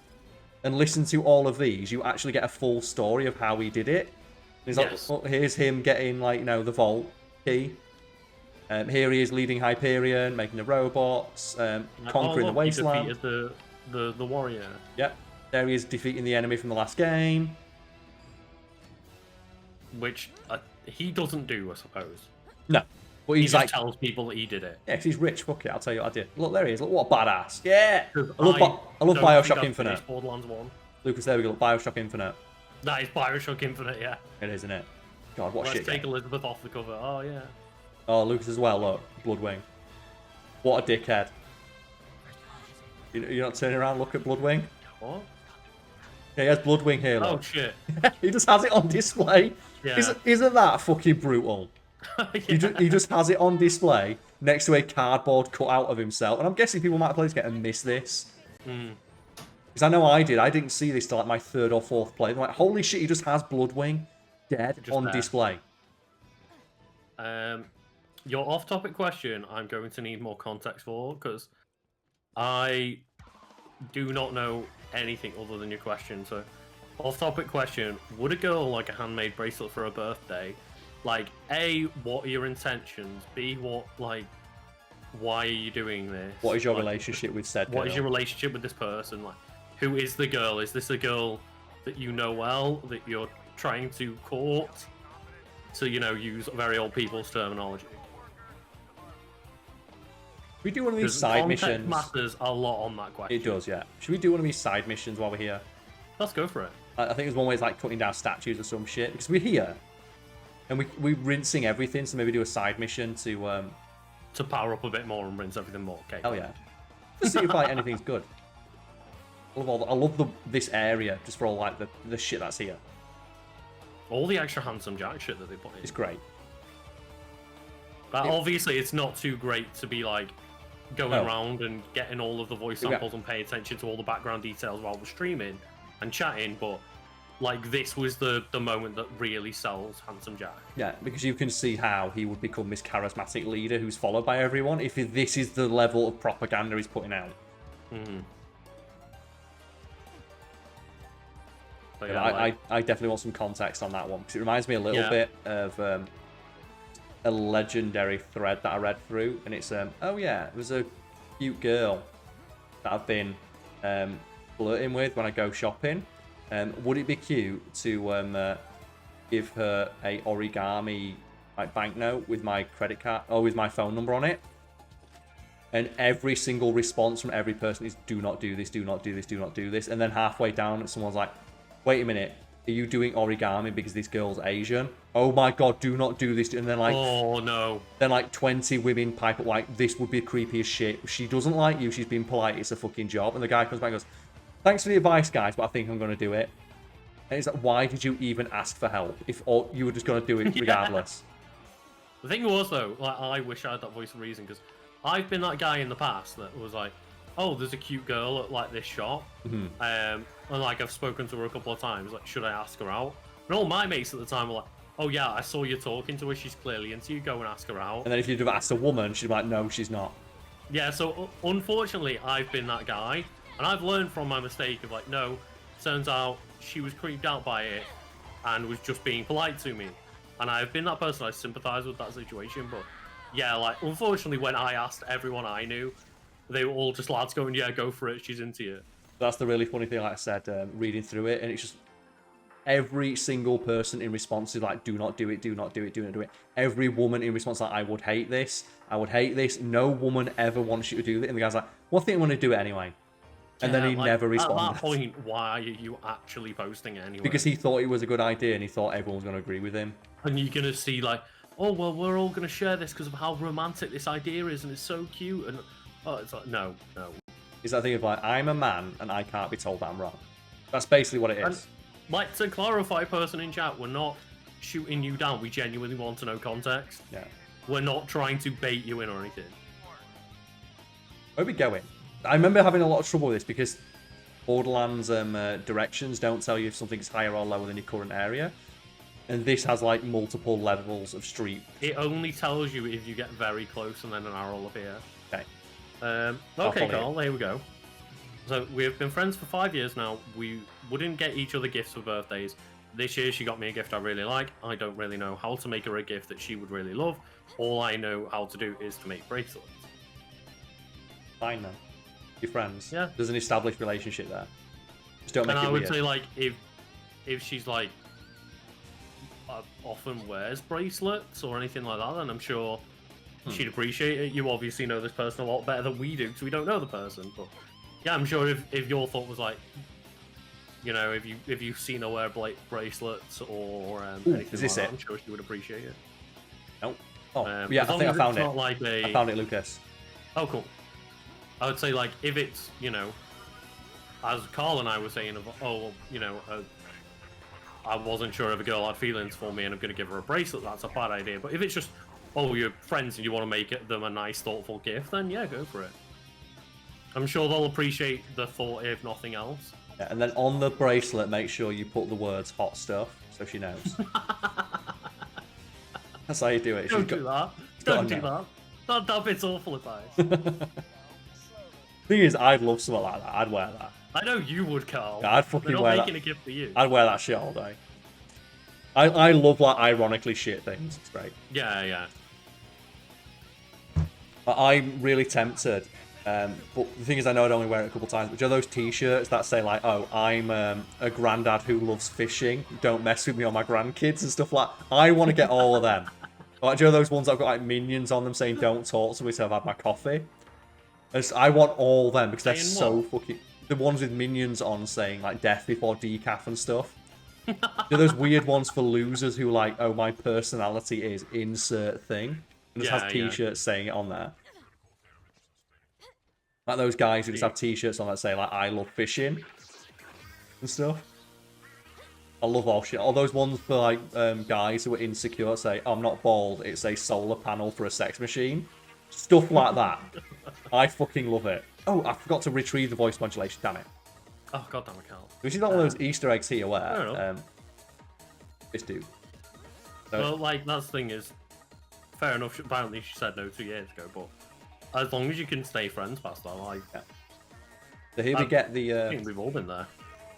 and listen to all of these, you actually get a full story of how he did it. He's like, oh, here's him getting like, you know, the vault key. Here he is leading Hyperion, making the robots, conquering the wasteland. He defeated the warrior. Yep. There he is defeating the enemy from the last game. Which he doesn't do, I suppose. No. But He he's just like, tells people that he did it. yeah, 'cause he's rich. Fuck it, I'll tell you what I did. Look, there he is. Look, what a badass. Yeah. I love don't Bioshock think I've Infinite. finished Borderlands 1. Lucas, there we go. Bioshock Infinite. That is Bioshock Infinite, yeah. It is, isn't it? God, what Let's shit. take Elizabeth off the cover. Oh, yeah. Oh, Lucas as well, look. Bloodwing. What a dickhead. You're not turning around, look at Bloodwing? What? Yeah, he has Bloodwing here, look. Oh, shit. He just has it on display. Yeah. Isn't that fucking brutal? Yeah. He just has it on display next to a cardboard cutout of himself. And I'm guessing people might have played this game and missed this. Because I know I did. I didn't see this till like my third or fourth play. I'm like, holy shit, he just has Bloodwing dead Just on there. display. Your off-topic question, I'm going to need more context for, because I do not know anything other than your question. So, off-topic question, would a girl like a handmade bracelet for her birthday? Like, A, what are your intentions? B, why are you doing this? What is your Like, relationship with said girl? What is your relationship with this person? Like, who is the girl? Is this a girl that you know well, that you're trying to court? To, you know, use very old people's terminology. Should we do one of these side missions? Matters a lot on that question. It does, yeah. Should we do one of these side missions while we're here? Let's go for it. I think there's one way it's like cutting down statues or some shit. Because we're here. And we're rinsing everything, so maybe do a side mission to... To power up a bit more and rinse everything more. Okay. Hell yeah. Just see if like anything's good. I love this area just for all like the shit that's here. All the extra handsome Jack shit that they put in. It's great. But obviously it's not too great to be like going around and getting all of the voice samples and paying attention to all the background details while we're streaming and chatting, but like this was the moment that really sells Handsome Jack. Yeah, because you can see how he would become this charismatic leader who's followed by everyone if this is the level of propaganda he's putting out. But yeah, I definitely want some context on that one because it reminds me a little bit of a legendary thread that I read through, and it's oh yeah, there's a cute girl that I've been flirting with when I go shopping. Would it be cute to give her a origami like banknote with my credit card or with my phone number on it? And every single response from every person is do not do this, do not do this, do not do this. And then halfway down, someone's like, wait a minute, are you doing origami because this girl's Asian? Oh my god, do not do this. And then like, oh no. Then like 20 women pipe up like, this would be creepy as shit. She doesn't like you, she's being polite, it's a fucking job. And the guy comes back and goes, thanks for the advice, guys, but I think I'm going to do it. And it's like, why did you even ask for help if you were just going to do it regardless? The thing was, though, like I wish I had that voice of reason, because I've been that guy in the past that was like, oh, there's a cute girl at like this shop. And like I've spoken to her a couple of times, like, should I ask her out? And all my mates at the time were like, oh yeah, I saw you talking to her, she's clearly into you, go and ask her out. And then if you'd have asked a woman, she'd be like, no, she's not. Yeah, so unfortunately, I've been that guy. And I've learned from my mistake of like, no, turns out she was creeped out by it and was just being polite to me. and I've been that person. I sympathise with that situation, but yeah, like unfortunately, when I asked everyone I knew, they were all just lads going, "Yeah, go for it. She's into you." That's the really funny thing. Like I said, reading through it, and it's just every single person in response is like, "Do not do it. Do not do it. Do not do it." Every woman in response like, "I would hate this. I would hate this." No woman ever wants you to do it, and the guy's like, "Well, I think I'm going to do it anyway." And then he like, never at responded. that point, why are you actually posting it anyway? Because he thought it was a good idea, and he thought everyone was going to agree with him. And you're gonna see like, oh well, we're all gonna share this because of how romantic this idea is, and it's so cute. And oh, it's like, no. It's that thing of like, I'm a man, and I can't be told that I'm wrong. That's basically what it is. And, like, to clarify, person in chat, we're not shooting you down. We genuinely want to know context. Yeah. We're not trying to bait you in or anything. Where are we going? I remember having a lot of trouble with this because Borderlands directions don't tell you if something's higher or lower than your current area. And this has like multiple levels of street. It only tells you if you get very close and then an arrow will appear. Okay. Okay, Karl, here we go. So we've been friends for 5 years now. We wouldn't get each other gifts for birthdays. This year she got me a gift I really like. I don't really know how to make her a gift that she would really love. All I know how to do is to make bracelets. Fine then. You're friends. Yeah. There's an established relationship there. Just don't make it weird. And I would say like if she's like often wears bracelets or anything like that, then I'm sure she'd appreciate it. You obviously know this person a lot better than we do because we don't know the person. But yeah, I'm sure if your thought was like, you know, if you've seen her wear bracelets or anything like that, I'm sure she would appreciate it. Nope. Oh, yeah, I think I found it. Like I found it, Lucas. Oh, cool. I would say, like, if it's, you know, as Karl and I were saying, I wasn't sure if a girl had feelings for me and I'm going to give her a bracelet, that's a bad idea. But if it's just, oh, you're friends and you want to make them a nice, thoughtful gift, then yeah, go for it. I'm sure they'll appreciate the thought, if nothing else. Yeah, and then on the bracelet, make sure you put the words hot stuff so she knows. That's how you do it. Don't do that. Don't do that. That bit's awful advice. Thing is, I'd love something like that. I'd wear that. I know you would, Karl. Yeah, I'd fucking wear that. They're not making a gift for you. I'd wear that shit all day. I love like ironically shit things. It's great. Yeah. But I'm really tempted. But the thing is, I know I'd only wear it a couple times. But do you know those T-shirts that say like, "Oh, I'm a granddad who loves fishing. Don't mess with me or my grandkids" and stuff like. I want to get all of them. Like, do you know those ones that have got like minions on them saying "Don't talk to me till I've had my coffee"? I want all of them because they're so fucking. The ones with minions on saying like "Death before decaf" and stuff. They're those weird ones for losers who like, "Oh, my personality is insert thing," and just has T-shirts saying it on there. Like those guys who just have T-shirts on that say like "I love fishing" and stuff. I love all shit. All those ones for like guys who are insecure say, "I'm not bald. It's a solar panel for a sex machine." Stuff like that. I fucking love it. Oh, I forgot to retrieve the voice modulation. Damn it. Oh god damn it, Karl. Which is not one of those Easter eggs here where this dude. So, well, like that's the thing is, fair enough. Apparently, she said no 2 years ago, but as long as you can stay friends past that, like. Yeah. So here we get the. I think we've all been there.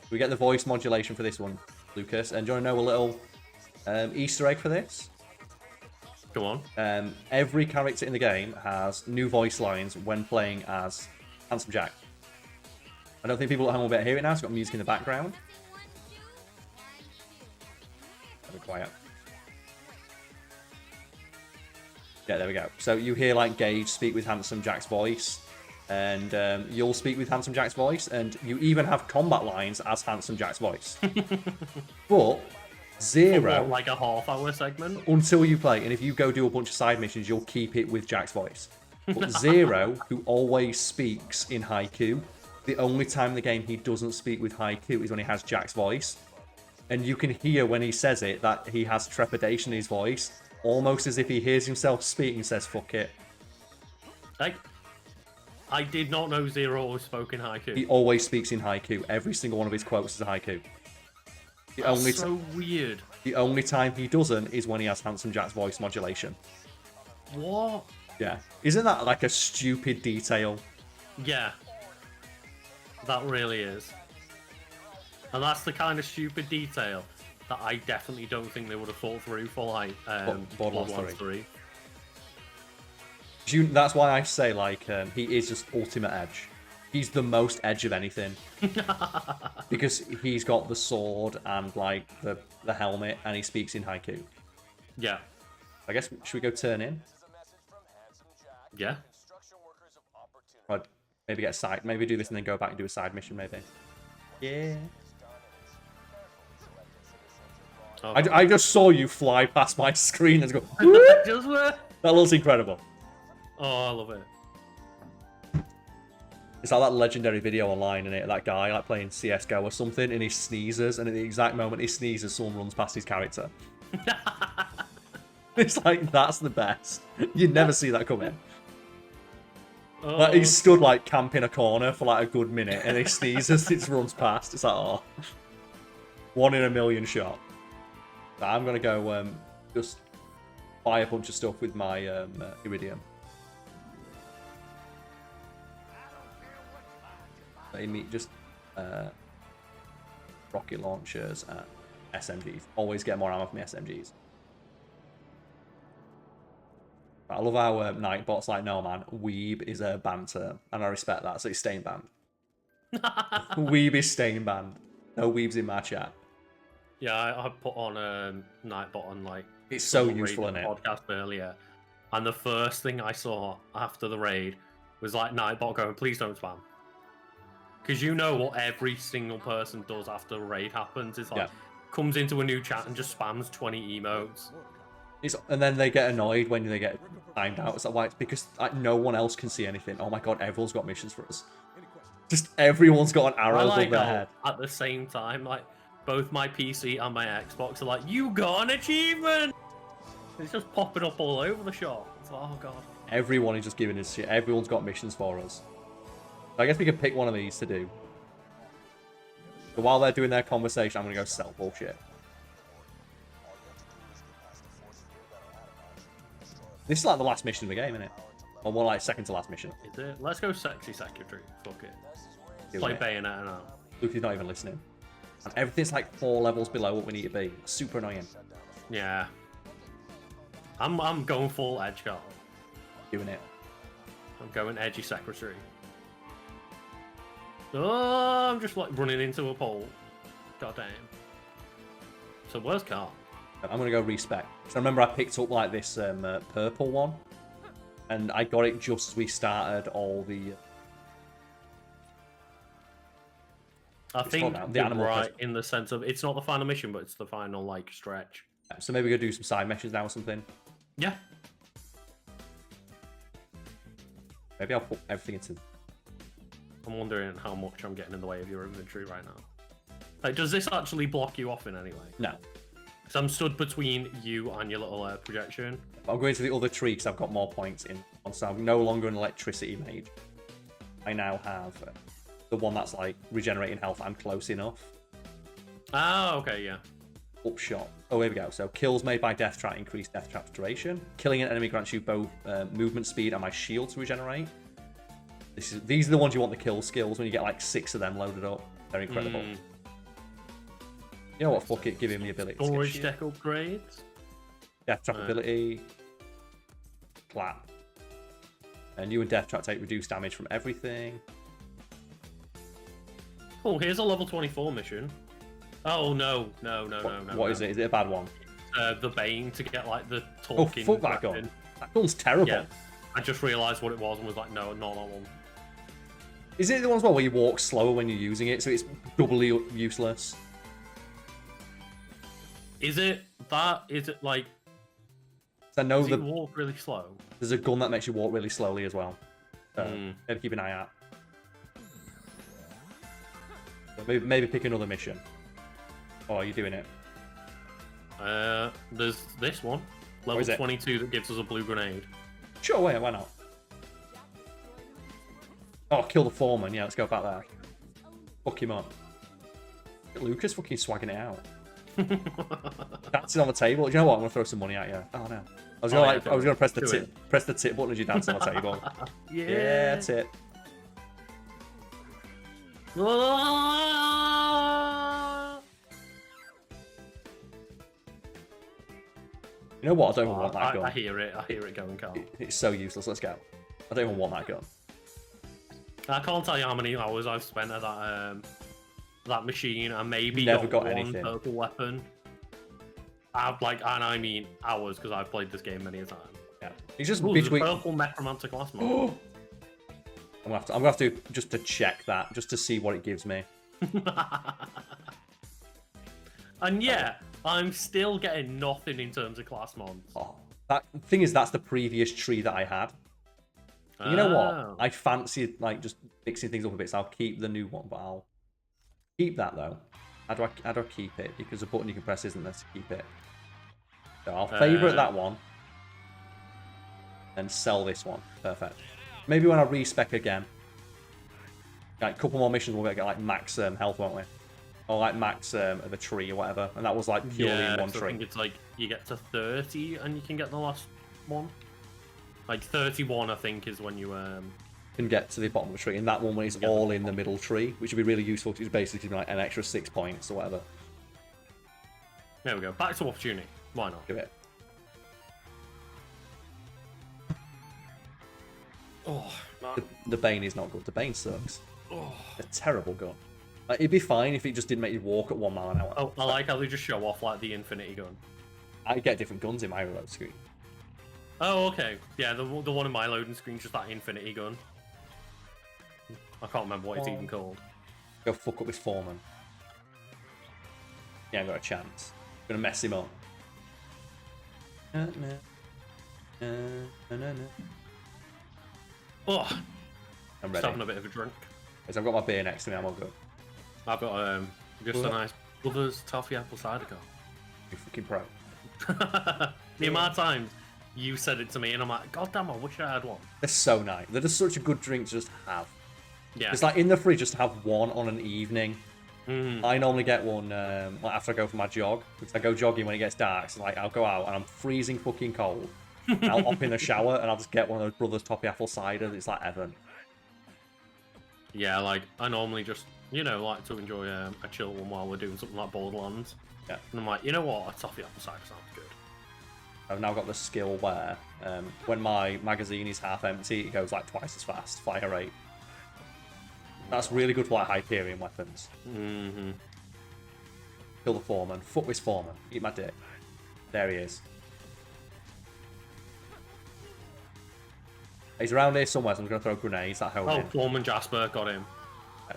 We get the voice modulation for this one, Lucas. And do you want to know a little Easter egg for this? Go on. Every character in the game has new voice lines when playing as Handsome Jack. I don't think people at home will be able to hear it now. It's got music in the background. Be quiet. Yeah, there we go. So you hear like Gage speak with Handsome Jack's voice, and you'll speak with Handsome Jack's voice, and you even have combat lines as Handsome Jack's voice. But Zero, like a half-hour segment until you play, and if you go do a bunch of side missions, you'll keep it with Jack's voice. But Zero, who always speaks in Haiku, the only time in the game he doesn't speak with Haiku is when he has Jack's voice. And you can hear when he says it that he has trepidation in his voice, almost as if he hears himself speak and says, "Fuck it." I did not know Zero always spoke in Haiku. He always speaks in Haiku. Every single one of his quotes is a Haiku. That's so weird. The only time he doesn't is when he has Handsome Jack's voice modulation. What? Yeah. Isn't that like a stupid detail? Yeah. That really is. And that's the kind of stupid detail that I definitely don't think they would have thought through for like Borderlands 3. That's why I say like he is just ultimate edge. He's the most edge of anything because he's got the sword and like the helmet, and he speaks in haiku. Yeah. I guess should we go turn in? Yeah. Or maybe get a side. Maybe do this and then go back and do a side mission. Maybe. Yeah. Oh. I just saw you fly past my screen and go. Just where? That looks incredible. Oh, I love it. It's like that legendary video online, isn't it? That guy like playing CS:GO or something, and he sneezes, and at the exact moment he sneezes, someone runs past his character. It's like that's the best. You'd never see that coming. Oh. Like he stood like camping a corner for like a good minute, and he sneezes, it runs past. It's like, oh, 1 in a million shot. But I'm gonna go just buy a bunch of stuff with my iridium. They meet just rocket launchers and SMGs. Always get more ammo from the SMGs. I love how Nightbot's like, no man, weeb is a banned term, and I respect that, so he's staying banned. Weeb is staying banned. No weebs in my chat. Yeah, I put on Nightbot on like it's so useful in it. Podcast earlier, and the first thing I saw after the raid was like Nightbot going, "Please don't spam," because you know what every single person does after a raid happens is like comes into a new chat and just spams 20 emotes. And then they get annoyed when they get timed out. It's like, why? It's because like, no one else can see anything. Oh my god, everyone's got missions for us. Just everyone's got an arrow above their head. At the same time, like both my PC and my Xbox are like, you got an achievement! It's just popping up all over the shop. It's like, oh god. Everyone is just giving us shit. Everyone's got missions for us. So I guess we could pick one of these to do. So while they're doing their conversation, I'm going to go sell bullshit. This is like the last mission of the game, isn't it? Or more like second to last mission. Is it? Let's go sexy secretary. Fuck it. Do Play it. Bayonetta now. Lucy's not even listening. And everything's like 4 levels below what we need to be. Super annoying. Yeah. I'm going full edge, Karl. Doing it. I'm going edgy secretary. Oh, I'm just like running into a pole. God damn. So where's Karl? I'm going to go respec. So I remember I picked up like this purple one. And I got it just as we started all the... I think you're right in the sense of it's not the final mission, but it's the final like stretch. So maybe we're going to do some side missions now or something. Yeah. Maybe I'll put everything into... I'm wondering how much I'm getting in the way of your inventory right now. Like, does this actually block you off in any way? No. So I'm stood between you and your little projection. I'm going to the other tree because I've got more points in. So I'm no longer an electricity mage. I now have the one that's like regenerating health. I'm close enough. Ah, okay, yeah. Upshot. Oh, here we go. So kills made by death trap increase death trap's duration. Killing an enemy grants you both movement speed and my shield to regenerate. These are the ones you want the kill skills when you get like 6 of them loaded up. They're incredible. You know what? Fuck it. Give him the ability. Storage deck upgrades. Death trap ability. Clap. And you and death trap take reduced damage from everything. Oh, here's a level 24 mission. Oh no. What is it? Is it a bad one? The Bane to get like the talking. Oh fuck that gun! That gun's terrible. Yeah, I just realised what it was and was like, no, not that one. Is it the one as well where you walk slower when you're using it, so it's doubly useless? Is it that? Is it like? I know you walk really slow. There's a gun that makes you walk really slowly as well. So maybe keep an eye out. So maybe pick another mission. Oh, are you doing it? There's this one, level 22, that gives us a blue grenade. Sure, why not? Oh, kill the foreman. Yeah, let's go back there. Fuck him up. Lucas fucking swagging it out. Dancing on the table. You know what? I'm gonna throw some money at you. Oh no. I was gonna press the tip button as you dance on the table. Yeah, tip. You know what? I don't even want that I gun. hear it. I hear it going, Carl. It's so useless. Let's go. I don't even want that gun. I can't tell you how many hours I've spent at that machine. I maybe Never got one anything. purple weapon. And I mean hours because I've played this game many a time. Yeah. It's just Ooh, there's a between. purple necromancer class mod. I'm gonna have to just to check that, just to see what it gives me. And yeah, I'm still getting nothing in terms of class mods. Oh, that thing is, that's the previous tree that I had. You know what? I fancied like just mixing things up a bit, so I'll keep the new one, but I'll keep that though. How do I keep it? Because the button you can press isn't there to keep it. So I'll favourite that one and sell this one. Perfect. Maybe when I respec again, like a couple more missions, we'll get like max health, won't we? Or like max of a tree or whatever, and that was like purely in one tree. I think it's like you get to 30 and you can get the last one. Like 31, I think, is when you can get to the bottom of the tree, and that one is all in the middle tree, which would be really useful because it's basically like an extra 6 points or whatever. There we go. Back to opportunity. Why not? Do it. Oh, man. The Bane is not good. The Bane sucks. Oh. A terrible gun. Like, it'd be fine if it just didn't make you walk at 1 mile an hour. Oh, I like how they just show off like the infinity gun. I get different guns in my reload screen. Oh, okay. Yeah, the one in my loading screen is just that infinity gun. I can't remember what it's even called. Go fuck up with Foreman. Yeah, I got a chance. Gonna mess him up. Oh, I'm just ready. having a bit of a drink. Because I've got my beer next to me, I'm all good. I've got just a nice Brothers Toffee Apple Cider Cup. You fucking pro. The amount of times you said it to me, and I'm like, God damn, I wish I had one. They're so nice. They're just such a good drink to just have. Yeah. It's like in the fridge, just to have one on an evening. Mm. I normally get one like after I go for my jog, because I go jogging when it gets dark. So like I'll go out and I'm freezing fucking cold. I'll hop in the shower and I'll just get one of those Brothers Toffee Apple Cider. It's like heaven. Yeah, like I normally just, like to enjoy a chill one while we're doing something like Borderlands. Yeah. And I'm like, you know what, a toffee apple cider sounds good. I've now got the skill where when my magazine is half empty, it goes like twice as fast, fire rate. That's really good for like Hyperion weapons. Mm-hmm. Kill the Foreman. Fuck this Foreman. Eat my dick. There he is. He's around here somewhere, so I'm going to throw grenades that hold him. Foreman Jasper got him.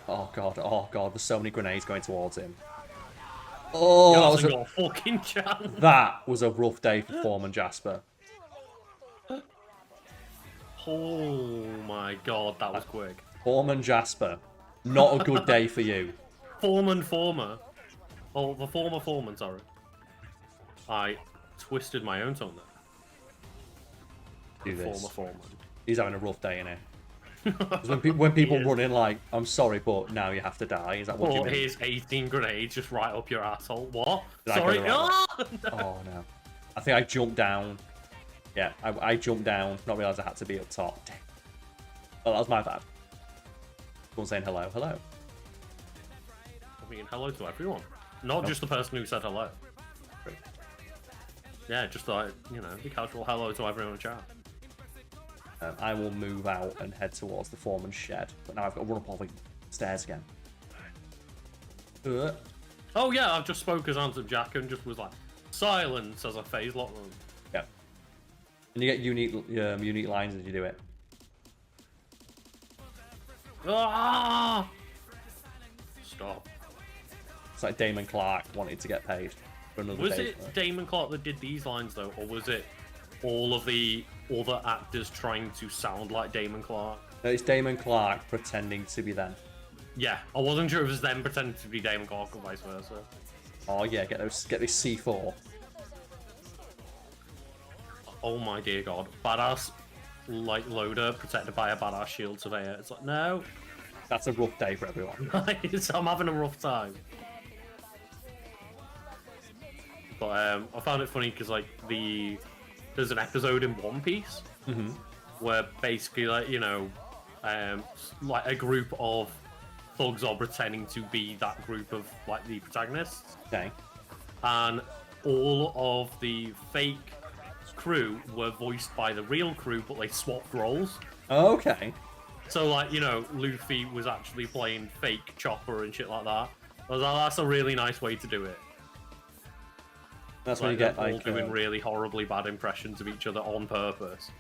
Oh god, there's so many grenades going towards him. Oh, that was a fucking chance. That was a rough day for Foreman Jasper. Oh my god, that was quick. Foreman Jasper, not a good day for you. Former. Oh, the former Foreman, sorry. I twisted my own tongue there. Do this. Former Foreman. He's having a rough day, innit? when people run in like, I'm sorry, but now you have to die. Is that what you mean? Here's 18 grenades just right up your asshole. What? Did Sorry. Oh, no. I think I jumped down. Yeah, I jumped down, not realised I had to be up top. Dang. Well, that was my bad. Someone saying hello. Hello. I mean, hello to everyone. Not just the person who said hello. True. Yeah, just like, the casual hello to everyone in chat. I will move out and head towards the Foreman's shed. But now I've got to run up all the stairs again. Oh yeah, I've just spoke as Anthem Jack and just was like, silence as I phase lock them. Yeah. And you get unique lines as you do it. Ah! Stop. It's like Damon Clark wanted to get paid for another Was day. it Damon Clark that did these lines though, or was it all of the other actors trying to sound like Damon Clark? No, it's Damon Clark pretending to be them. Yeah, I wasn't sure if it was them pretending to be Damon Clark or vice versa. Oh yeah, get this C4. Oh my dear god. Badass, like, loader protected by a badass shield surveyor. It's like, no. That's a rough day for everyone. I'm having a rough time. But I found it funny because, like, there's an episode in One Piece where basically, like, like a group of thugs are pretending to be that group of, like, the protagonists. Okay. And all of the fake crew were voiced by the real crew, but they swapped roles. Okay. So, like, you know, Luffy was actually playing fake Chopper and shit like that. I was like, that's a really nice way to do it. That's like, when you get all like doing really horribly bad impressions of each other on purpose.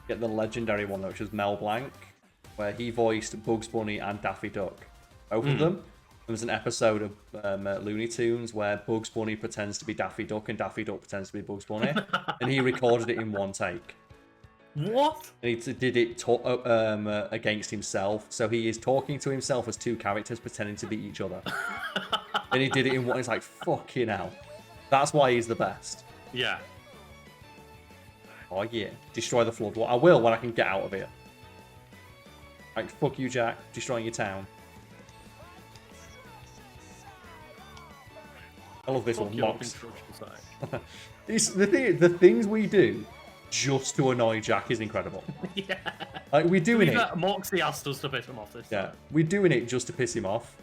Get the legendary one, which was Mel Blanc, where he voiced Bugs Bunny and Daffy Duck. Both of them. There was an episode of Looney Tunes where Bugs Bunny pretends to be Daffy Duck and Daffy Duck pretends to be Bugs Bunny, and he recorded it in one take. What? And he did it against himself, so he is talking to himself as two characters pretending to be each other. And he did it in one. It's like, fucking hell. That's why he's the best. Yeah. Oh yeah, destroy the flood. Well, I will when I can get out of here. Like, fuck you, Jack. Destroying your town. I love this one. Mocks. The things we do just to annoy Jack is incredible. Yeah. Like, we're doing it. Moxie asked us to piss him off this time. We're doing it just to piss him off.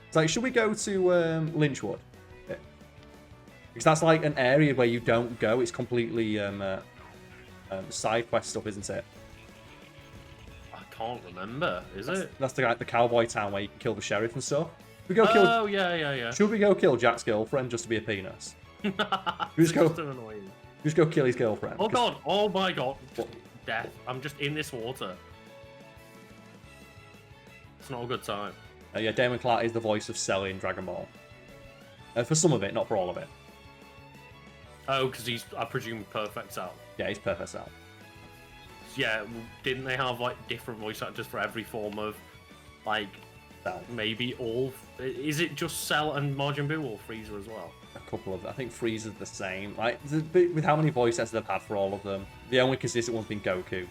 It's like, should we go to Lynchwood? Yeah. Because that's like an area where you don't go. It's completely side quest stuff, isn't it? I can't remember. Is it? That's the cowboy town where you can kill the sheriff and stuff. We go kill. Oh yeah. Should we go kill Jack's girlfriend just to be a penis? Just go kill his girlfriend. Oh god! Oh my god! Death! I'm just in this water. It's not a good time. Yeah, Damon Clark is the voice of Cell in Dragon Ball. For some of it, not for all of it. Oh, because he's, I presume, Perfect Cell. Yeah, he's Perfect Cell. Yeah, didn't they have like different voice actors for every form of, like, Cell. Maybe all? Is it just Cell and Majin Buu or Frieza as well? A couple of, I think Frieza's the same. Like, with how many voice actors they've had for all of them, the only consistent one's been Goku.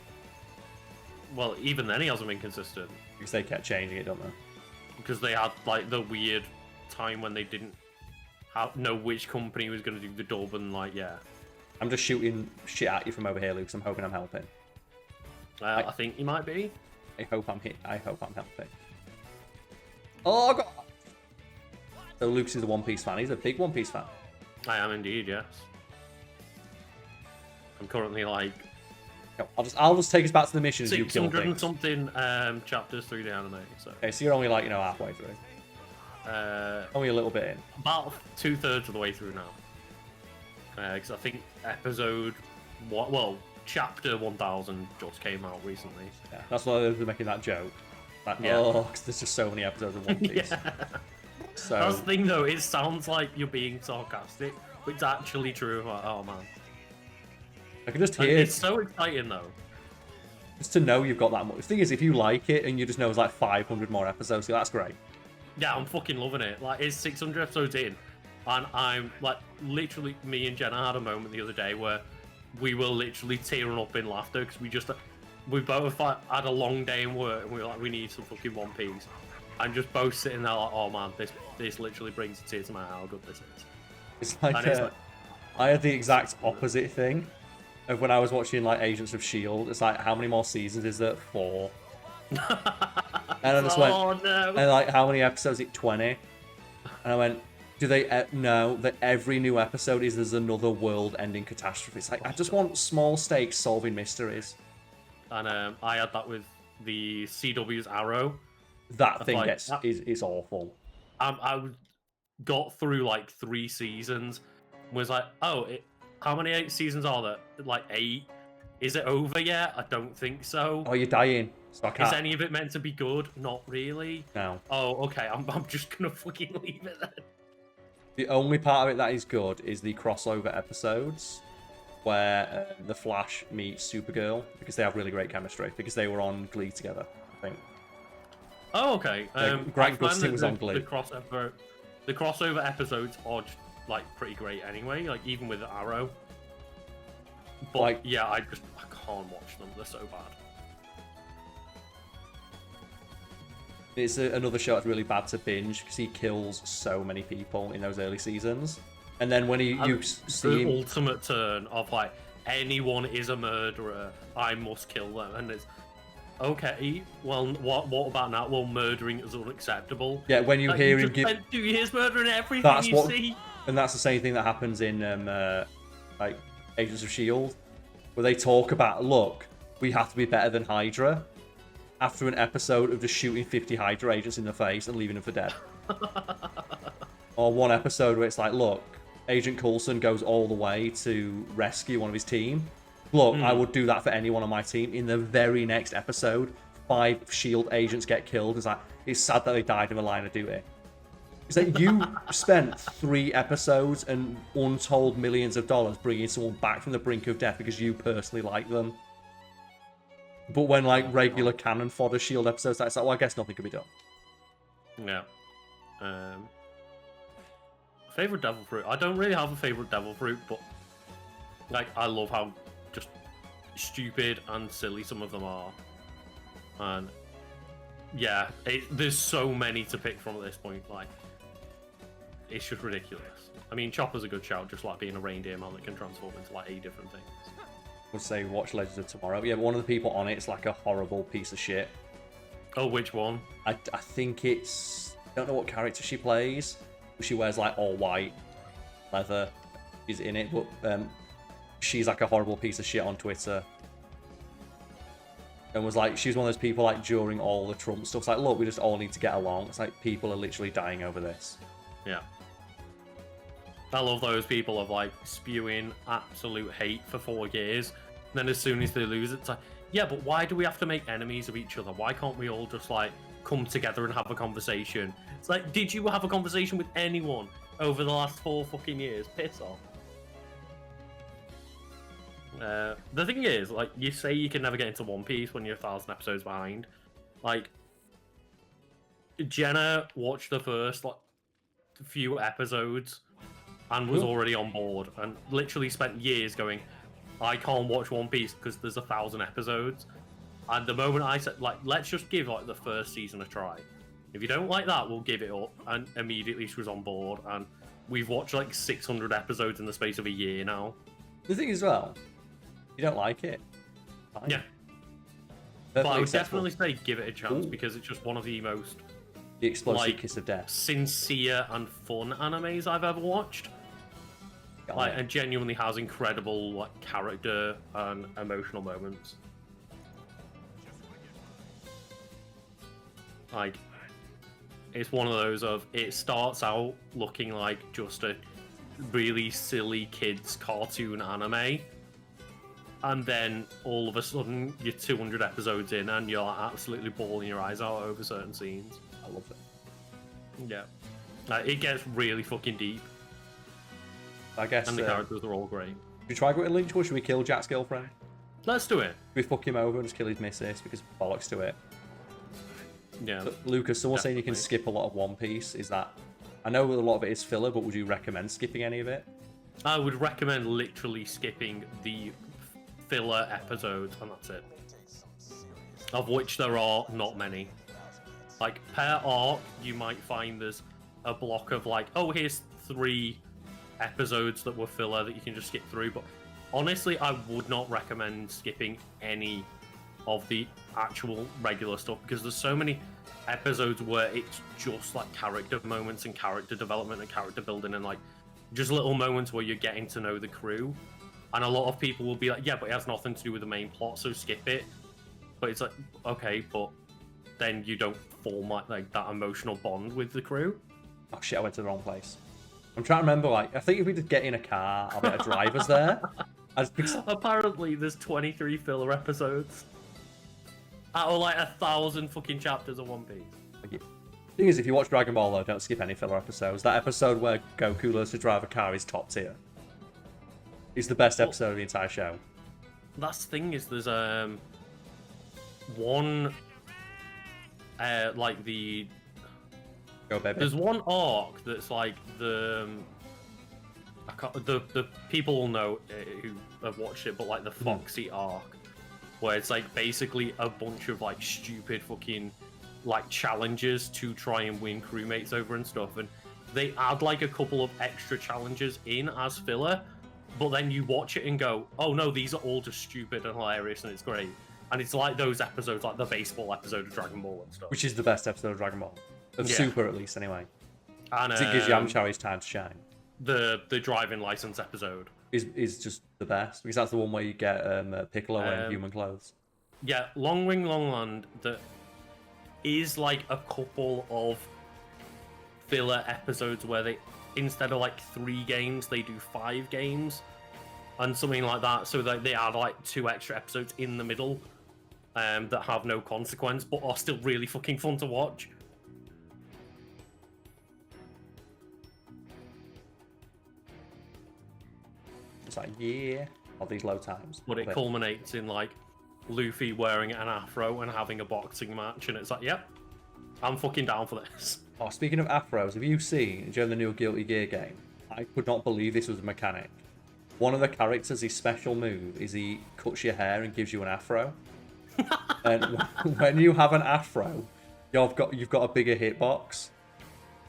Well, even then he hasn't been consistent. Because they kept changing it, don't they? Because they had like the weird time when they didn't know which company was going to do the dub, and like, yeah. I'm just shooting shit at you from over here, Luke, so I'm hoping I'm helping. I think you might be. I hope I'm helping. Oh, God! So Luke's is a One Piece fan. He's a big One Piece fan. I am indeed, yes. I'm currently like... I'll just take us back to the mission as you kill 600 and things. something chapters through the anime. So. Okay, so you're only like, halfway through. Only a little bit in. About 2/3 of the way through now. Because I think chapter 1000 just came out recently. Yeah, that's why they're making that joke. Like, yeah. Oh, because there's just so many episodes of One Piece. Yeah. So that's the thing, though. It sounds like you're being sarcastic, but it's actually true. Like, oh man, I can just hear. It's so exciting, though. Just to know you've got that much. The thing is, if you like it and you just know there's like 500 more episodes, that's great. Yeah, I'm fucking loving it. Like, it's 600 episodes in, and I'm like, literally, me and Jenna had a moment the other day where we were literally tearing up in laughter because we both had a long day in work, and we were like, we need some fucking One Piece. I'm just both sitting there like, oh man, this literally brings a tear to my eye how good this is. It's like, I had the exact opposite thing of when I was watching like Agents of S.H.I.E.L.D. It's like, how many more seasons is there? 4. And I just went, oh no. And like, how many episodes? Is it 20? And I went, do they know that every new episode there's another world-ending catastrophe? It's like, I just want small stakes solving mysteries. And I had that with the CW's Arrow. That thing is awful. I got through like 3 seasons, was like, oh, how many seasons are there? Like 8. Is it over yet? I don't think so. Oh, you're dying. So is any of it meant to be good? Not really. No. Oh, okay. I'm just gonna fucking leave it then. The only part of it that is good is the crossover episodes where the Flash meets Supergirl, because they have really great chemistry, because they were on Glee together, I think. Oh, okay. Grant Gustin was on Glee. The crossover episodes are just, like, pretty great anyway, like even with Arrow. But like, yeah, I can't watch them. They're so bad. It's another show that's really bad to binge because he kills so many people in those early seasons, and then when you see the ultimate turn of like, anyone is a murderer, I must kill them, and it's okay. Well, what about now? Well, murdering is unacceptable. Yeah, when you hear him spent 2 years murdering everything see. And that's the same thing that happens in like Agents of S.H.I.E.L.D., where they talk about, look, we have to be better than Hydra, after an episode of just shooting 50 Hydra agents in the face and leaving them for dead. Or one episode where it's like, look, Agent Coulson goes all the way to rescue one of his team. Look, I would do that for anyone on my team. In the very next episode, 5 S.H.I.E.L.D. agents get killed. It's sad that they died in the line of duty. It's like you spent 3 episodes and untold millions of dollars bringing someone back from the brink of death because you personally like them. But when like regular canon fodder S.H.I.E.L.D. episodes, it's like, well, I guess nothing could be done. Yeah. Favorite devil fruit? I don't really have a favorite devil fruit, but like I love how just stupid and silly some of them are. And yeah, there's so many to pick from at this point. Like, it's just ridiculous. I mean, Chopper's a good shout, just like being a reindeer man that can transform into like 8 different things. I would say watch Legends of Tomorrow. Yeah, but one of the people on it's like a horrible piece of shit. Oh, which one? I think it's... I don't know what character she plays. She wears like all white leather. She's in it, but she's like a horrible piece of shit on Twitter. And was like, she's one of those people like during all the Trump stuff. It's like, look, we just all need to get along. It's like people are literally dying over this. Yeah. I love those people of like spewing absolute hate for 4 years. And then as soon as they lose, it's like, yeah, but why do we have to make enemies of each other? Why can't we all just like come together and have a conversation? It's like, did you have a conversation with anyone over the last 4 fucking years? Piss off. The thing is, like, you say you can never get into One Piece when you're 1,000 episodes behind. Like, Jenna watched the first like few episodes and was already on board, and literally spent years going, I can't watch One Piece because there's 1,000 episodes. And the moment I said, like, let's just give like the first season a try. If you don't like that, we'll give it up. And immediately she was on board, and we've watched like 600 episodes in the space of a year now. The thing is, well, you don't like it. Fine. Yeah. But I would definitely say give it a chance because it's just one of the most the explosive kiss of death, sincere and fun animes I've ever watched. Like, and genuinely has incredible like character and emotional moments. Like, it's one of those of it starts out looking like just a really silly kids cartoon anime, and then all of a sudden you're 200 episodes in and you're like absolutely bawling your eyes out over certain scenes. I love it. Yeah, like, it gets really fucking deep. I guess. And the characters are all great. Should we try going to Lynch, or should we kill Jack's girlfriend? Let's do it. Should we fuck him over and just kill his missus because bollocks to it? Yeah. But Lucas, someone saying you can skip a lot of One Piece. Is that? I know a lot of it is filler, but would you recommend skipping any of it? I would recommend literally skipping the filler episodes, and that's it. Of which there are not many. Like, per arc, you might find there's a block of like, oh, here's 3 episodes that were filler that you can just skip through. But honestly, I would not recommend skipping any of the actual regular stuff because there's so many episodes where it's just like character moments and character development and character building and like just little moments where you're getting to know the crew. And a lot of people will be like, yeah, but it has nothing to do with the main plot, so skip it. But it's like, okay, but then you don't form like that emotional bond with the crew. Oh shit, I went to the wrong place. I'm trying to remember, like, I think if we just get in a car, I'll bet a driver's there. Apparently there's 23 filler episodes. Out of like 1,000 fucking chapters of One Piece. The thing is, if you watch Dragon Ball though, don't skip any filler episodes. That episode where Goku learns to drive a car is top tier. It's the best episode of the entire show. That's the thing is, there's one like the Go baby. There's one arc that's like the people will know who have watched it, but like the Foxy arc, where it's like basically a bunch of like stupid fucking like challenges to try and win crewmates over and stuff, and they add like a couple of extra challenges in as filler, but then you watch it and go, oh no, these are all just stupid and hilarious and it's great. And it's like those episodes, like the baseball episode of Dragon Ball and stuff. Which is the best episode of Dragon Ball. Of Super, at least, anyway. And it gives Yamcha his time to shine. The driving license episode. is just the best because that's the one where you get Piccolo in human clothes. Yeah, Long Ring Long Land that is like a couple of filler episodes where they, instead of like 3 games, they do 5 games and something like that, so that they add like 2 extra episodes in the middle that have no consequence but are still really fucking fun to watch. It's like, yeah, all these low times. But it culminates in like Luffy wearing an afro and having a boxing match, and it's like, yep, I'm fucking down for this. Oh, speaking of afros, have you seen during the new Guilty Gear game? I could not believe this was a mechanic. One of the characters, his special move is he cuts your hair and gives you an afro. And when you have an afro, you've got a bigger hitbox,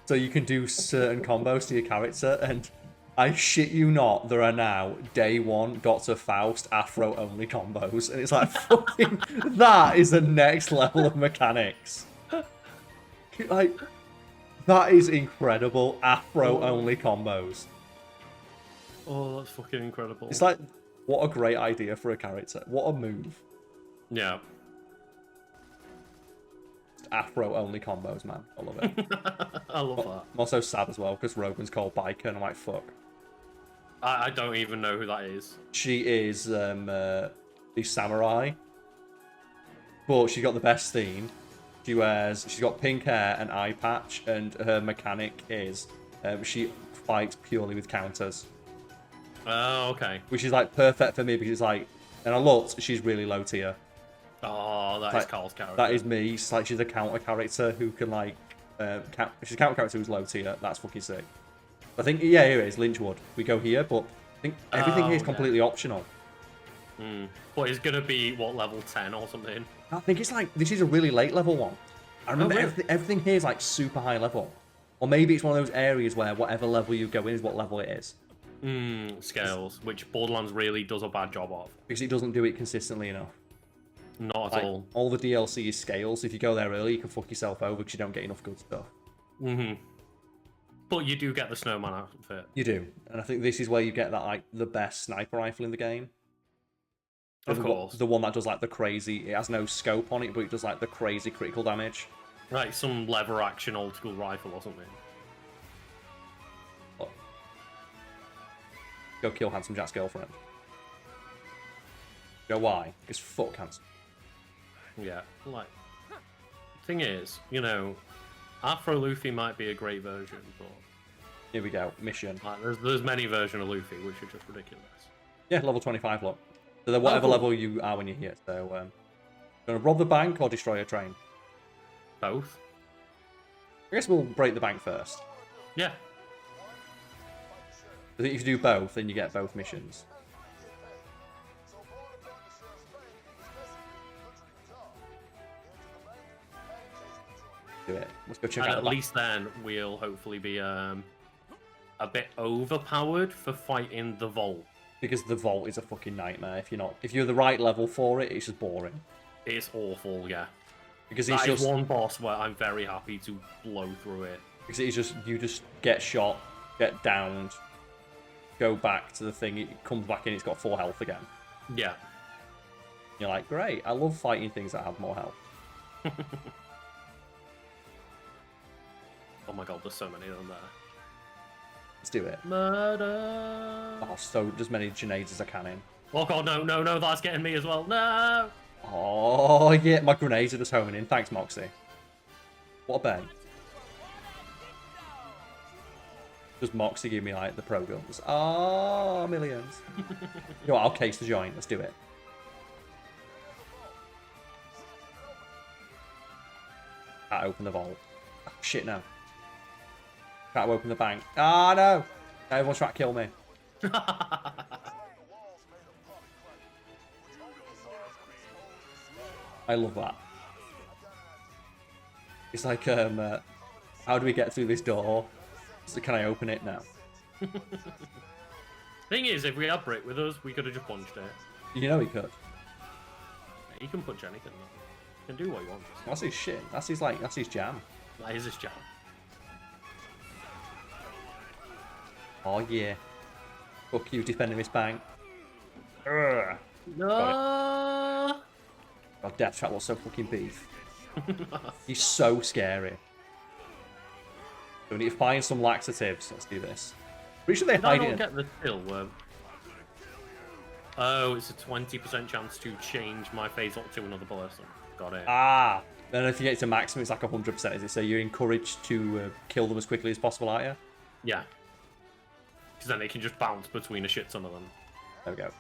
so you can do certain combos to your character. And I shit you not, there are now day 1 Dr. Faust afro only combos, and it's like fucking that is the next level of mechanics. Like, that is incredible. Afro only combos. Oh, that's fucking incredible. It's like, what a great idea for a character. What a move. Yeah. Afro only combos, man. I love it. I love that. I'm also sad as well because Rogan's called Biker, and I'm like, fuck. I don't even know who that is. She is the samurai, but she's got the best theme. She's got pink hair and eye patch, and her mechanic is she fights purely with counters. Oh, okay. Which is like perfect for me because it's like, and I looked, she's really low tier. Oh, that is Karl's character. That is me. It's like she's a counter character who can like, she's a counter character who's low tier. That's fucking sick. I think, yeah, here it is, Lynchwood. We go here, but I think everything here is completely optional. But it's gonna be what, level 10 or something? I think it's like, this is a really late level one. I remember really? everything here is like super high level. Or maybe it's one of those areas where whatever level you go in is what level it is. Scales, which Borderlands really does a bad job of. Because it doesn't do it consistently enough. Not at all. All the DLC is scales. If you go there early, you can fuck yourself over because you don't get enough good stuff. But you do get the snowman outfit. You do. And I think this is where you get that, like, the best sniper rifle in the game. Of course. The one that does, like, the crazy... It has no scope on it, but it does, like, the crazy critical damage. Like some lever action old school rifle or something. Look. Go kill Handsome Jack's girlfriend. Go why? Because fuck Handsome. Yeah, like... Thing is, you know, Afro Luffy might be a great version, but... Here we go. Mission. Like, there's many versions of Luffy, which are just ridiculous. Yeah, level 25, look. So they're whatever level you are when you're here. So, gonna rob the bank or destroy a train? Both? I guess we'll break the bank first. Yeah. I think if you do both, then you get both missions. Do it. Let's go check out At least then we'll hopefully be a bit overpowered for fighting the Vault. Because the Vault is a fucking nightmare. If you're the right level for it, it's just boring. It's awful, yeah. Because that is one boss where I'm very happy to blow through it. Because it's just, you just get shot, get downed, go back to the thing, it comes back in, it's got 4 health again. Yeah. You're like, great, I love fighting things that have more health. Oh my god, there's so many of them there. Let's do it. Murder! Oh, so as many grenades as I can in. Oh god, no, that's getting me as well. No! Oh, yeah, my grenades are just homing in. Thanks, Moxie. What a bang. Does Moxie give me, like, the pro guns? Oh, millions. You know what, I'll case the joint. Let's do it. Can't open the vault. Oh, shit, no. Can't open the bank. Ah, no! Everyone's trying to kill me. I love that. It's like, how do we get through this door? So can I open it now? Thing is, if we had Brick with us, we could have just punched it. You know he could. He can punch anything. He can do what he wants. That's his shit. That's his jam. That is his jam. Oh yeah. Fuck you, defending Miss Bang. Ugh. No. God, Death Trap was so fucking beef. He's so scary. So we need to find some laxatives. Let's do this. Pretty sure they Did I hide not it. get the skill where... Oh, it's a 20% chance to change my phase lock to another person. Got it. Ah. Then if you get to maximum, it's like 100%. Is it? So you're encouraged to kill them as quickly as possible, aren't you? Yeah. Because then they can just bounce between a shit ton of them. There we go.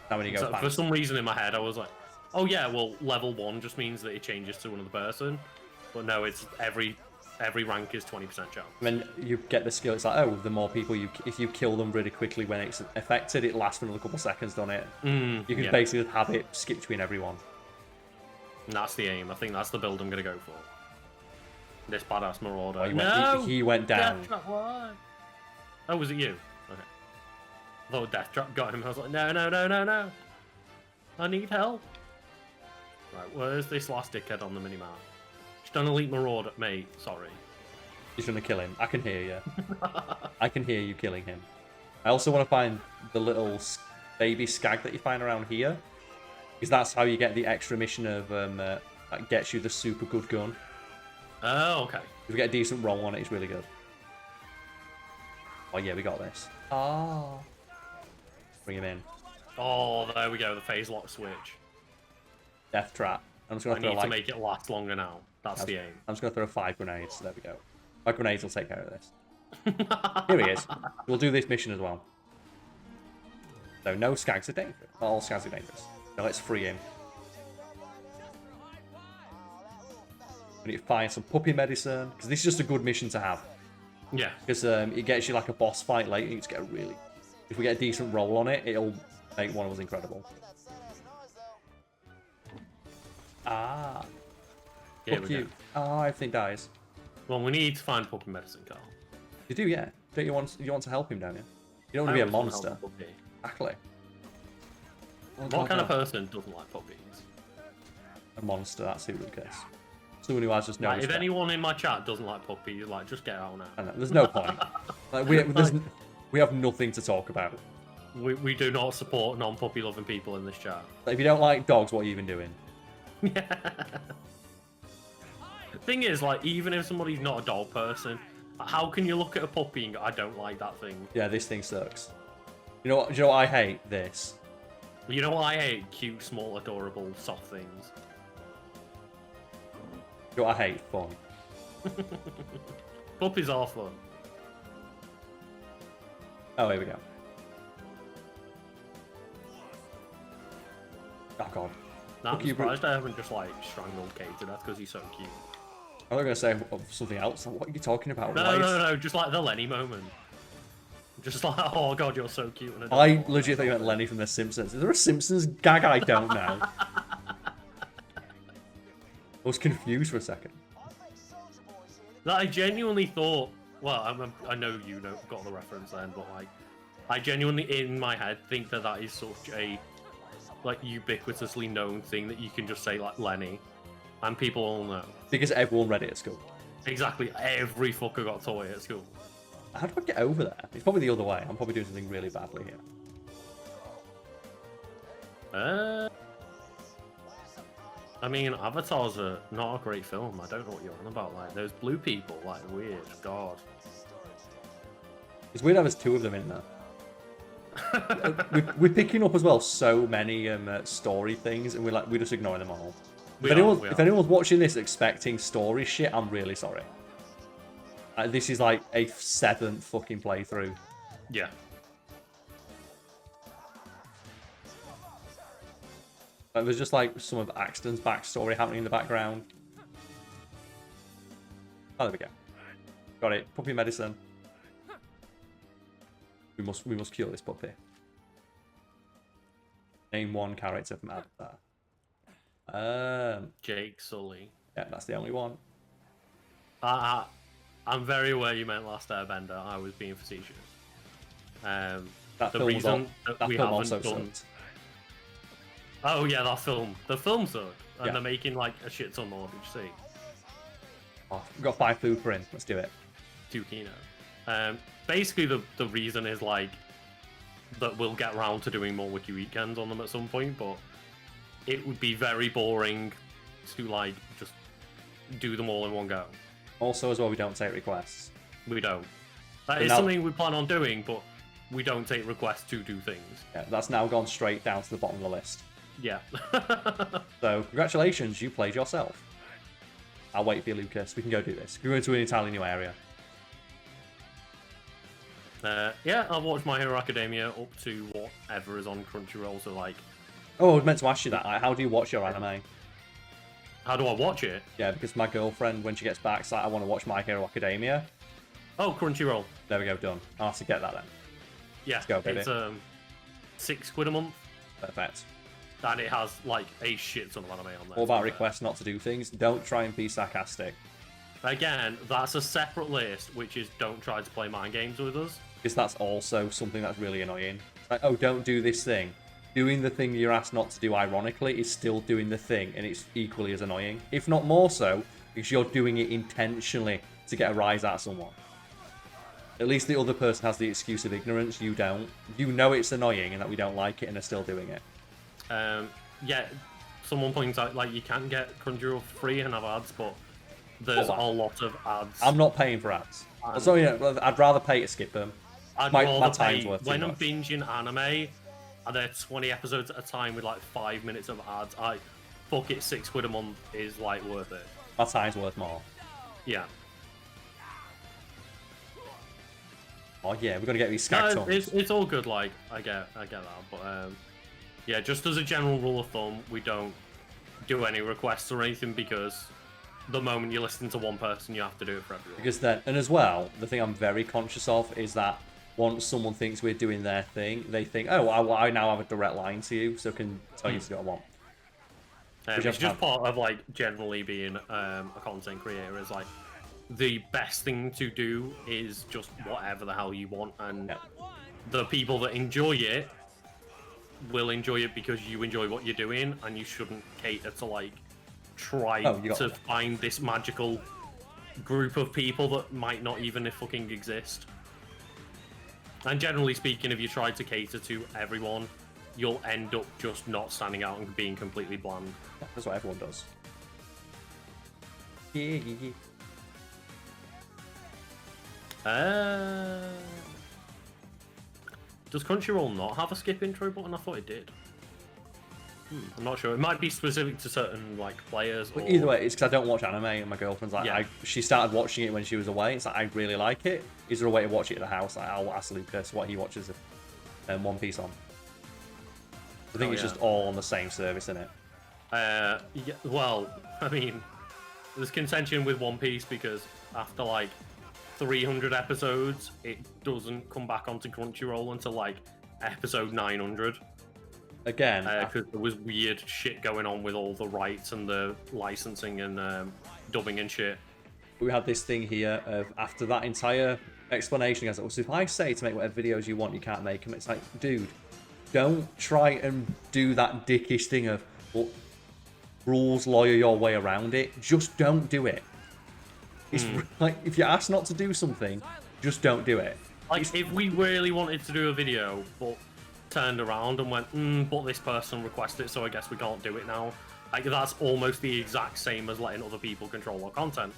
Now when you go So fast. for some reason in my head, I was like, oh yeah, well, level 1 just means that it changes to another person. But no, it's every rank is 20% chance. When you get the skill, it's like, oh, the more people if you kill them really quickly when it's affected, it lasts for another couple of seconds, don't it? You can basically have it skip between everyone. And that's the aim. I think that's the build I'm going to go for. This badass Marauder. Oh, he went down. Death Trap, why? Oh, was it you? Okay. I thought Death Trap got him. I was like, no, no, no, no, no. I need help. Right, where's this last dickhead on the minimap? Just an elite Marauder. Mate, sorry. You're trying to kill him. I can hear you. I can hear you killing him. I also want to find the little baby skag that you find around here. Because that's how you get the extra mission of that gets you the super good gun. Oh, okay. If you get a decent roll on it, it's really good. Oh yeah, we got this. Oh. Bring him in. Oh, there we go. The phase lock switch. Death Trap. I'm just gonna I throw need to make it last longer now. That's the aim. I'm just gonna throw 5 grenades. There we go. 5 grenades will take care of this. Here he is. We'll do this mission as well. So no skags are dangerous. Not all skags are dangerous. So let's free him. We need to find some puppy medicine because this is just a good mission to have. Yeah. Because it gets you like a boss fight later. You just get a really, if we get a decent roll on it, it'll make one of us incredible. Ah. Here Fuck we you. go. Oh, everything dies. Well, we need to find puppy medicine, Carl. You do, yeah. Don't you want to help him, don't you? You don't want to be a monster. Exactly. What kind of person doesn't like puppies? A monster, that's who it is. Someone who has just no respect. If anyone in my chat doesn't like puppies, like, just get out now. I know, there's no point. Like, we have nothing to talk about. We do not support non-puppy loving people in this chat. Like, if you don't like dogs, what are you even doing? Yeah. The thing is, like, even if somebody's not a dog person, how can you look at a puppy and go, I don't like that thing? Yeah, this thing sucks. You know what? Do you know what I hate? This. You know what I hate? Cute, small, adorable, soft things. You know what I hate? Fun. Puppies are fun. Oh, here we go. Oh god. I'm surprised I haven't just like strangled Kate to death because he's so cute. I was going to say something else. What are you talking about? No, just like the Lenny moment. Just like, oh god, you're so cute. And I legit thought you meant Lenny from The Simpsons. Is there a Simpsons gag I don't know? I was confused for a second. That I genuinely thought, well, I know you got the reference then, but like, I genuinely in my head think that is such a like ubiquitously known thing that you can just say like Lenny, and people all know. Because everyone read it at school. Exactly, every fucker got a toy at school. How do I get over there? It's probably the other way. I'm probably doing something really badly here. I mean, Avatar's not a great film. I don't know what you're on about. Like, those blue people, like, weird. God. It's weird how there's 2 of them in there. we're picking up as well so many story things, and we're just ignoring them all. If anyone's watching this expecting story shit, I'm really sorry. This is like a 7th fucking playthrough. Yeah. There's just like some of Axton's backstory happening in the background. Oh, there we go. Got it. Puppy medicine. We must cure this puppy. Name 1 character from Avatar. Jake Sully. Yeah, that's the only one. I'm very aware you meant Last Airbender. I was being facetious. That the film reason that we haven't also done. sucked. Oh yeah, that film. The film sucked, and Yeah. they're making like a shit ton more. Did you see? Oh, we've got 5 food for him. Let's do it. 2 Kino. Basically, the reason is like that we'll get around to doing more wiki weekends on them at some point, but it would be very boring to like just do them all in one go. Also, as well, we don't take requests. We don't. That is something we plan on doing, but we don't take requests to do things. Yeah, that's now gone straight down to the bottom of the list. Yeah. So, congratulations, you played yourself. I'll wait for you, Lucas. We can go do this. We're going to an entirely new area. Yeah, I've watched My Hero Academia up to whatever is on Crunchyroll, so like... Oh, I was meant to ask you that. Like, how do you watch your anime? How do I watch it? Yeah, because my girlfriend, when she gets back, is like, I want to watch My Hero Academia. Oh, Crunchyroll. There we go, done. I'll have to get that then. Yeah, Let's go, baby. It's £6 a month. Perfect. And it has like a shit ton of anime on there. All about requests not to do things. Don't try and be sarcastic. Again, that's a separate list, which is don't try to play mind games with us. Because that's also something that's really annoying. It's like, oh, don't do this thing. Doing the thing you're asked not to do, ironically, is still doing the thing, and it's equally as annoying. If not more so, because you're doing it intentionally to get a rise out of someone. At least the other person has the excuse of ignorance, you don't. You know it's annoying and that we don't like it and are still doing it. Yeah, someone points out, like, you can get Crunchyroll free and have ads, but there's a lot of ads. I'm not paying for ads. So, you know, I'd rather pay to skip them. I'd rather pay, when I'm binging anime, and they're 20 episodes at a time with like 5 minutes of ads, fuck it, £6 a month is like worth it. My time's worth more. Yeah. Oh yeah, we're gonna get these skag tongues. It's all good, like, I get that, but yeah, just as a general rule of thumb, we don't do any requests or anything, because the moment you listen to one person, you have to do it for everyone. Because then, and as well, the thing I'm very conscious of is that once someone thinks we're doing their thing, they think, oh, I now have a direct line to you, so can tell you to do what I want. It's just part of, like, generally being a content creator, is like, the best thing to do is just whatever the hell you want, and the people that enjoy it will enjoy it because you enjoy what you're doing, and you shouldn't cater to, like, try to find this magical group of people that might not even fucking exist. And generally speaking, if you try to cater to everyone, you'll end up just not standing out and being completely bland. That's what everyone does. Yeah. Does Crunchyroll not have a skip intro button? I thought it did. I'm not sure. It might be specific to certain like players. But either way, it's because I don't watch anime, and my girlfriend's like, she started watching it when she was away. It's like, I really like it. Is there a way to watch it at the house? Like, I'll ask Lucas what he watches One Piece on. I think it's just all on the same service, isn't it? Yeah, well, I mean, there's contention with One Piece because after like 300 episodes, it doesn't come back onto Crunchyroll until like episode 900. Again, because there was weird shit going on with all the rights and the licensing and dubbing and shit. We had this thing here of after that entire explanation, guys. So if I say to make whatever videos you want, you can't make them. It's like, dude, don't try and do that dickish thing of rules lawyer your way around it. Just don't do it. It's like, if you're asked not to do something, just don't do it. Like, if we really wanted to do a video, but turned around and went, but this person requested it, so I guess we can't do it now. Like, that's almost the exact same as letting other people control our content.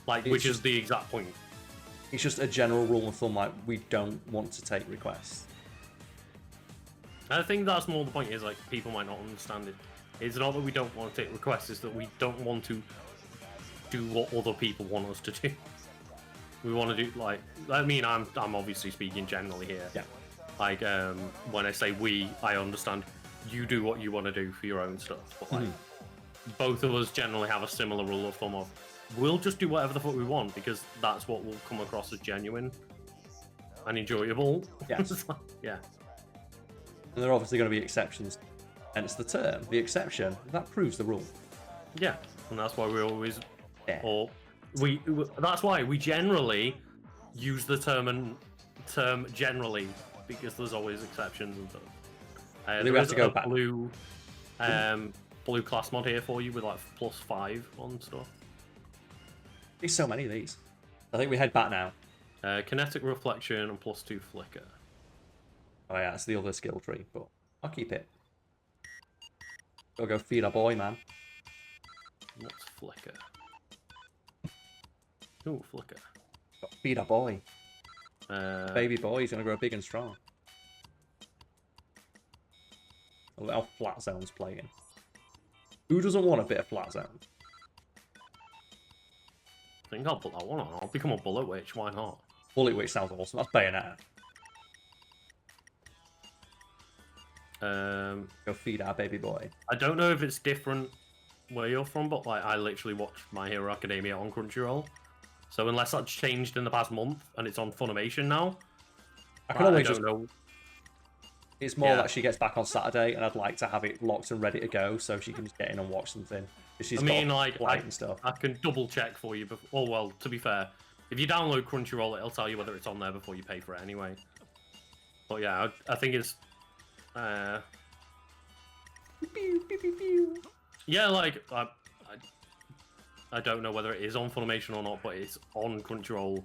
Like, which is the exact point. It's just a general rule of thumb, like, we don't want to take requests. I think that's more the point, is like, people might not understand it. It's not that we don't want to take requests, it's that we don't want to do what other people want us to do. We want to do, like, I mean, I'm obviously speaking generally here. Yeah. Like, when I say we, I understand you do what you want to do for your own stuff. But, like, both of us generally have a similar rule of thumb of, we'll just do whatever the fuck we want, because that's what will come across as genuine and enjoyable. Yes. Yeah. And there are obviously going to be exceptions. And it's the term, the exception, that proves the rule. Yeah. And that's why we always... Yeah. Or that's why we generally use the term generally, because there's always exceptions and stuff. There is a blue class mod here for you with like +5 on stuff. There's so many of these. I think we head back now. Kinetic reflection and +2 flicker. Oh yeah, it's the other skill tree, but I'll keep it. Gotta go feed our boy, man. What's flicker? Ooh, flicker. Gotta feed our boy. Baby boy, he's gonna grow big and strong. Look how Flat Zone's playing. Who doesn't want a bit of Flat Zone? I think I'll put that one on. I'll become a Bullet Witch. Why not? Bullet Witch sounds awesome. That's Bayonetta. Go feed our baby boy. I don't know if it's different where you're from, but like I literally watched My Hero Academia on Crunchyroll. So unless that's changed in the past month and it's on Funimation now, I can always don't know. It's more that she gets back on Saturday, and I'd like to have it locked and ready to go, so she can just get in and watch something. She's got light and stuff. I can double check for you. Before, oh well, to be fair, if you download Crunchyroll, it'll tell you whether it's on there before you pay for it anyway. But yeah, I think it's. Yeah, like I don't know whether it is on Funimation or not, but it's on Crunchyroll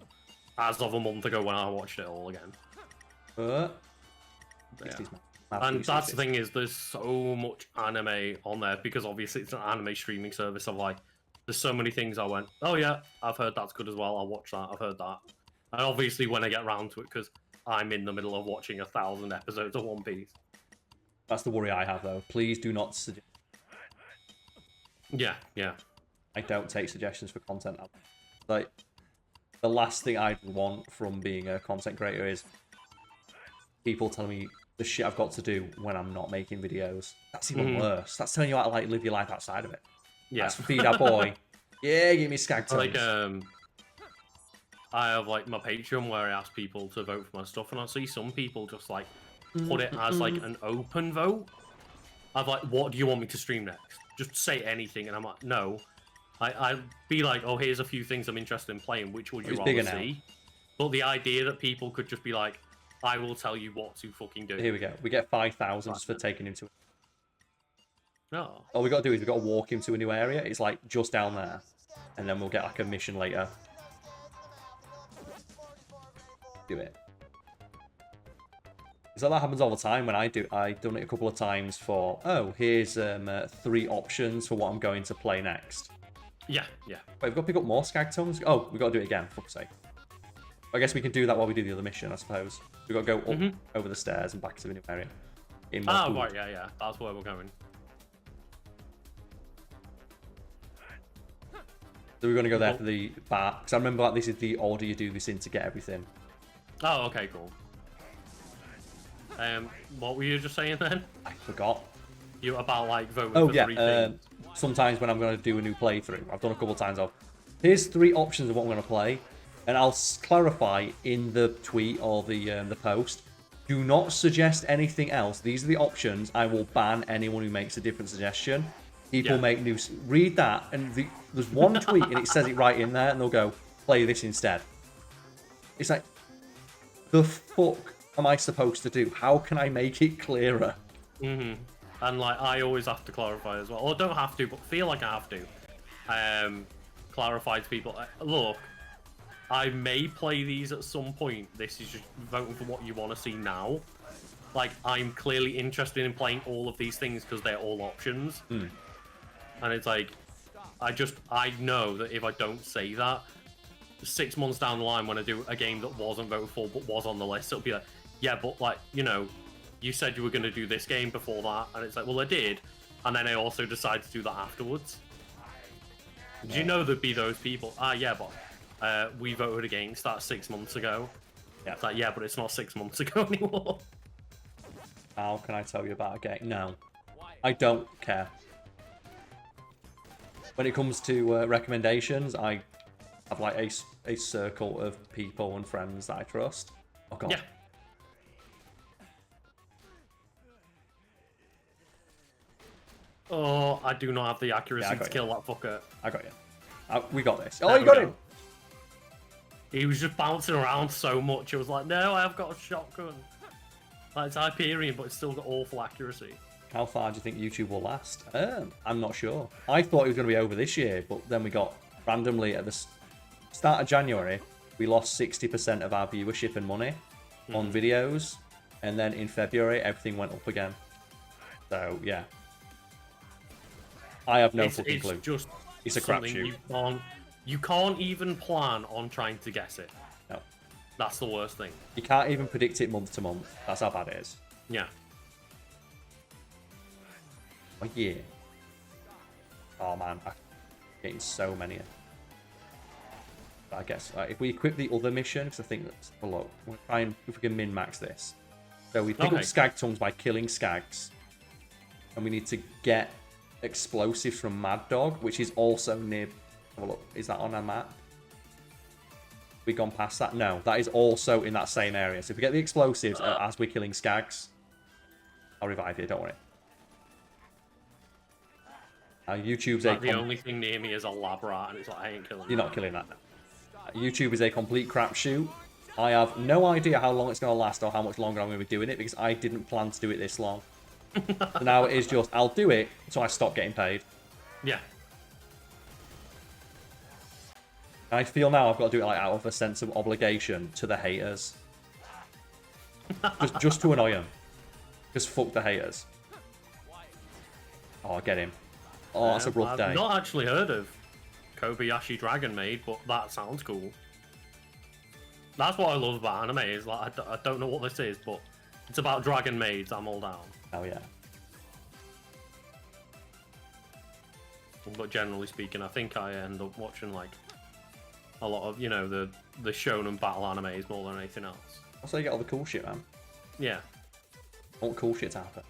as of a month ago when I watched it all again. Yeah. And that's the thing is, there's so much anime on there because obviously it's an anime streaming service. Of like, there's so many things I went, oh yeah, I've heard that's good as well. I'll watch that. I've heard that. And obviously when I get round to it, because I'm in the middle of watching 1,000 episodes of One Piece. That's the worry I have, though. Please do not suggest. Yeah. I don't take suggestions for content. Like, the last thing I'd want from being a content creator is people telling me the shit I've got to do when I'm not making videos. That's even worse. That's telling you how to like live your life outside of it. Yeah. That's feed our boy. Yeah, give me skag tones. Like, I have like my Patreon where I ask people to vote for my stuff, and I see some people just like put it as like an open vote. I've like, what do you want me to stream next? Just say anything, and I'm like, no. I'd be like, oh, here's a few things I'm interested in playing. Which would you rather see? But the idea that people could just be like, I will tell you what to fucking do. Here we go. We get 5,000 just for taking him to. No. All we got to do is we got to walk him to a new area. It's like just down there, and then we'll get like a mission later. Do it. So that happens all the time when I do. I've done it a couple of times for, oh, here's 3 options for what I'm going to play next. Yeah. Wait, we've got to pick up more skag tongues? Oh, we've got to do it again, for fuck's sake. I guess we can do that while we do the other mission, I suppose. We've got to go up over the stairs and back to the new area. Right, yeah. That's where we're going. So we're going to go there for the bar. Because I remember like, this is the order you do this in to get everything. Oh, okay, cool. What were you just saying then? I forgot. You about like voting for 3 things? Sometimes when I'm going to do a new playthrough, I've done a couple of times of, here's 3 options of what I'm going to play, and I'll clarify in the tweet or the post. Do not suggest anything else. These are the options. I will ban anyone who makes a different suggestion. People make new. Read that, and there's one tweet and it says it right in there, and they'll go play this instead. It's like, the fuck am I supposed to do? How can I make it clearer? And like I always have to clarify as well, or don't have to, but feel like I have to. Clarify to people. Look, I may play these at some point. This is just voting for what you want to see now. Like, I'm clearly interested in playing all of these things because they're all options. And it's like, I know that if I don't say that, 6 months down the line when I do a game that wasn't voted for but was on the list, it'll be like, yeah, but like, you know, you said you were going to do this game before that. And it's like, well, I did. And then I also decided to do that afterwards. Do you know there'd be those people? Yeah, but we voted against that 6 months ago. Yeah, it's like, yeah, but it's not 6 months ago anymore. How can I tell you about a game? No, I don't care. When it comes to recommendations, I have like a circle of people and friends that I trust. Oh god. Yeah. Oh, I do not have the accuracy to kill that fucker. I got you. We got this. Oh, you got him! He was just bouncing around so much. It was like, no, I've got a shotgun. Like, it's Hyperion, but it's still got awful accuracy. How far do you think YouTube will last? I'm not sure. I thought it was going to be over this year, but then we got randomly at the start of January, we lost 60% of our viewership and money on videos And then in February, everything went up again. So, yeah. I have no fucking clue. Just it's a crapshoot. You can't even plan on trying to guess it. No. That's the worst thing. You can't even predict it month to month. That's how bad it is. Yeah. Oh, yeah. Oh, man. I'm getting so many. I guess if we equip the other mission, because I think that's a lot. We'll try and if we can min-max this. So we pick up Skag Tongues by killing Skags. And we need to get explosives from Mad Dog, which is also near... Have a look. Is that on our map? We gone past that? No, that is also in that same area. So if we get the explosives as we're killing Skags, I'll revive you, don't worry. YouTube's like the only thing near me is a lab rat, and it's like, I ain't killing You're not killing that. YouTube is a complete crapshoot. I have no idea how long it's going to last or how much longer I'm going to be doing it, because I didn't plan to do it this long. So now it is just, I'll do it so I stop getting paid. Yeah. I feel now I've got to do it like out of a sense of obligation to the haters. just to annoy them. Just fuck the haters. Oh, get him. Oh, that's a rough day. I've not actually heard of Kobayashi Dragon Maid, but that sounds cool. That's what I love about anime, is like, I don't know what this is, but it's about dragon maids. I'm all down. Oh, yeah. But generally speaking, I think I end up watching like a lot of, you know, the shonen battle animes more than anything else. Also, you get all the cool shit, man. Yeah. I want cool shit to happen.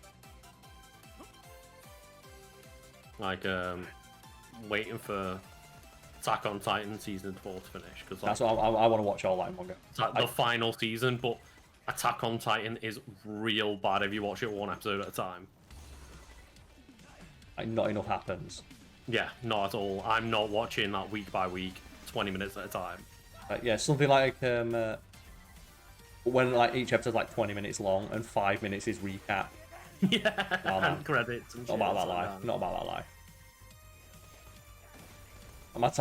Like, waiting for Attack on Titan Season 4 to finish. Cause, like, that's what I want to watch all that manga. It's like the final season, but Attack on Titan is real bad if you watch it one episode at a time. Like, not enough happens. Yeah, not at all. I'm not watching that week by week, 20 minutes at a time. Yeah, something like when like each episode's like 20 minutes long and 5 minutes is recap. Yeah, and credits and shit. Not about that life. Not about that life.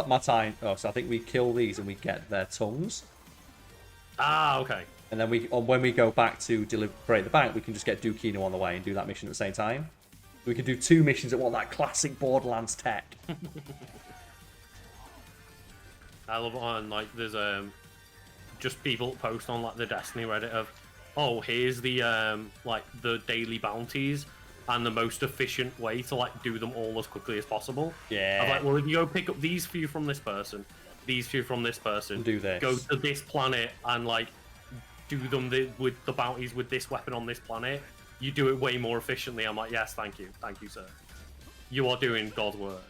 My time. Oh, so I think we kill these and we get their tongues. Ah, okay. And then when we go back to break the bank, we can just get Dukino on the way and do that mission at the same time. We can do 2 missions at once, that classic Borderlands tech. I love it on, like, there's just people post on like the Destiny Reddit of, oh, here's the like the daily bounties and the most efficient way to like do them all as quickly as possible. Yeah. I'm like, well, if you go pick up these few from this person, these few from this person, do this. Go to this planet and like do them with the bounties with this weapon on this planet. You do it way more efficiently. I'm like, yes, thank you, sir. You are doing God's work.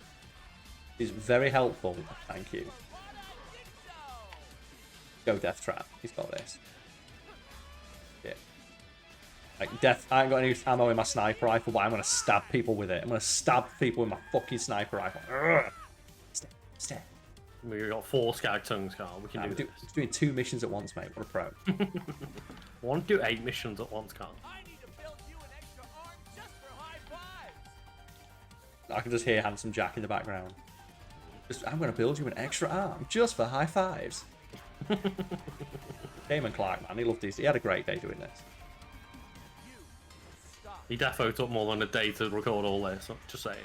It's very helpful. Thank you. Go Death Trap. He's got this. Yeah. Like Death. I ain't got any ammo in my sniper rifle, but I'm gonna stab people with it. I'm gonna stab people with my fucking sniper rifle. Stay. We've got 4 Skag Tongues, Carl. We can do this. Doing 2 missions at once, mate. What a pro. I want to do 8 missions at once, Carl. I can just hear Handsome Jack in the background. I'm going to build you an extra arm just for high fives. Damon Clark, man, he loved this. He had a great day doing this. He defo took more than a day to record all this, just saying.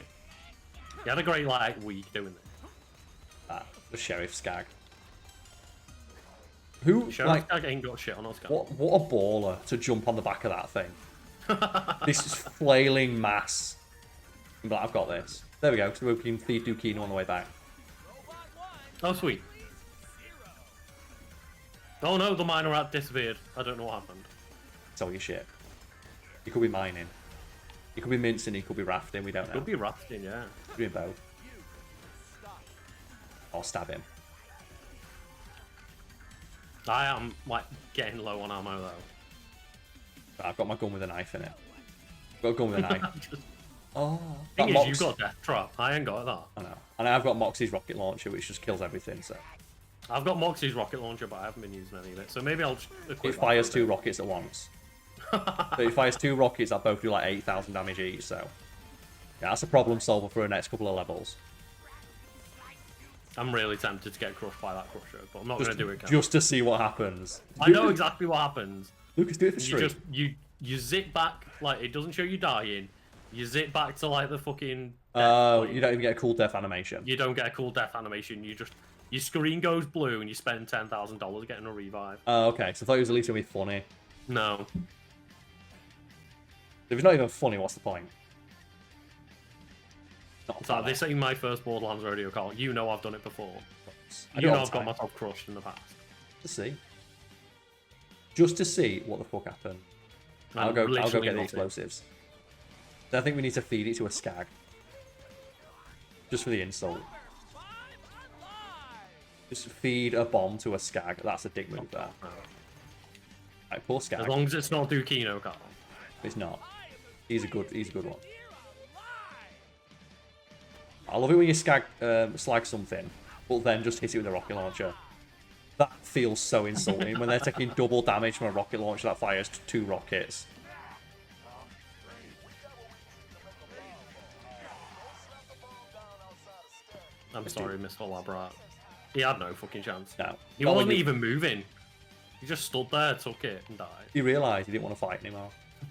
He had a great like week doing this. The Sheriff Skag. Who, Sheriff like, Skag ain't got shit on us, what a baller to jump on the back of that thing. This flailing mass. But I've got this. There we go. So we can feed Dukino on the way back. Oh, sweet. Oh no, the miner rat disappeared. I don't know what happened. Tell your shit. He could be mining. He could be mincing. He could be rafting. We don't know. Could be rafting, yeah. Could be both. I'll stab him. I am like getting low on ammo though. I've got my gun with a knife in it. I've got a gun with a knife. Oh, thing is, you've got Death Trap. I ain't got that. I know. And I've got Moxie's rocket launcher, which just kills everything. So I've got Moxie's rocket launcher, but I haven't been using any of it. So maybe I'll just equip it fires 2 rockets at once. So it fires 2 rockets that both do like 8,000 damage each. So yeah, that's a problem solver for the next couple of levels. I'm really tempted to get crushed by that crusher, but I'm not going to do it. Just to see what happens. I know exactly what happens. Lucas, do it for stream. You zip back, like, it doesn't show you dying. You zip back to, like, the fucking... Oh, you don't even get a cool death animation. You don't get a cool death animation. You just... Your screen goes blue and you spend $10,000 getting a revive. Oh, okay. So I thought it was at least going to be funny. No. If it's not even funny, what's the point? It's like, this ain't my first Borderlands rodeo, Karl. You know I've done it before. You know I've got myself crushed in the past. To see. Just to see what the fuck happened. I'll go get the explosives. Then I think we need to feed it to a skag. Just for the insult. Just feed a bomb to a skag. That's a dick move there. Right, poor skag. As long as it's not Dukino, Karl. It's not. He's a good one. I love it when you slag something, but then just hit it with a rocket launcher. That feels so insulting when they're taking double damage from a rocket launcher that fires 2 rockets. I'm sorry, Mr. Labrat. He had no fucking chance. No. He wasn't even moving. He just stood there, took it, and died. He realised he didn't want to fight anymore.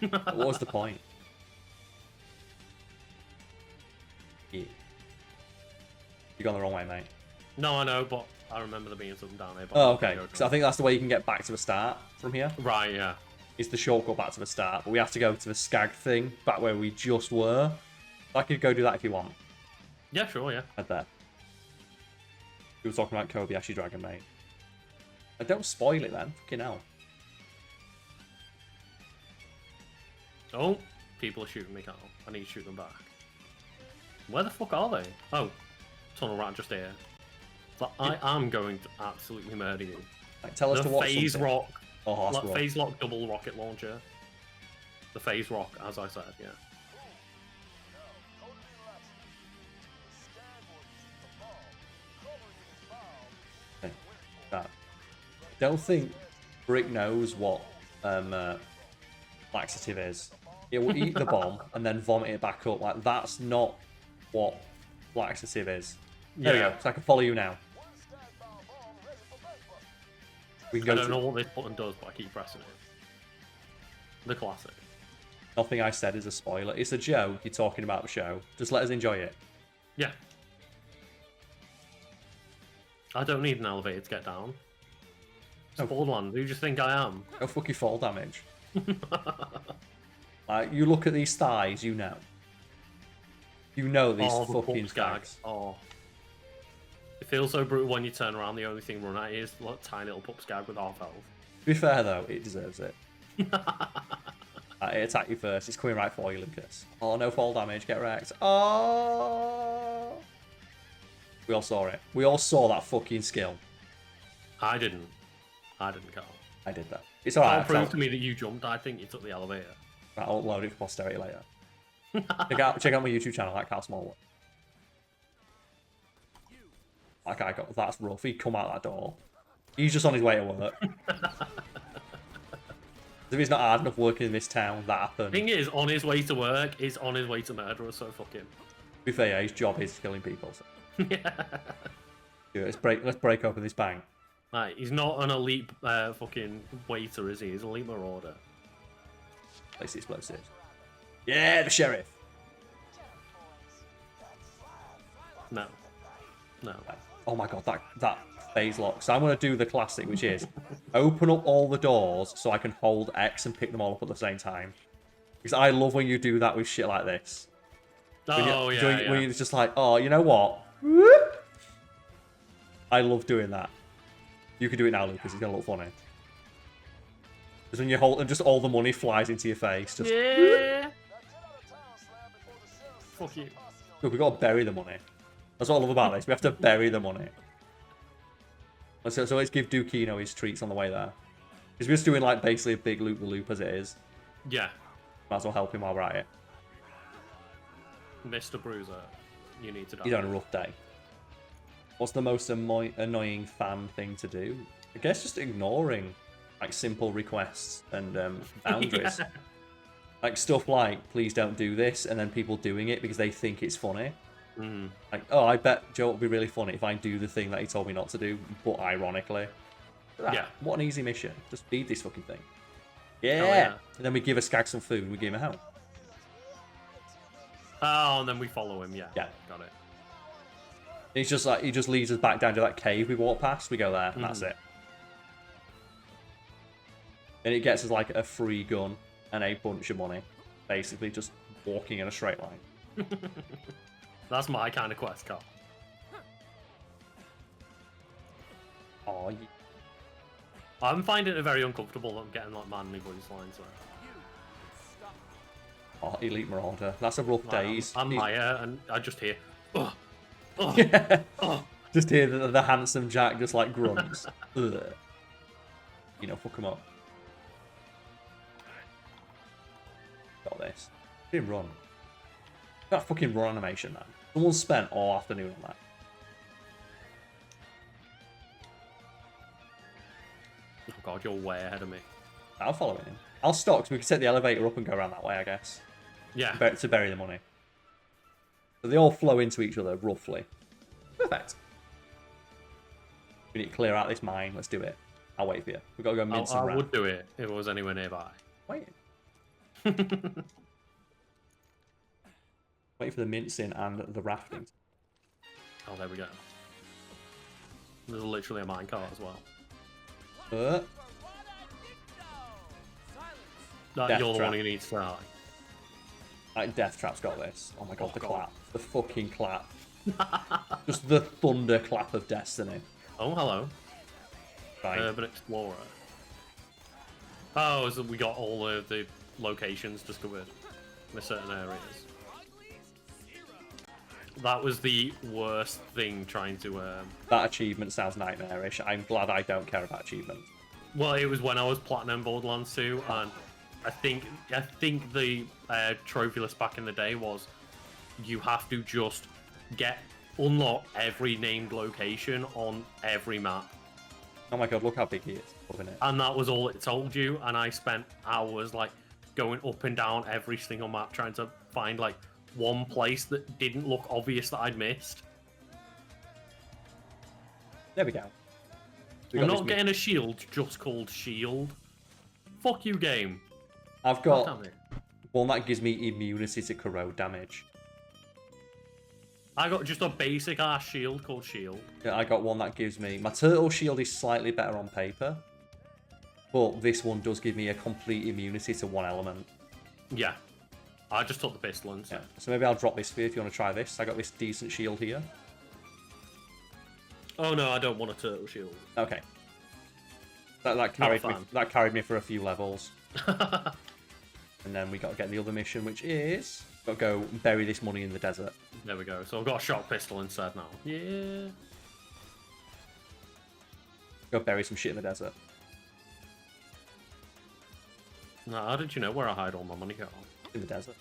What was the point? Yeah. You've gone the wrong way, mate. No, I know, but I remember there being something down there. But Oh, okay. So I think that's the way you can get back to the start from here. Right, yeah. It's the shortcut back to the start, but we have to go to the skag thing, back where we just were. I could go do that if you want. Yeah, sure, yeah. Right there. We were talking about Kobayashi Dragon, mate. Don't spoil it then. Fucking hell. Oh, people are shooting me, Karl. I need to shoot them back. Where the fuck are they? Oh, tunnel rat just here. But I am going to absolutely murder you. Like, tell us the to watch phase something. rock. Oh, that's rock. Phase lock double rocket launcher. The phase rock, as I said, yeah. Okay. That. Don't think Brick knows what laxative is. It will eat the bomb and then vomit it back up. Like, that's not what laxative is. There we go. So I can follow you now. We can go I don't know what this button does, but I keep pressing it. The classic. Nothing I said is a spoiler. It's a joke. You're talking about the show. Just let us enjoy it. Yeah. I don't need an elevator to get down. It's Borderlands. Who do you think I am? Go fucking fall damage. You look at these thighs, you know. You know these fucking skags. Oh. It feels so brutal when you turn around, the only thing run at you is a tiny little pup skag with half health. To be fair though, it deserves it. It attacked you first. It's coming right for you, Lucas. Oh, no fall damage. Get wrecked. Oh! We all saw it. We all saw that fucking skill. I didn't, Karl. I did that. It's alright. Prove to me that you jumped. I think you took the elevator. I'll upload it for posterity later. check out my YouTube channel, like Karl Smallwood. That guy that's rough. He'd come out that door. He's just on his way to work. If he's not hard enough working in this town, that happened. Thing is, on his way to work, he's on his way to murder us, so fuck him. To be fair, yeah, his job is killing people. So. Yeah. Let's break open this bank. Right, he's not an elite fucking waiter, is he? He's an elite marauder. Place the explosives. Yeah, the sheriff. No. No. Oh my god, that phase lock. So I'm going to do the classic, which is open up all the doors so I can hold X and pick them all up at the same time. Because I love when you do that with shit like this. Oh, yeah. When you're just like, oh, you know what? I love doing that. You can do it now, Lucas. It's going to look funny. Because when you hold and just all the money flies into your face. Just, yeah. Fuck you. Look, we've got to bury the money. That's what I love about this. We have to bury the money. So let's give Dukino his treats on the way there. Because we're just doing like basically a big loop-the-loop as it is. Yeah. Might as well help him while we're at it. Mr. Bruiser, you need to die. He's on a rough day. What's the most annoying fan thing to do? I guess just ignoring like simple requests and boundaries. Yeah. Like stuff like, please don't do this, and then people doing it because they think it's funny. Mm. Like, oh, I bet Joe would be really funny if I do the thing that he told me not to do, but ironically. Yeah. What an easy mission. Just feed this fucking thing. Yeah. yeah. And then we give a skag some food. We give him a helm. Oh, and then we follow him. Yeah. Yeah. Got it. He's just like, he just leads us back down to that cave we walked past. We go there, and that's it. And it gets us like a free gun and a bunch of money. Basically, just walking in a straight line. That's my kind of quest, Carl. Oh, I'm finding it very uncomfortable that I'm getting like manly voice lines. Oh, Elite Marauder. That's a rough days. I'm higher, and I just hear, ugh, ugh, Yeah. ugh. Just hear the handsome Jack just like grunts. Ugh. You know, fuck him up. Got this. Didn't run. That fucking run animation, man. Someone spent all afternoon on that. Oh god, you're way ahead of me. I'll follow him. I'll stop, so we can set the elevator up and go around that way, I guess. Yeah. To bury the money. So they all flow into each other, roughly. Perfect. We need to clear out this mine. Let's do it. I'll wait for you. We've got to go mince some I would do it if it was anywhere nearby. Wait. Wait for the mincing and the rafting. Oh, there we go. There's literally a minecart as well. Death You're the trap. one who needs to die. Like Death Trap's got this. Oh my god, Oh the god. clap. The fucking clap. Just the thunder clap of destiny. Oh, hello. Right. Urban Explorer. Oh, so we got all of the locations discovered in certain areas. That was the worst thing trying to... That achievement sounds nightmarish. I'm glad I don't care about achievements. Well, it was when I was Platinum Borderlands 2, and I think the trophy list back in the day was you have to just unlock every named location on every map. Oh my god, look how big he is. Loving it. And that was all it told you, and I spent hours like going up and down every single map trying to find like one place that didn't look obvious that I'd missed. There we go. I'm not getting a shield just called Shield. Fuck you, game. I've God got damn it. one that gives me immunity to corrode damage. I got just a basic ass shield called Shield. Yeah, I got one that gives me... My turtle shield is slightly better on paper. But this one does give me a complete immunity to one element. Yeah. I just took the pistol and Yeah. So maybe I'll drop this for you if you want to try this. I got this decent shield here. Oh no, I don't want a turtle shield. Okay. That carried me for a few levels. And then we got to get the other mission, which is... Got to go bury this money in the desert. There we go. So I've got a shock pistol instead now. Yeah. Go bury some shit in the desert. Now, how did you know where I hide all my money, Carl? In the desert.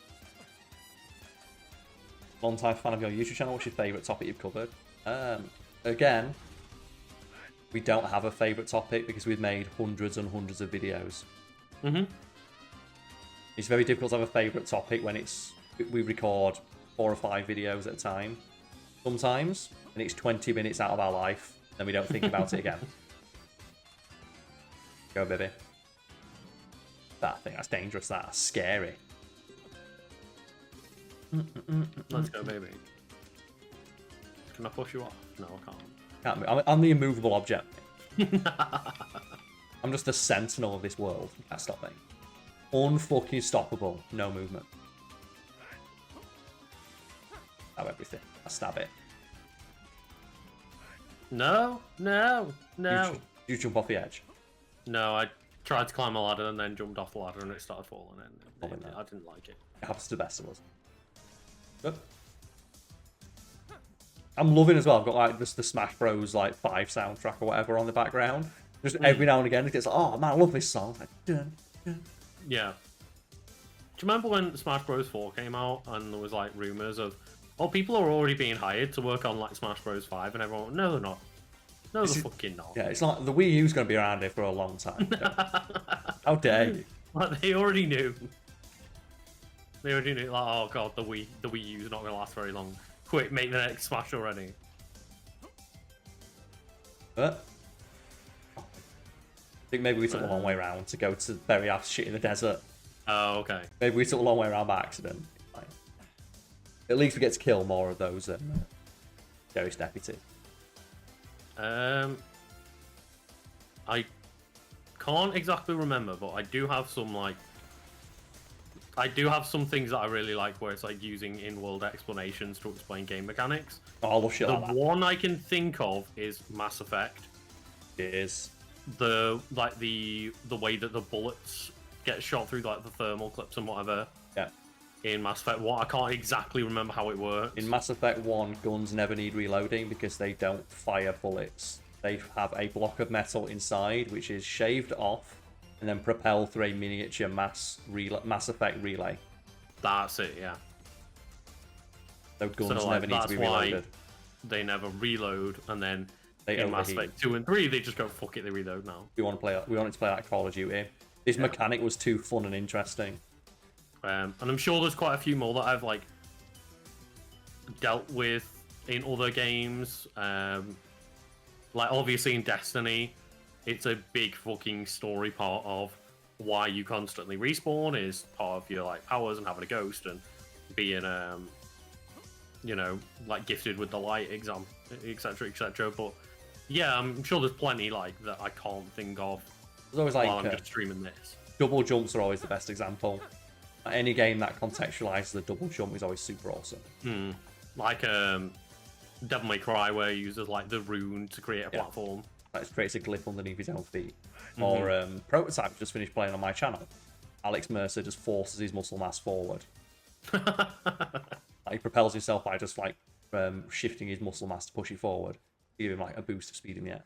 Long-time fan of your YouTube channel. What's your favourite topic you've covered? Again, we don't have a favourite topic because we've made hundreds and hundreds of videos. Mm-hmm. It's very difficult to have a favourite topic when we record 4 or 5 videos at a time. Sometimes, and it's 20 minutes out of our life, then we don't think about it again. Go, baby. That's dangerous. That's scary. Let's go, baby. Can I push you off? No, I can't. Can't move. I'm the immovable object. I'm just a sentinel of this world. You can't stop me. Unfucking stoppable. No movement. Stab everything. I stab it. No, no, no. You jump off the edge. No, I tried to climb a ladder and then jumped off the ladder and it started falling in. I didn't like it. It happens to the best of us. Good. I'm loving as well. I've got like just the Smash Bros. Like 5 soundtrack or whatever on the background. Just every now and again it gets like, oh man, I love this song. Like, dun, dun. Yeah. Do you remember when Smash Bros 4 came out and there was like rumors of, oh, people are already being hired to work on like Smash Bros 5 and everyone went, no, they're not. No, they're fucking not. Yeah, it's like the Wii U's going to be around here for a long time. How dare you? Like, they already knew. They already knew, like, oh god, the Wii U's not going to last very long. Quick, make the next Smash already. think maybe we took the long way around to go to bury our shit in the desert. Oh, okay. Maybe we took the long way around by accident. Like, at least we get to kill more of those ghost deputies. I can't exactly remember, but I do have some things that I really like where it's like using in-world explanations to explain game mechanics. Oh, I love shit The like that. one I can think of is Mass Effect. It is. The way that the bullets get shot through like the thermal clips and whatever. Yeah. In Mass Effect 1, I can't exactly remember how it works. In Mass Effect 1, guns never need reloading because they don't fire bullets. They have a block of metal inside, which is shaved off and then propelled through a miniature Mass Effect relay. That's it, yeah. So guns never need to be reloaded. They never reload, and then They in Mass overheat. Effect 2 and 3, they just go, fuck it, they reload now. We wanted to play that Call of Duty. This mechanic was too fun and interesting. And I'm sure there's quite a few more that I've like dealt with in other games. Like obviously in Destiny, it's a big fucking story part of why you constantly respawn is part of your like powers and having a ghost and being you know, like gifted with the light exam, etc., etc. But yeah, I'm sure there's plenty like that I can't think of There's always while like I'm just streaming this. double jumps are always the best example. Any game that contextualizes the double jump is always super awesome. Like Devil May Cry, where he uses like the rune to create a platform. That creates a glyph underneath his own feet. Or Prototype just finished playing on my channel. Alex Mercer just forces his muscle mass forward. He propels himself by just like shifting his muscle mass to push it forward, give him like a boost of speed in the air.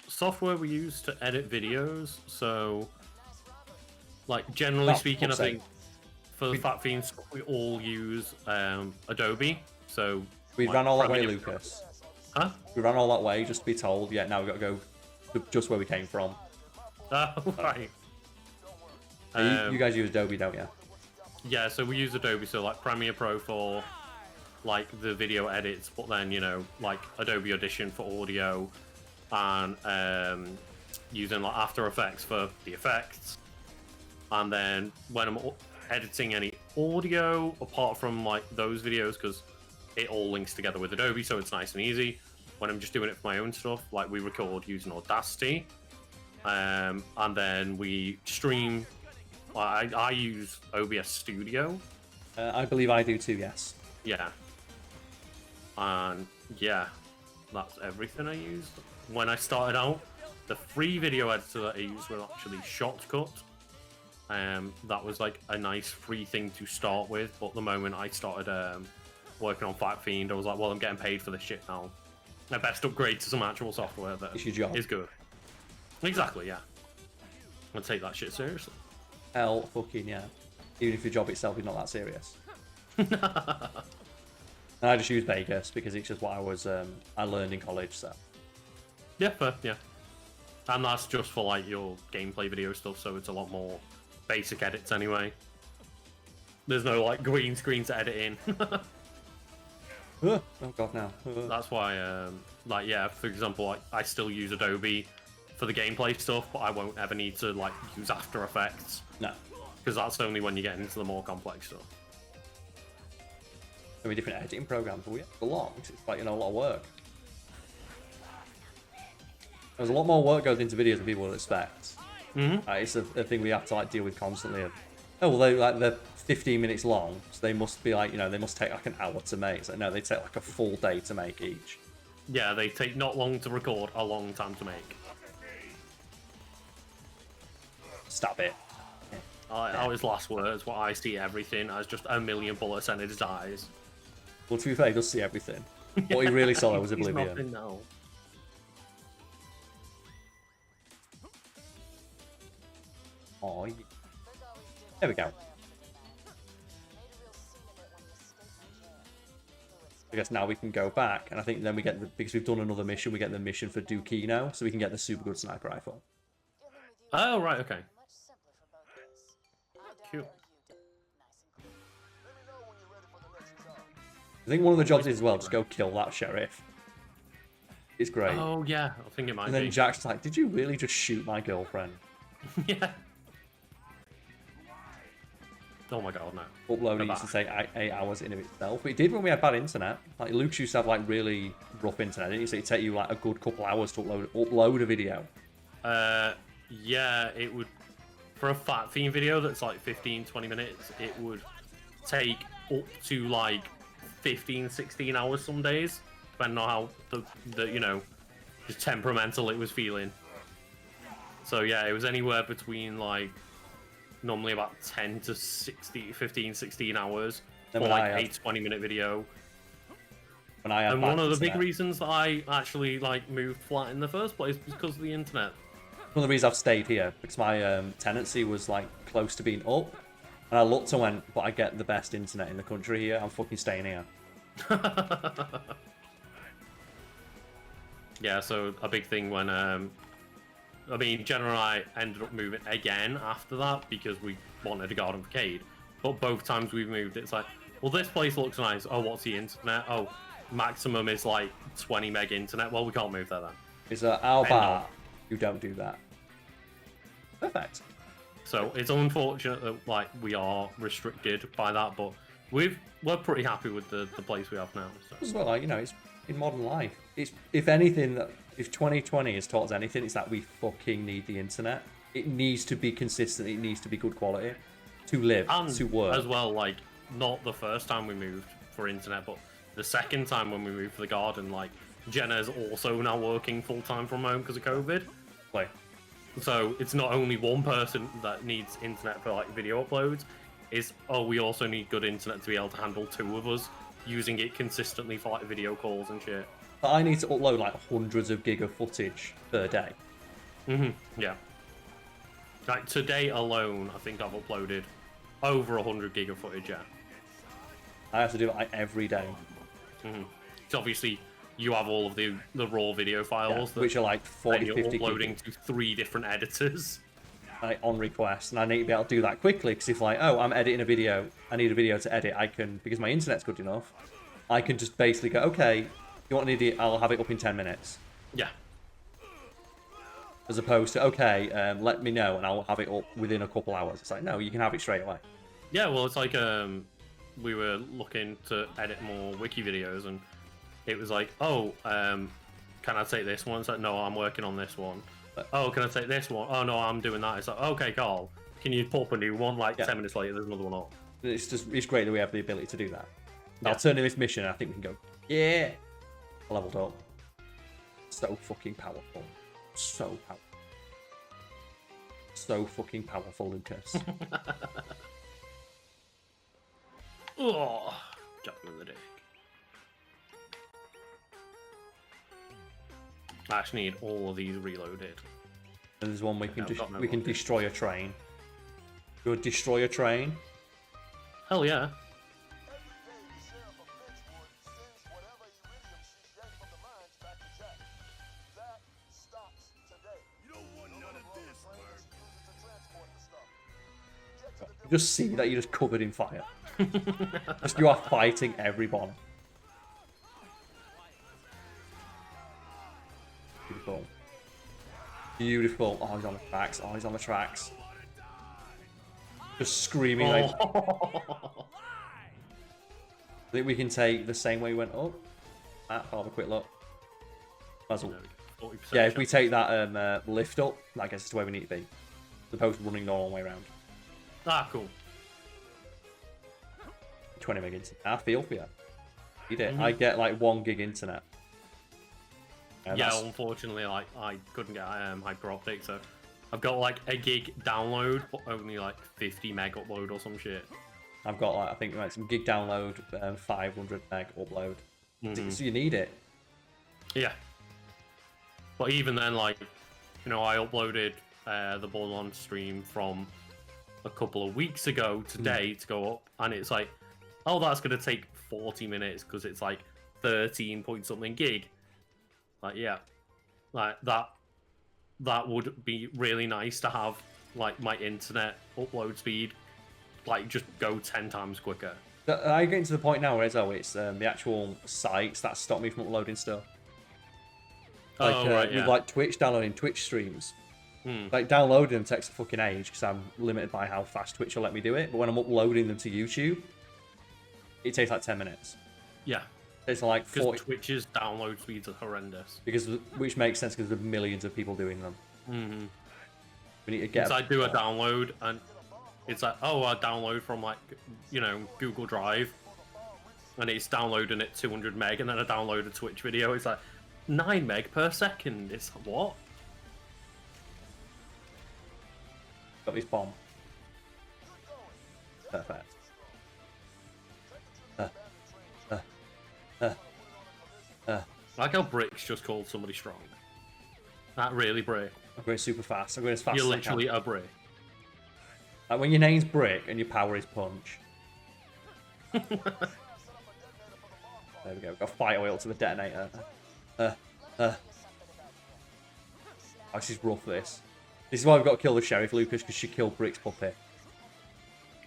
Software we use to edit videos, so like generally speaking, I think for the Fat Fiends we all use Adobe. So we like, ran all that way, Lucas. Huh? We ran all that way just to be told, yeah, now we've got to go to just where we came from. Oh, right. You guys use Adobe, don't you? Yeah, so we use Adobe, so like Premiere Pro for like the video edits, but then, you know, like Adobe Audition for audio and using like After Effects for the effects. And then when I'm editing any audio, apart from like those videos, because it all links together with Adobe, so it's nice and easy. When I'm just doing it for my own stuff, like we record using Audacity, and then we stream. I use OBS Studio. I believe I do too, yes. Yeah. And yeah, that's everything I use. When I started out, the free video editor that I used was actually Shotcut. That was like a nice free thing to start with, but the moment I started working on Fat Fiend, I was like, well, I'm getting paid for this shit now. I best upgrade to some actual software that It's your job. is good. Exactly, yeah. I'll take that shit seriously. Hell fucking yeah. Even if your job itself is not that serious. And I just use Vegas because it's just what I learned in college, so. Yeah, fair, yeah. And that's just for like your gameplay video stuff, so it's a lot more basic edits anyway. There's no like green screen to edit in. Oh god, no. That's why, like, yeah, for example, like, I still use Adobe for the gameplay stuff, but I won't ever need to like use After Effects. No. Because that's only when you get into the more complex stuff. There'll be different editing programs, but we have a lot. It's like, you know, a lot of work. There's a lot more work goes into videos than people would expect. It's a thing we have to like deal with constantly. Oh well, they're 15 minutes long, so they must be like, you know, they must take like an hour to make. So no, they take like a full day to make each. Yeah, they take not long to record, a long time to make. Stop it. His last words, what I see everything as just a million bullets in his eyes. Well, to be fair, he does see everything. What he really saw was Oblivion. Nothing now. Oh, there we go. I guess now we can go back, and I think then we get because we've done another mission, we get the mission for Dukino, so we can get the super good sniper rifle. Oh, right, okay. Cute. I think one of the jobs is as well, just go kill that sheriff. It's great. Oh yeah, I think it might And then be. Jack's like, "Did you really just shoot my girlfriend?" Yeah. Oh my god, no. Uploading used to take 8 hours in of itself. But it did when we had bad internet. Like Luke's used to have like really rough internet. Didn't it? So it'd take you like a good couple hours to upload a video. Yeah, it would. For a fat Fiend video that's like 15-20 minutes, it would take up to like 15-16 hours some days, depending on how the you know, just temperamental it was feeling. So yeah, it was anywhere between like normally about 10 to 15-16 hours for like a 20-minute video. When I had and one of the internet, big reasons that I actually like moved flat in the first place was because of the internet. one of the reasons I've stayed here because my tenancy was like close to being up, and I looked and went, "But I get the best internet in the country here. I'm fucking staying here." Yeah, so a big thing when I mean, Jenna and I ended up moving again after that because we wanted a garden arcade. But both times we've moved, it's like, well, this place looks nice. Oh, what's the internet? Oh, maximum is like 20 meg internet. Well, we can't move there then. Is our bar? You don't do that. Perfect. So it's unfortunate that like we are restricted by that, but we're pretty happy with the place we have now. So. As well, like, you know, it's in modern life. It's if anything, if 2020 has taught us anything, it's that we fucking need the internet. It needs to be consistent. It needs to be good quality to live, and to work. As well, like not the first time we moved for internet, but the second time when we moved for the garden, like Jenna's also now working full time from home because of COVID. Like, so it's not only one person that needs internet for like video uploads. It's we also need good internet to be able to handle two of us using it consistently for like video calls and shit. But I need to upload like hundreds of gig of footage per day. Yeah. Like today alone, I think I've uploaded over 100 gig of footage. Yeah. I have to do it like every day. So obviously you have all of the raw video files, which are like 40, 50 gig. uploading to 3 different editors. Like, on request, and I need to be able to do that quickly because if like, oh, I'm editing a video, I need a video to edit, I can, because my internet's good enough, I can just basically go, okay, you want an idiot, I'll have it up in 10 minutes. Yeah. As opposed to, okay, let me know and I'll have it up within a couple hours. It's like, no, you can have it straight away. Yeah, well, it's like we were looking to edit more wiki videos, and it was like, oh, can I take this one? It's like, no, I'm working on this one. Oh, can I take this one? Oh, no, I'm doing that. It's like, okay, Karl, can you pop a new one? Like, 10 minutes later, there's another one up. It's great that we have the ability to do that. Yeah. I'll turn in this mission and I think we can go, yeah, leveled up. So fucking powerful. So powerful. So fucking powerful, Lucas. Oh, got me in the dick. I actually need all of these reloaded. And there's one we can destroy a train. You would destroy a train? Hell yeah. Just see that you're just covered in fire. Just you are fighting everyone. Beautiful. Beautiful. Oh, he's on the tracks. Oh, he's on the tracks. Just screaming like... I think we can take the same way we went up. I'll have a quick look. Yeah, if we take that lift up, that gets us to where we need to be. As opposed to running the long way around. Ah, cool. 20 meg internet. I feel for you. You did. I get like 1 gig internet. Yeah, unfortunately, like I couldn't get hyper optic, so I've got like a gig download, but only like 50 meg upload or some shit. I've got like I think like some gig download, 500 meg upload. So you need it. Yeah. But even then, like, you know, I uploaded the Borderlands stream from a couple of weeks ago today to go up, and it's like, oh, that's gonna take 40 minutes because it's like 13 point something gig. Like, yeah, like that would be really nice to have, like, my internet upload speed like just go 10 times quicker. I'm getting to the point now where it's the actual sites that stop me from uploading stuff. Like, Oh, right, with yeah. like Twitch, downloading Twitch streams. Hmm. Like, downloading them takes a fucking age because I'm limited by how fast Twitch will let me do it. But when I'm uploading them to YouTube, it takes like 10 minutes. Yeah. It's like Because 40. Twitch's download speeds are horrendous. Which makes sense because there's millions of people doing them. Mm-hmm. We need to get. I do a download and it's like, oh, I download from like, Google Drive, and it's downloading at 200 meg, and then I download a Twitch video. It's like 9 meg per second. It's like, what? Got this bomb. Perfect. I like how Brick's just called somebody strong. That really Brick. I'm going super fast. I'm going as fast You're as I literally can. a Brick. Like when your name's Brick and your power is Punch. There we go. We've got fire oil to the detonator. Oh, this is rough, this. This is why we've got to kill the Sheriff, Lucas, because she killed Brick's puppy.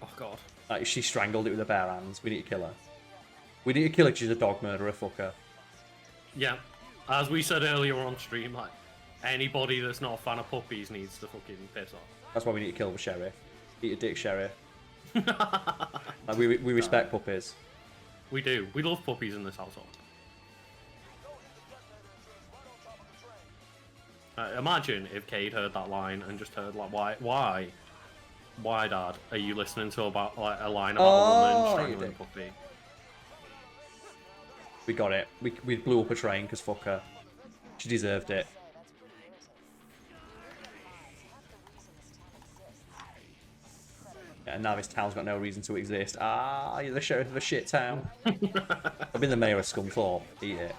Oh, God. Like, she strangled it with her bare hands. We need to kill her. We need to kill her because she's a dog murderer, fuck her. Yeah. As we said earlier on stream, like, anybody that's not a fan of puppies needs to fucking piss off. That's why we need to kill the Sheriff. Eat a dick, Sheriff. Like, we respect puppies. We do. We love puppies in this household. Imagine if Cade heard that line and just heard, like, why, Dad, are you listening to about like a line about a woman strangling a puppy? We got it. We blew up a train because fuck her. She deserved it. Yeah, and now this town's got no reason to exist. Ah, you're the sheriff of a shit town. I've been the mayor of Scunthorpe. Eat it.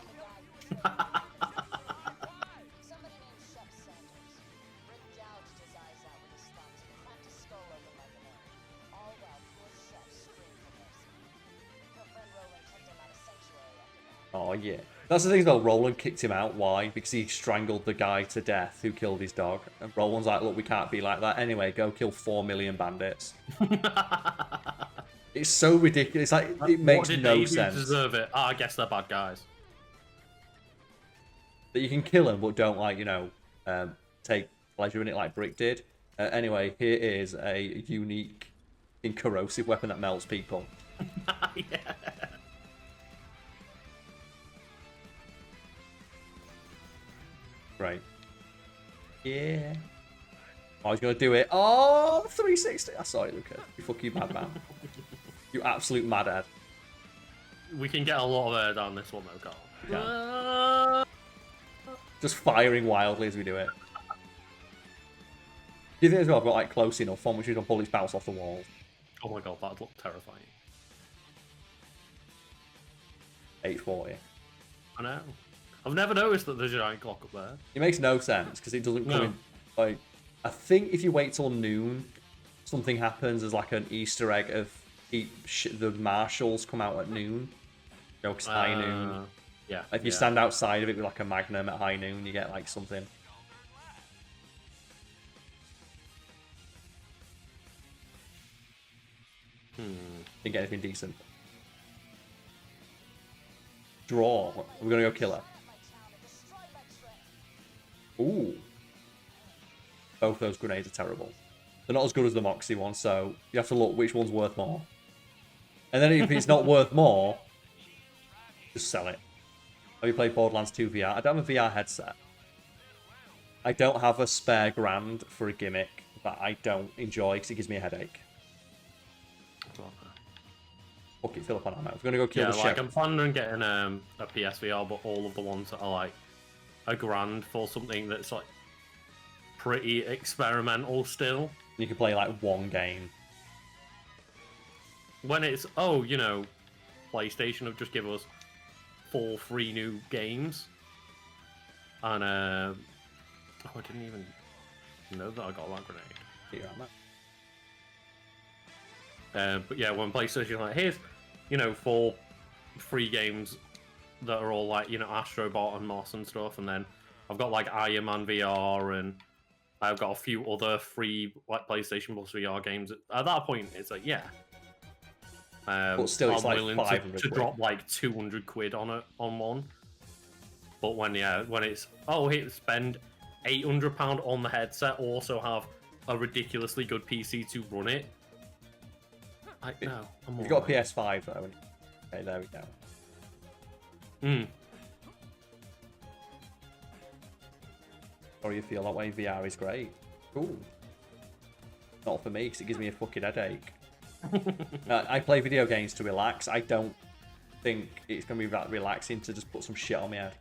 Oh, yeah. That's the thing though, Roland kicked him out. Why? Because he strangled the guy to death who killed his dog. And Roland's like, look, we can't be like that. Anyway, go kill 4 million bandits. It's so ridiculous. Like, it makes no sense. Deserve it. I guess they're bad guys. That you can kill them, but don't, like, take pleasure in it like Brick did. Anyway, here is a unique and corrosive weapon that melts people. Yeah. Right. Yeah. I was going to do it. Oh, 360. I saw it, Lucas. You fucking madman. You absolute madhead. We can get a lot of air down this one, though, Karl. Just firing wildly as we do it. Do you think as well I've got like close enough on which we can bullets bounce off the walls? Oh my god, that'd look terrifying. 840. I know. I've never noticed that there's a giant clock up there. It makes no sense because it doesn't come in. Like, I think if you wait till noon, something happens. There's like an Easter egg of the marshals come out at noon. Because high noon. Yeah. If you stand outside of it with like a magnum at high noon, you get like something. Didn't get anything decent. Draw. We're gonna go killer. Ooh. Both those grenades are terrible. They're not as good as the Moxie one, so you have to look which one's worth more. And then if it's not worth more, just sell it. Have you played Borderlands 2 VR? I don't have a VR headset. I don't have a spare grand for a gimmick that I don't enjoy because it gives me a headache. Fuck it, fill up on ammo. We're gonna go kill the sheriff. I'm planning on getting a PSVR, but all of the ones that are like a grand for something that's like pretty experimental still. You can play like one game. When it's PlayStation have just given us 4 free new games, and I didn't even know that I got that grenade. Here, ammo. But yeah, when PlayStation like, here's 4 free games that are all like Astrobot and Moss and stuff, and then I've got like Iron Man VR, and I've got a few other free like PlayStation Plus VR games. At that point, it's like But still, it's I'm like willing 500 to quid. drop like 200 quid on one. But when it's spend £800 on the headset, also have a ridiculously good PC to run it. You've got a PS5 though. Okay, there we go. Sorry you feel that way. VR is great. Cool. Not for me, because it gives me a fucking headache. I play video games to relax. I don't think it's going to be that relaxing to just put some shit on my head.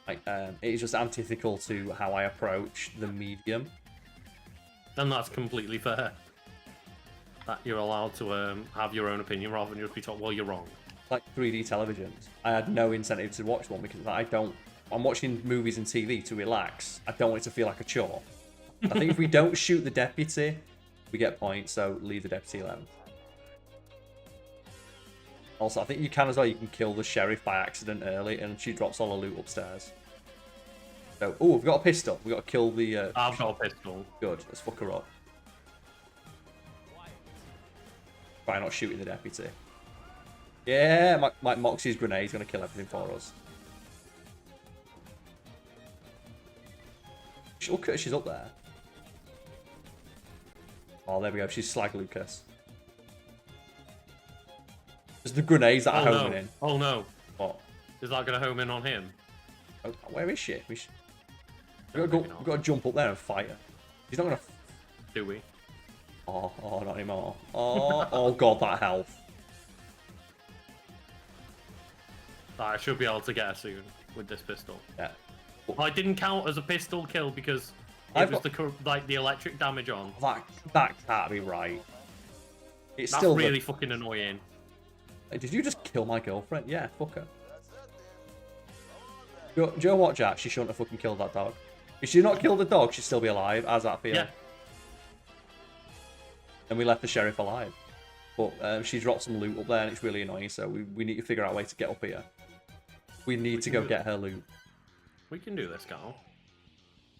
Like, it's just antithetical to how I approach the medium. And that's completely fair. That you're allowed to have your own opinion rather than just be told, well, you're wrong. Like 3D televisions. I had no incentive to watch one because I'm watching movies and TV to relax. I don't want it to feel like a chore. I think if we don't shoot the deputy, we get points, so leave the deputy alone. Also, I think you can as well. You can kill the sheriff by accident early, and she drops all the loot upstairs. So, oh, we've got a pistol. We've got to kill the... I've got a pistol. Good, let's fuck her up. Try not shooting the deputy. Yeah, my Moxie's grenade's going to kill everything for us. Look at her, she's up there. Oh, there we go. She's slag Lucas. There's the grenades that are homing in. Oh no. What? Is that going to home in on him? Oh, where is she? We've got to jump up there and fight her. She's not going to... Do we? Oh, not anymore. Oh god, that health. I should be able to get her soon with this pistol. Yeah. I didn't count as a pistol kill because it was the electric damage on. That can't be right. That's still really fucking annoying. Hey, did you just kill my girlfriend? Yeah, fuck her. Do you know what, Jack? She shouldn't have fucking killed that dog. If she not killed the dog, she'd still be alive. How's that feel? Yeah. And we left the sheriff alive. But she dropped some loot up there and it's really annoying, so we need to figure out a way to get up here. We need to go get her loot. We can do this, Karl.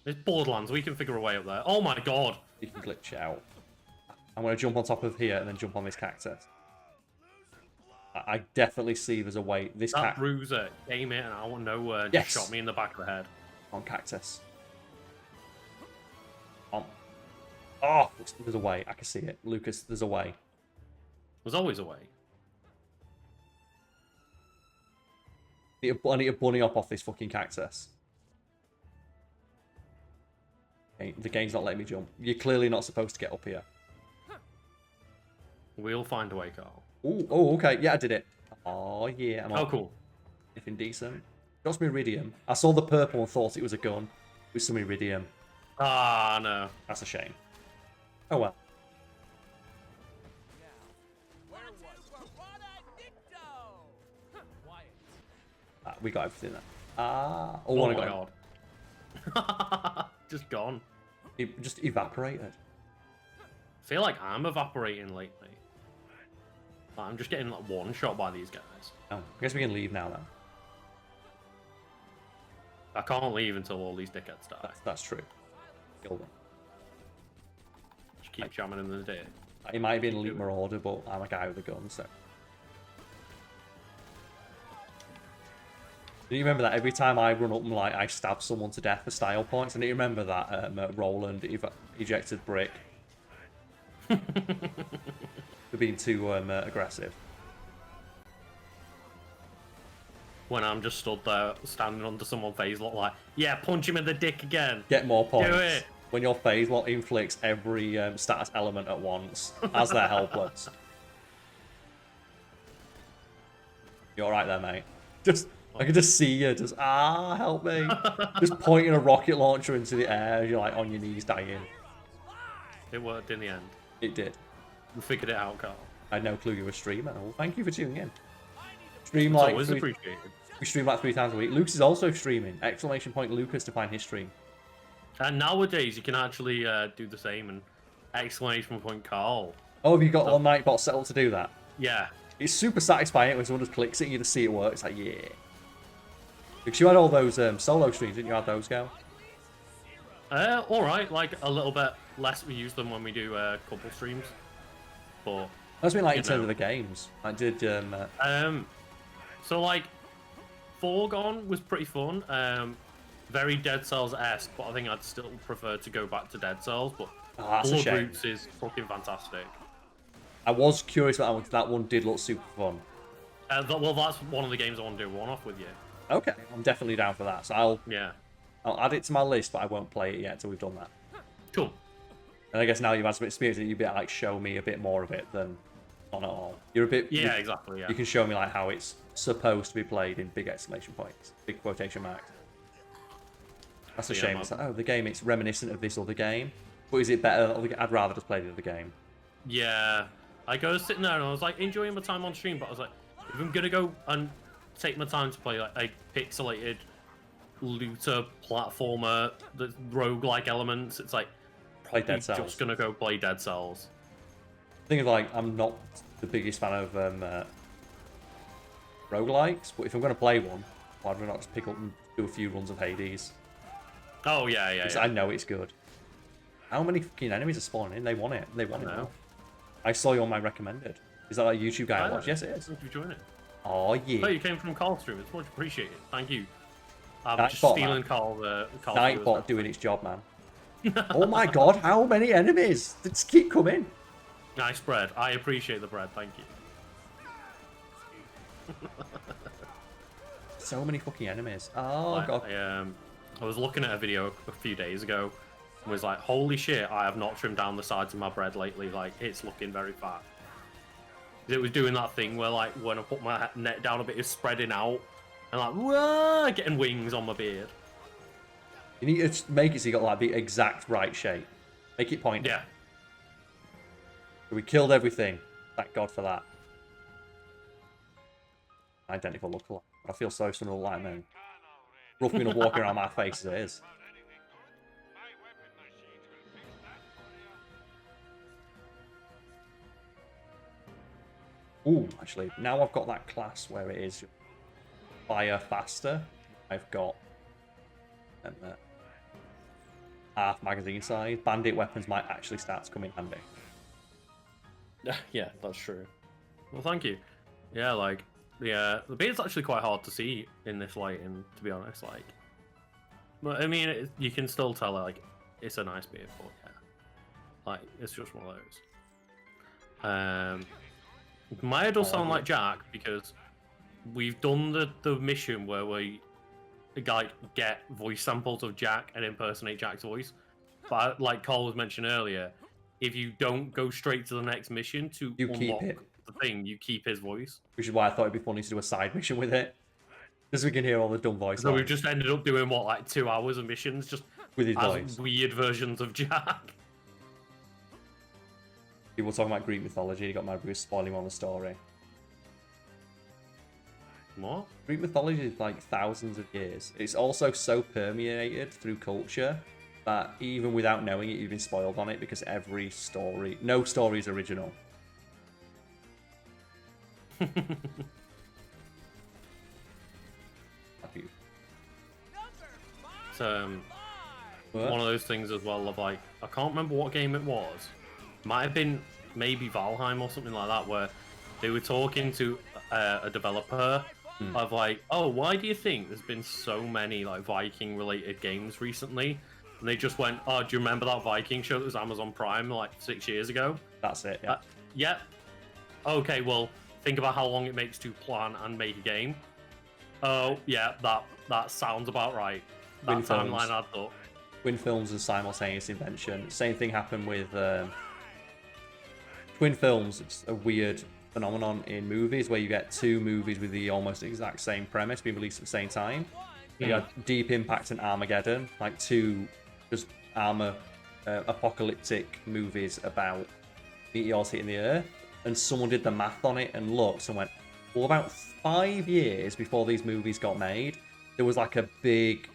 It's Borderlands, we can figure a way up there. Oh my god! You can glitch out. I'm going to jump on top of here and then jump on this cactus. I definitely see there's a way. That bruiser came in and I want nowhere and just shot me in the back of the head. On cactus. On. Oh, there's a way. I can see it. Lucas, there's a way. There's always a way. I need to bunny up off this fucking cactus. Okay, the game's not letting me jump. You're clearly not supposed to get up here. We'll find a way, Karl. Oh, okay. Yeah, I did it. Oh, yeah. Oh, cool. Anything decent. Got some iridium. I saw the purple and thought it was a gun with some iridium. Ah, no. That's a shame. Oh, well. We got everything there. Oh my god. Just gone. It just evaporated. I feel like I'm evaporating lately. I'm just getting like one shot by these guys. Oh, I guess we can leave now then. I can't leave until all these dickheads die. That's true. Kill them. Just keep jamming in the day. It might have been elite marauder, but I'm a guy with a gun, so. Do you remember that every time I run up and like I stab someone to death for style points? And do you remember that Roland ejected Brick for being too aggressive? When I'm just stood there standing under someone's face, look like, yeah, punch him in the dick again. Get more points. Do it. When your phase lock inflicts every status element at once as they're helpless. You alright there, mate? I can just see you, just, help me. Just pointing a rocket launcher into the air, you're like on your knees dying. It worked in the end. It did. We figured it out, Karl. I had no clue you were a streamer. Well, thank you for tuning in. Stream like always appreciated. We stream like 3 times a week. Lucas is also streaming. Exclamation point Lucas to find his stream. And nowadays you can actually do the same and exclamation point Karl. Oh, have you got all Nightbot set up to do that? Yeah. It's super satisfying when someone just clicks it and you just see it work. It's like, yeah. Because you had all those solo streams, didn't you? Had those go? Alright, like a little bit less we use them when we do couple streams. But that's been like in terms of the games. I did. So like, Foregone was pretty fun. Very Dead Cells-esque, but I think I'd still prefer to go back to Dead Cells. But Oh, that's a shame. Roots is fucking fantastic. I was curious about that one. That one did look super fun. Well, that's one of the games I want to do one-off with you. Okay, I'm definitely down for that. So I'll add it to my list, but I won't play it yet until we've done that. Cool. And I guess now you've had some experience, that you'd be able to, like, show me a bit more of it than not at all. You're a bit... Yeah, exactly, yeah. You can show me, like, how it's supposed to be played in big exclamation points, big quotation marks. That's a shame. It's like, oh, the game, it's reminiscent of this other game. But is it better? I'd rather just play the other game. Yeah. I was sitting there and I was, like, enjoying my time on stream, but I was like, if I'm going to go and take my time to play, like, a pixelated looter platformer, the roguelike elements, it's like, probably just going to go play Dead Cells. The thing is, like, I'm not the biggest fan of roguelikes, but if I'm going to play one, why do I not just pick up and do a few runs of Hades? Oh, yeah. Because I know it's good. How many fucking enemies are spawning in? They want it. They want it now. I saw you on my recommended. Is that a YouTube guy I watch? Yes, it is. Thank you for joining it. Oh, yeah. Oh, you came from Karl's stream. It's much appreciated. Thank you. I'm Nightbot, just stealing Karl. Nightbot doing its job, man. Oh my god, how many enemies? They just keep coming. Nice bread. I appreciate the bread. Thank you. So many fucking enemies. Oh, god. I was looking at a video a few days ago and was like, holy shit, I have not trimmed down the sides of my bread lately. Like, it's looking very fat. It was doing that thing where, like, when I put my neck down a bit, it's spreading out. And, like, whoa, getting wings on my beard. You need to make it so you got, like, the exact right shape. Make it pointy. Yeah. We killed everything. Thank God for that. Identical look. I feel sorry for someone like me. Rough enough walking around my face as it is. Ooh, actually, now I've got that class where it is fire faster. I've got half magazine size. Bandit weapons might actually start to come in handy. Yeah, that's true. Well, thank you. Yeah, like, the beard's actually quite hard to see in this lighting, to be honest. Like, but I mean, you can still tell, like, it's a nice beard, but yeah, like, it's just one of those. Maya does sound like Jack because we've done the mission where we like get voice samples of Jack and impersonate Jack's voice. But like Karl was mentioned earlier, if you don't go straight to the next mission to unlock the thing, you keep his voice. Which is why I thought it'd be funny to do a side mission with it. Because we can hear all the dumb voice. So we've just ended up doing, what, like 2 hours of missions just with his as voice. Weird versions of Jack. People talking about Greek mythology, he got mad because spoiling on the story. What? Greek mythology is like thousands of years. It's also so permeated through culture that even without knowing it, you've been spoiled on it because every story, no story is original. It's one of those things as well of, like, I can't remember what game it was. Might have been maybe Valheim or something like that, where they were talking to a developer of like, oh, why do you think there's been so many like Viking related games recently? And they just went, oh, do you remember that Viking show that was Amazon Prime like 6 years ago? That's it, yeah. Yeah. Okay, well, think about how long it makes to plan and make a game. Oh, yeah, that sounds about right. That timeline adds up. Twin films and simultaneous invention. Same thing happened with twin films. It's a weird phenomenon in movies where you get 2 movies with the almost exact same premise being released at the same time. You got Deep Impact and Armageddon, like 2 just apocalyptic movies about meteors hitting the Earth. And someone did the math on it and looked and went, well, about 5 years before these movies got made, there was like a big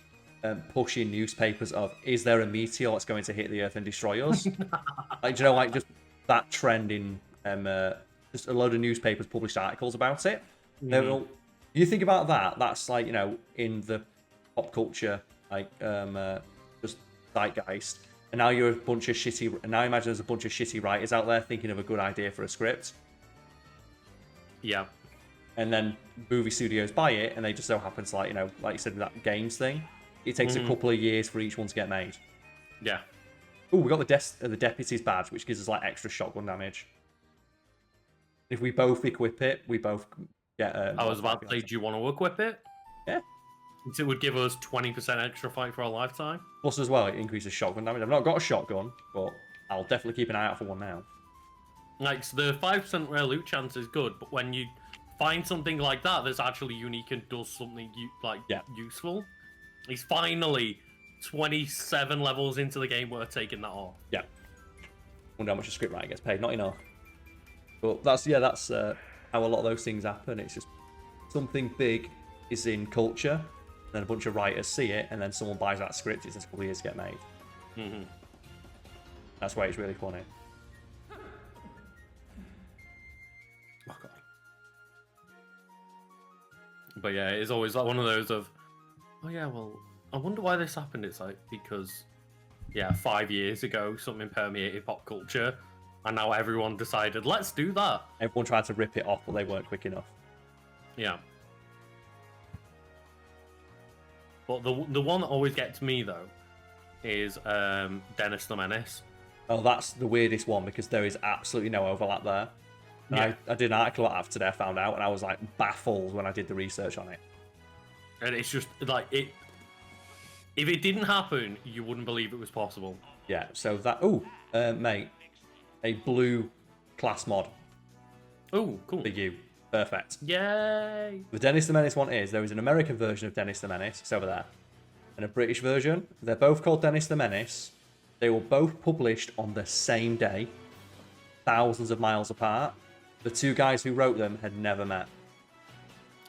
push in newspapers of, is there a meteor that's going to hit the Earth and destroy us? Like, do you know, like just that trend in just a load of newspapers published articles about it. You think about that, that's like, you know, in the pop culture, like just zeitgeist. And now you're a bunch of shitty, and now imagine there's a bunch of shitty writers out there thinking of a good idea for a script. Yeah. and then movie studios buy it, and they just so happen to, like, you know, like you said with that games thing, it takes a couple of years for each one to get made. Yeah. Oh, we got the deputy's badge, which gives us like extra shotgun damage. If we both equip it, we both get. I was about to say, do you want to equip it? Yeah. Since it would give us 20% extra fight for our lifetime. Plus, as well, it increases shotgun damage. I've not got a shotgun, but I'll definitely keep an eye out for one now. Like, so the 5% rare loot chance is good, but when you find something like that that's actually unique and does something useful, it's finally 27 levels into the game worth taking that off. Yeah. Wonder how much a scriptwriter gets paid. Not enough. But that's how a lot of those things happen. It's just something big is in culture, then a bunch of writers see it, and then someone buys that script. It's a couple of years to get made. Mm-hmm. That's why it's really funny. Oh god. But yeah, it's always like one of those of, oh yeah, well, I wonder why this happened. It's like, because, yeah, 5 years ago, something permeated pop culture, and now everyone decided, let's do that. Everyone tried to rip it off, but they weren't quick enough. Yeah. But the one that always gets me, though, is Dennis the Menace. Oh, that's the weirdest one, because there is absolutely no overlap there. And I did an article about it today, I found out, and I was like baffled when I did the research on it. And it's just, like, if it didn't happen, you wouldn't believe it was possible. Yeah, so that... mate. A blue class mod. Oh, cool. For you. Perfect. Yay! The Dennis the Menace one there is an American version of Dennis the Menace. It's over there. And a British version. They're both called Dennis the Menace. They were both published on the same day. Thousands of miles apart. The two guys who wrote them had never met.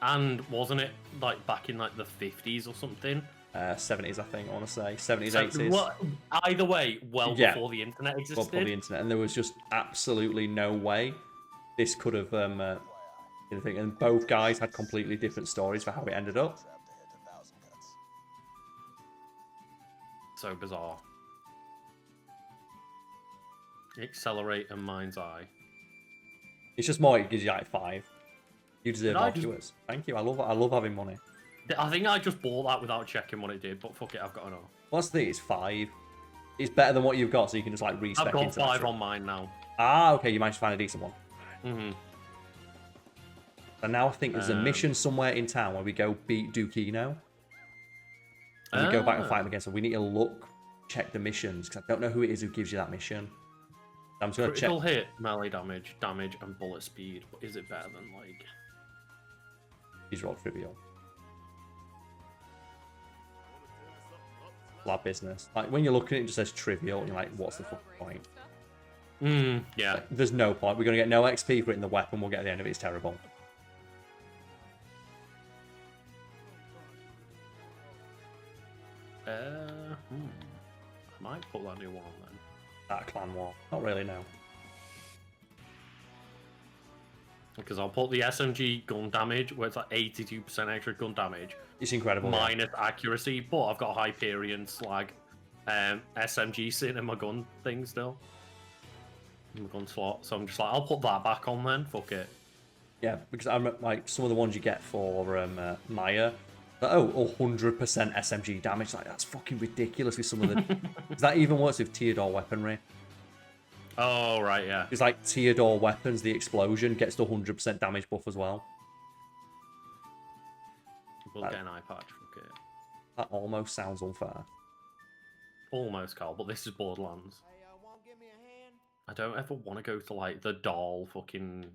And wasn't it, like, back in, like, the 50s or something? 70s, I think, I want to say. 70s, So, 80s. well, either way, before the internet existed. Well, before the internet. And there was just absolutely no way this could have... And both guys had completely different stories for how it ended up. So bizarre. Accelerate and Mind's Eye. It's just more, it gives you like 5. You deserve more just... viewers. Thank you. I love having money. I think I just bought that without checking what it did, but fuck it, I've got to know. What's the thing? It's 5. It's better than what you've got, so you can just like respec into I've got 5 on mine now. Ah, okay, you managed to find a decent one. Mm-hmm. And now I think there's a mission somewhere in town where we go beat Dukino. And we go back and fight him again. So we need to check the missions, because I don't know who it is who gives you that mission. I'm just going to check. Critical hit, melee damage, and bullet speed. But is it better than, like... These are all trivial. Lab business. Like, when you're looking at it, it just says trivial, and you're like, what's the fucking point? Yeah. Like, there's no point. We're going to get no XP for it in the weapon. We'll get at the end of it. It's terrible. I might put that new one on then. That clan war. Not really, no. Because I'll put the SMG gun damage, where it's like 82% extra gun damage. It's incredible. Minus accuracy, but I've got Hyperion slag SMG sitting in my gun thing still. In my gun slot. So I'm just like, I'll put that back on then. Fuck it. Yeah, because I'm like some of the ones you get for Maya. Like, 100% SMG damage. Like, that's fucking ridiculous with some of the... that even works with Theodore weaponry. Oh, right, yeah. It's like Theodore weapons, the explosion gets the 100% damage buff as well. We'll get an eye patch, fuck it. That almost sounds unfair. Almost, Karl, but this is Borderlands. I don't ever want to go to, like, the doll fucking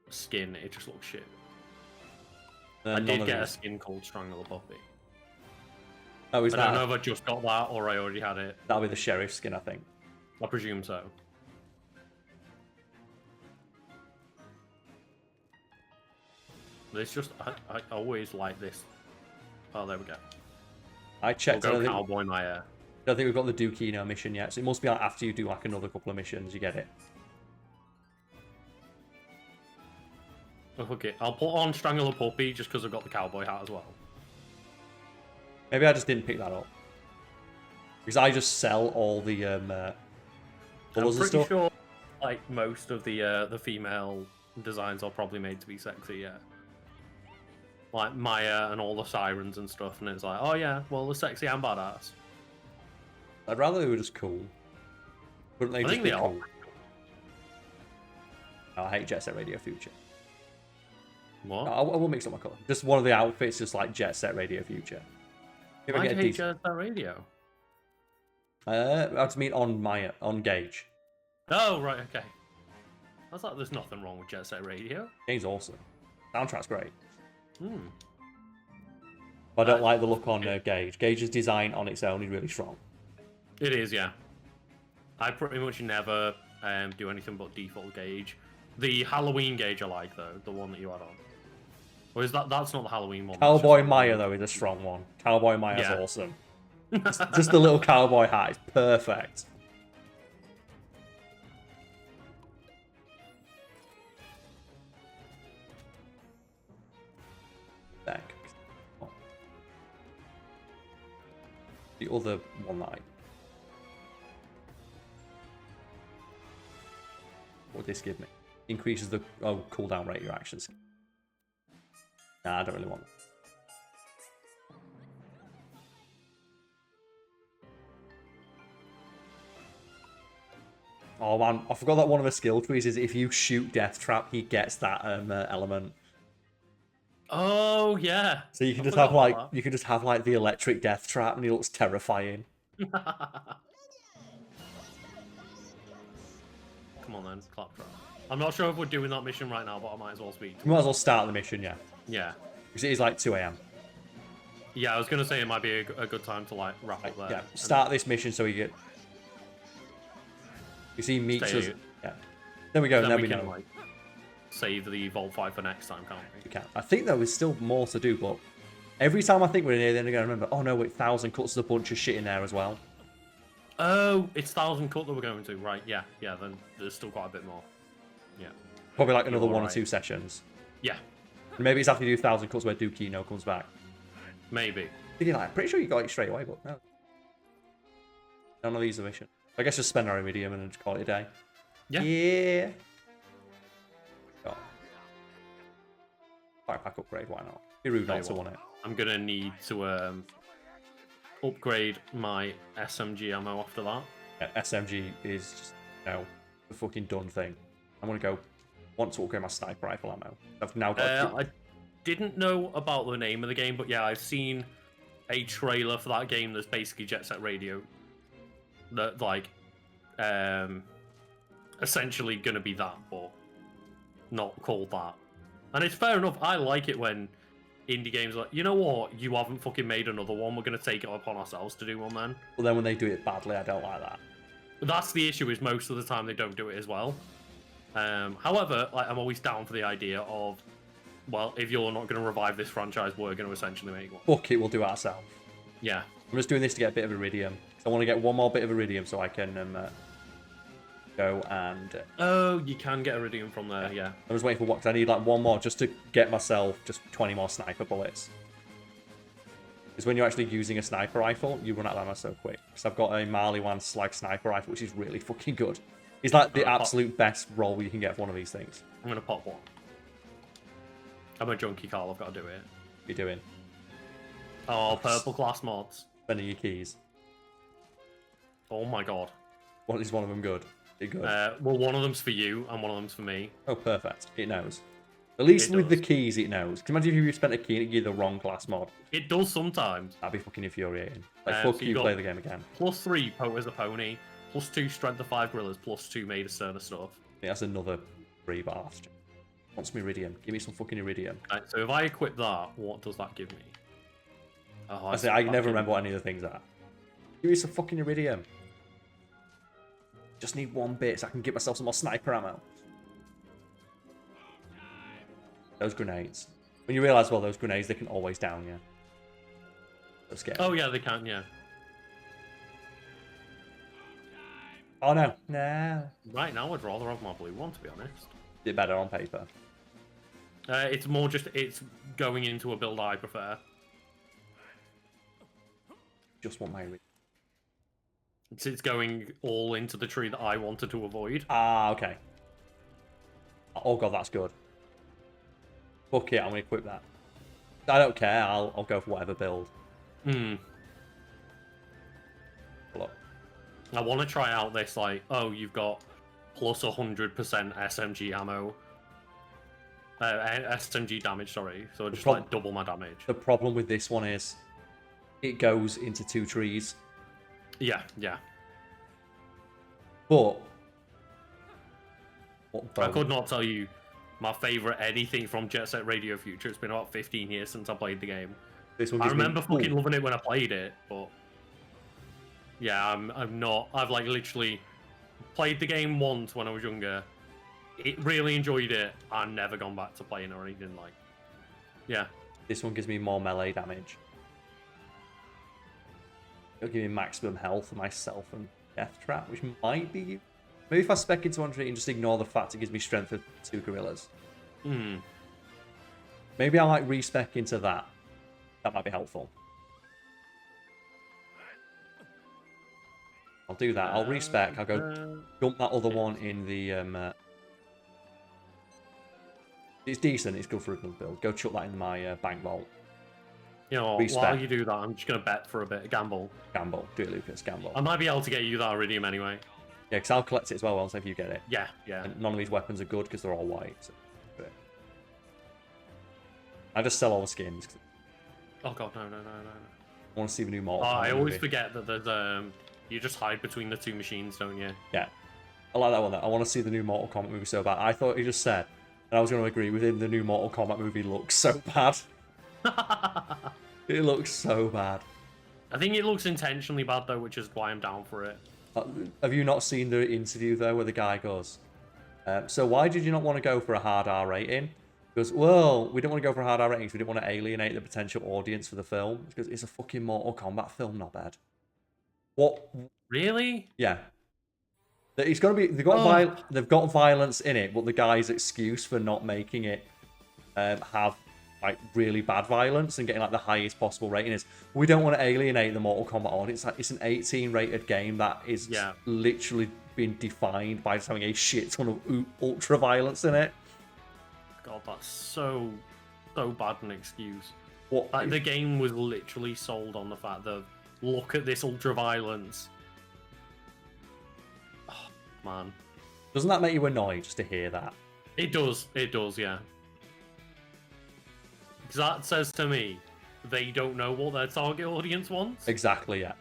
skin. It just looks shit. I did get a skin called Strangle a Puppy. Oh, is I don't know if I just got that or I already had it. That'll be the sheriff skin, I think. I presume so. It's just, I always like this. Oh, there we go. I checked. We'll go cowboy my hair. I don't think we've got the Dukino mission yet, so it must be like after you do like another couple of missions, you get it. Okay, I'll put on Strangle a Puppy just because I've got the cowboy hat as well. Maybe I just didn't pick that up. Because I just sell all the I'm pretty sure like most of the female designs are probably made to be sexy, yeah. Like Maya and all the sirens and stuff, and it's like, oh yeah, well, they're sexy and badass. I'd rather they were just cool. Wouldn't they I just think be they are. cool? Oh, I hate Jet Set Radio Future. What? I will mix up my colour. Just one of the outfits, just like Jet Set Radio Future. If I Why do get you a hate decent... Jet radio? I have to mean on Gauge. Oh, right, okay. I was like, there's nothing wrong with Jet Set Radio. Game's awesome. Soundtrack's great. Hmm. But I don't like the look on Gauge. Gauge's design on its own is really strong. It is, yeah. I pretty much never do anything but default Gauge. The Halloween Gauge I like, though, the one that you had on. Or is that's not the Halloween one? Cowboy Maya, though, is a strong one. Cowboy Maya's awesome. Just the little cowboy hat is perfect. Back. Oh. The other one that what would this give me? Increases the cooldown rate of your actions. Nah, I don't really want it. Oh man, I forgot that one of the skill trees is if you shoot Death Trap, he gets that element. Oh yeah. So you can just have like the electric Death Trap, and he looks terrifying. Come on then, Claptrap. I'm not sure if we're doing that mission right now, but I might as well speak. You might as well start the mission, yeah. Yeah. Because it is like 2 AM. Yeah, I was gonna say it might be a good time to like wrap up there. Yeah, start this mission so we get. You see, meets us. Yeah. There we go. Then we can, know. like, save the Vault fight for next time, can't we? We can. I think there is still more to do, but every time I think we're near the end, I'm going to remember. Oh no, wait, 1,000 cuts. There's a bunch of shit in there as well. Oh, it's 1,000 cut that we're going to, right? Yeah, yeah. Then there's still quite a bit more. Yeah. Probably like another one or two sessions. Yeah. And maybe it's after you do 1,000 cuts where Dukino comes back. Maybe. Thinking like, pretty sure you got it straight away, but no. None of these are mission. I guess just spend our Iridium and just call it a day. Yeah. Yeah. Oh. Backpack upgrade, why not? Be rude not to want it. I'm gonna need to upgrade my SMG ammo after that. Yeah, SMG is just, you know, the fucking done thing. I'm gonna want to upgrade my sniper rifle ammo. I've now got. I didn't know about the name of the game, but yeah, I've seen a trailer for that game that's basically Jet Set Radio. That like, essentially gonna be that, but not called that. And it's fair enough. I like it when indie games are like, you know what, you haven't fucking made another one. We're gonna take it upon ourselves to do one then. Well, then when they do it badly, I don't like that. That's the issue. Is most of the time they don't do it as well. However, like, I'm always down for the idea of, well, if you're not going to revive this franchise, we're going to essentially make one. Fuck it, we'll do it ourselves. Yeah. I'm just doing this to get a bit of Iridium. I want to get one more bit of Iridium so I can go and... Oh, you can get Iridium from there, yeah. I'm just waiting for what, because I need like one more just to get myself just 20 more sniper bullets. Because when you're actually using a sniper rifle, you run out of ammo so quick. Because I've got a Maliwan Slag sniper rifle, which is really fucking good. It's like the absolute best roll you can get for one of these things. I'm going to pop one. I'm a junkie, Karl. I've got to do it. What are you doing? Oh, purple class mods. Spending your keys. Oh my god. What is one of them good? Is it good? Well, one of them's for you, and one of them's for me. Oh, perfect. It knows. At least with the keys, it knows. Can you imagine if you spent a key and it gave you the wrong class mod? It does sometimes. That'd be fucking infuriating. Like, fuck so you, play the game again. +3 Poke as a pony, +2 Strength of 5 Gorillas, +2 Made of Sterner stuff. Yeah, that's another 3 bars. Want some Iridium. Give me some fucking Iridium. Right, so if I equip that, what does that give me? Oh, I never remember what any of the things are. Give me some fucking Iridium. Just need one bit so I can get myself some more sniper ammo. Those grenades. When you realise, well, those grenades, they can always down you. So scary. Oh, yeah, they can, yeah. Oh, no. No. Right now, I'd rather have my blue one, to be honest. It's better on paper. It's more just, it's going into a build I prefer. Just want my Iridium. It's going all into the tree that I wanted to avoid. Ah, okay. Oh god, that's good. Fuck it, I'm gonna equip that. I don't care. I'll go for whatever build. Look. I want to try out this, like, oh, you've got plus 100% SMG ammo. SMG damage, sorry. So just like double my damage. The problem with this one is it goes into 2 trees. Yeah. But I could not tell you my favorite anything from Jet Set Radio Future. It's been about 15 years since I played the game. This one I remember fucking loving it when I played it, but yeah, I'm not. I've like literally played the game once when I was younger. It really enjoyed it. I've never gone back to playing or anything like. Yeah. This one gives me more melee damage. It'll give me maximum health for myself and Death Trap, which might be. Maybe if I spec into 1 and just ignore the fact it gives me strength for 2 gorillas. Maybe I might respec into that. That might be helpful. I'll do that. I'll respec. I'll go dump that other one in the. It's decent. It's good for a good build. Go chuck that in my bank vault. You know, while you do that, I'm just gonna bet for a bit. Gamble. Gamble. Do it, Lucas. Gamble. I might be able to get you that iridium anyway. Yeah, because I'll collect it as well once if you get it. Yeah. And none of these weapons are good because they're all white. So I just sell all the skins. Oh god, no. I want to see the new Mortal Kombat I always movie. forget that there's you just hide between the 2 machines, don't you? Yeah. I like that one though. I want to see the new Mortal Kombat movie so bad. I thought he just said, and I was going to agree with him, the new Mortal Kombat movie looks so bad. It looks so bad. I think it looks intentionally bad though, which is why I'm down for it. Have you not seen the interview though where the guy goes, so why did you not want to go for a hard R rating? He goes, well, we didn't want to go for a hard R rating because we didn't want to alienate the potential audience for the film. Because it's a fucking Mortal Kombat film, not bad. What? Really? Yeah. It's gonna be. They've got violence in it, but the guy's excuse for not making it have like really bad violence and getting like the highest possible rating is we don't want to alienate the Mortal Kombat audience. Like, it's an 18 rated game that is literally been defined by just having a shit ton of ultra violence in it. God, that's so bad an excuse. What? Like, the game was literally sold on the fact that look at this ultra violence. Oh, man. Doesn't that make you annoyed just to hear that? It does, yeah. Because that says to me, they don't know what their target audience wants. Exactly, yeah.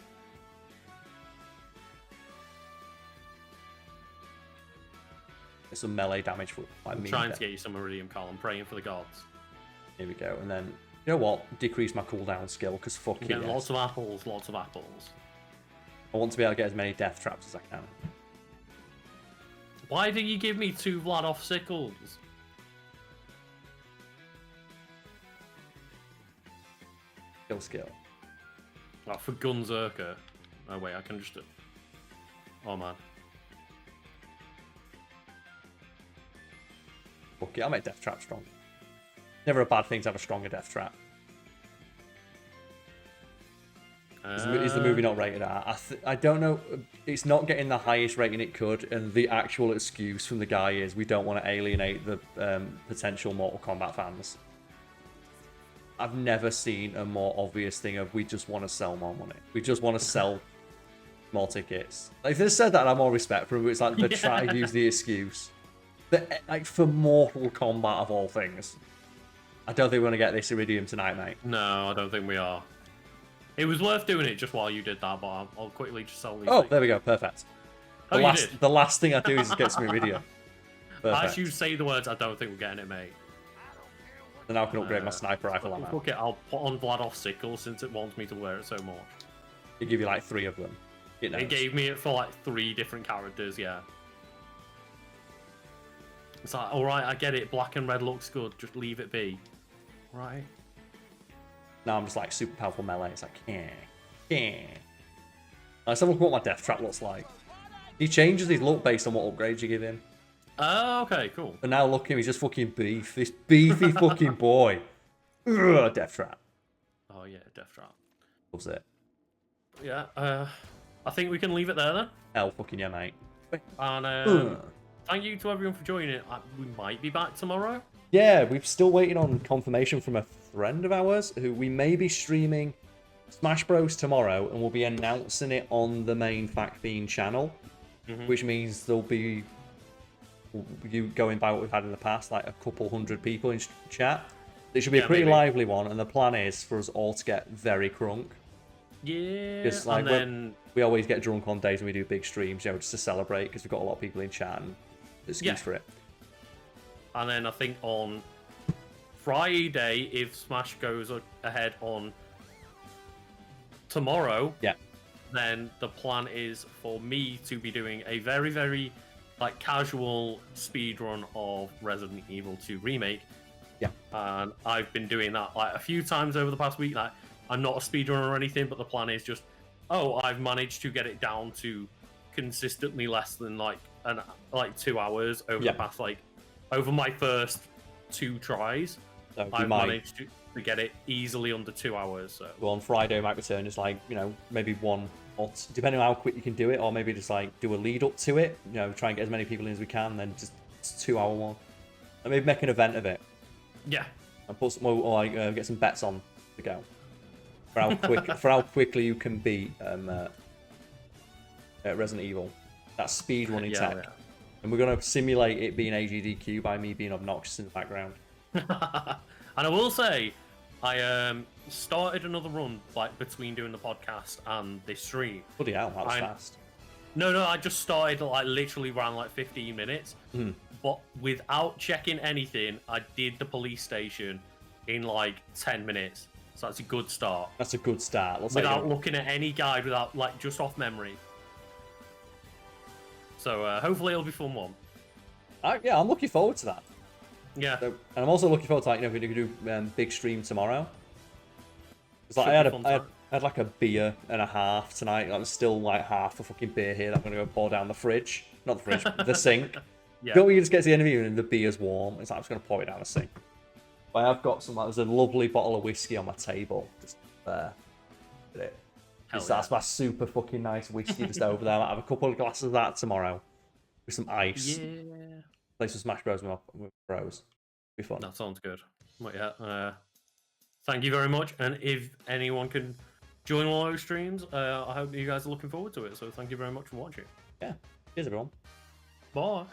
It's some melee damage for like me. Trying to get you some iridium, Karl. I'm praying for the gods. Here we go, and then you know what? Decrease my cooldown skill because fuck it. Lots of apples, lots of apples. I want to be able to get as many death traps as I can. Why did you give me 2 Vladoff sickles? Skill. Oh, for Gunzerker. Oh wait, I can just. Oh man. Fuck it, I'll make death trap strong. Never a bad thing to have a stronger death trap. Is the movie not rated R? I don't know. It's not getting the highest rating it could, and the actual excuse from the guy is we don't want to alienate the potential Mortal Kombat fans. I've never seen a more obvious thing of we just want to sell more money. We just want to sell more tickets. Like, if they said that, I have more respect for it. It's like they're trying to use the excuse. Like, for Mortal Kombat of all things. I don't think we're going to get this Iridium tonight, mate. No, I don't think we are. It was worth doing it just while you did that, but I'll quickly just sell these things. There we go. Perfect. The last thing I do is get some Iridium. Perfect. As you say the words, I don't think we're getting it, mate. Then I can upgrade my sniper rifle on that. Okay, I'll put on Vladoff sickle since it wants me to wear it so much. It give you like 3 of them. It gave me it for like 3 different characters, yeah. It's like, alright, I get it, black and red looks good, just leave it be. Right? Now I'm just like super powerful melee. It's like, Let's have a look at what my death trap looks like. He changes his look based on what upgrades you give him. Oh, okay, cool. And now look at him, he's just fucking beef. This beefy fucking boy. Ugh, death trap. Oh yeah, death trap. Loves it. Yeah, I think we can leave it there then. Hell fucking yeah, mate. And thank you to everyone for joining. We might be back tomorrow. Yeah, we're still waiting on confirmation from a friend of ours who we may be streaming Smash Bros tomorrow, and we'll be announcing it on the main Fiend channel, which means there'll be you going by what we've had in the past, like a couple hundred people in chat. It should be a pretty lively one, and the plan is for us all to get very crunk. Yeah, Because like and then we always get drunk on days when we do big streams, you know, just to celebrate because we've got a lot of people in chat and excuse for it. And then I think on Friday, if Smash goes ahead on tomorrow, then the plan is for me to be doing a very, very like casual speed run of Resident Evil 2 Remake. Yeah. And I've been doing that like a few times over the past week. Like I'm not a speedrunner or anything, but the plan is just, I've managed to get it down to consistently less than like 2 hours over the past over my first 2 tries. So I've managed to get it easily under 2 hours. So. Well, on Friday, might return is like, you know, maybe one, or depending on how quick you can do it, or maybe just like do a lead up to it. You know, try and get as many people in as we can. Then just 2 hour one, and maybe make an event of it. Yeah. And put some, or like get some bets on to go for how quickly you can beat Resident Evil. That speed running tech. Yeah. And we're gonna simulate it being AGDQ by me being obnoxious in the background. And I will say, I started another run like between doing the podcast and this stream. Bloody hell, that was fast. No, I just started like literally around like 15 minutes. But without checking anything, I did the police station in like 10 minutes. So that's a good start. That's a good start. Without looking at any guide, without like just off memory. So hopefully it'll be fun one. Yeah, I'm looking forward to that. Yeah. So, and I'm also looking forward to, like, you know, if we could do big stream tomorrow. It's like I had like a beer and a half tonight. I'm still like half a fucking beer here that I'm gonna go pour down the fridge. Not the fridge, the sink. Yeah. Don't we just get to the end of the evening and the beer's warm? It's like I'm just gonna pour it down the sink. But I have got some. There's a lovely bottle of whiskey on my table, just there. That's my super fucking nice whiskey just over there. I have a couple of glasses of that tomorrow with some ice. Yeah. Play some Smash Bros with bros. Be fun. That sounds good. But yeah, thank you very much. And if anyone can join one of those streams, I hope you guys are looking forward to it. So thank you very much for watching. Yeah. Cheers, everyone. Bye.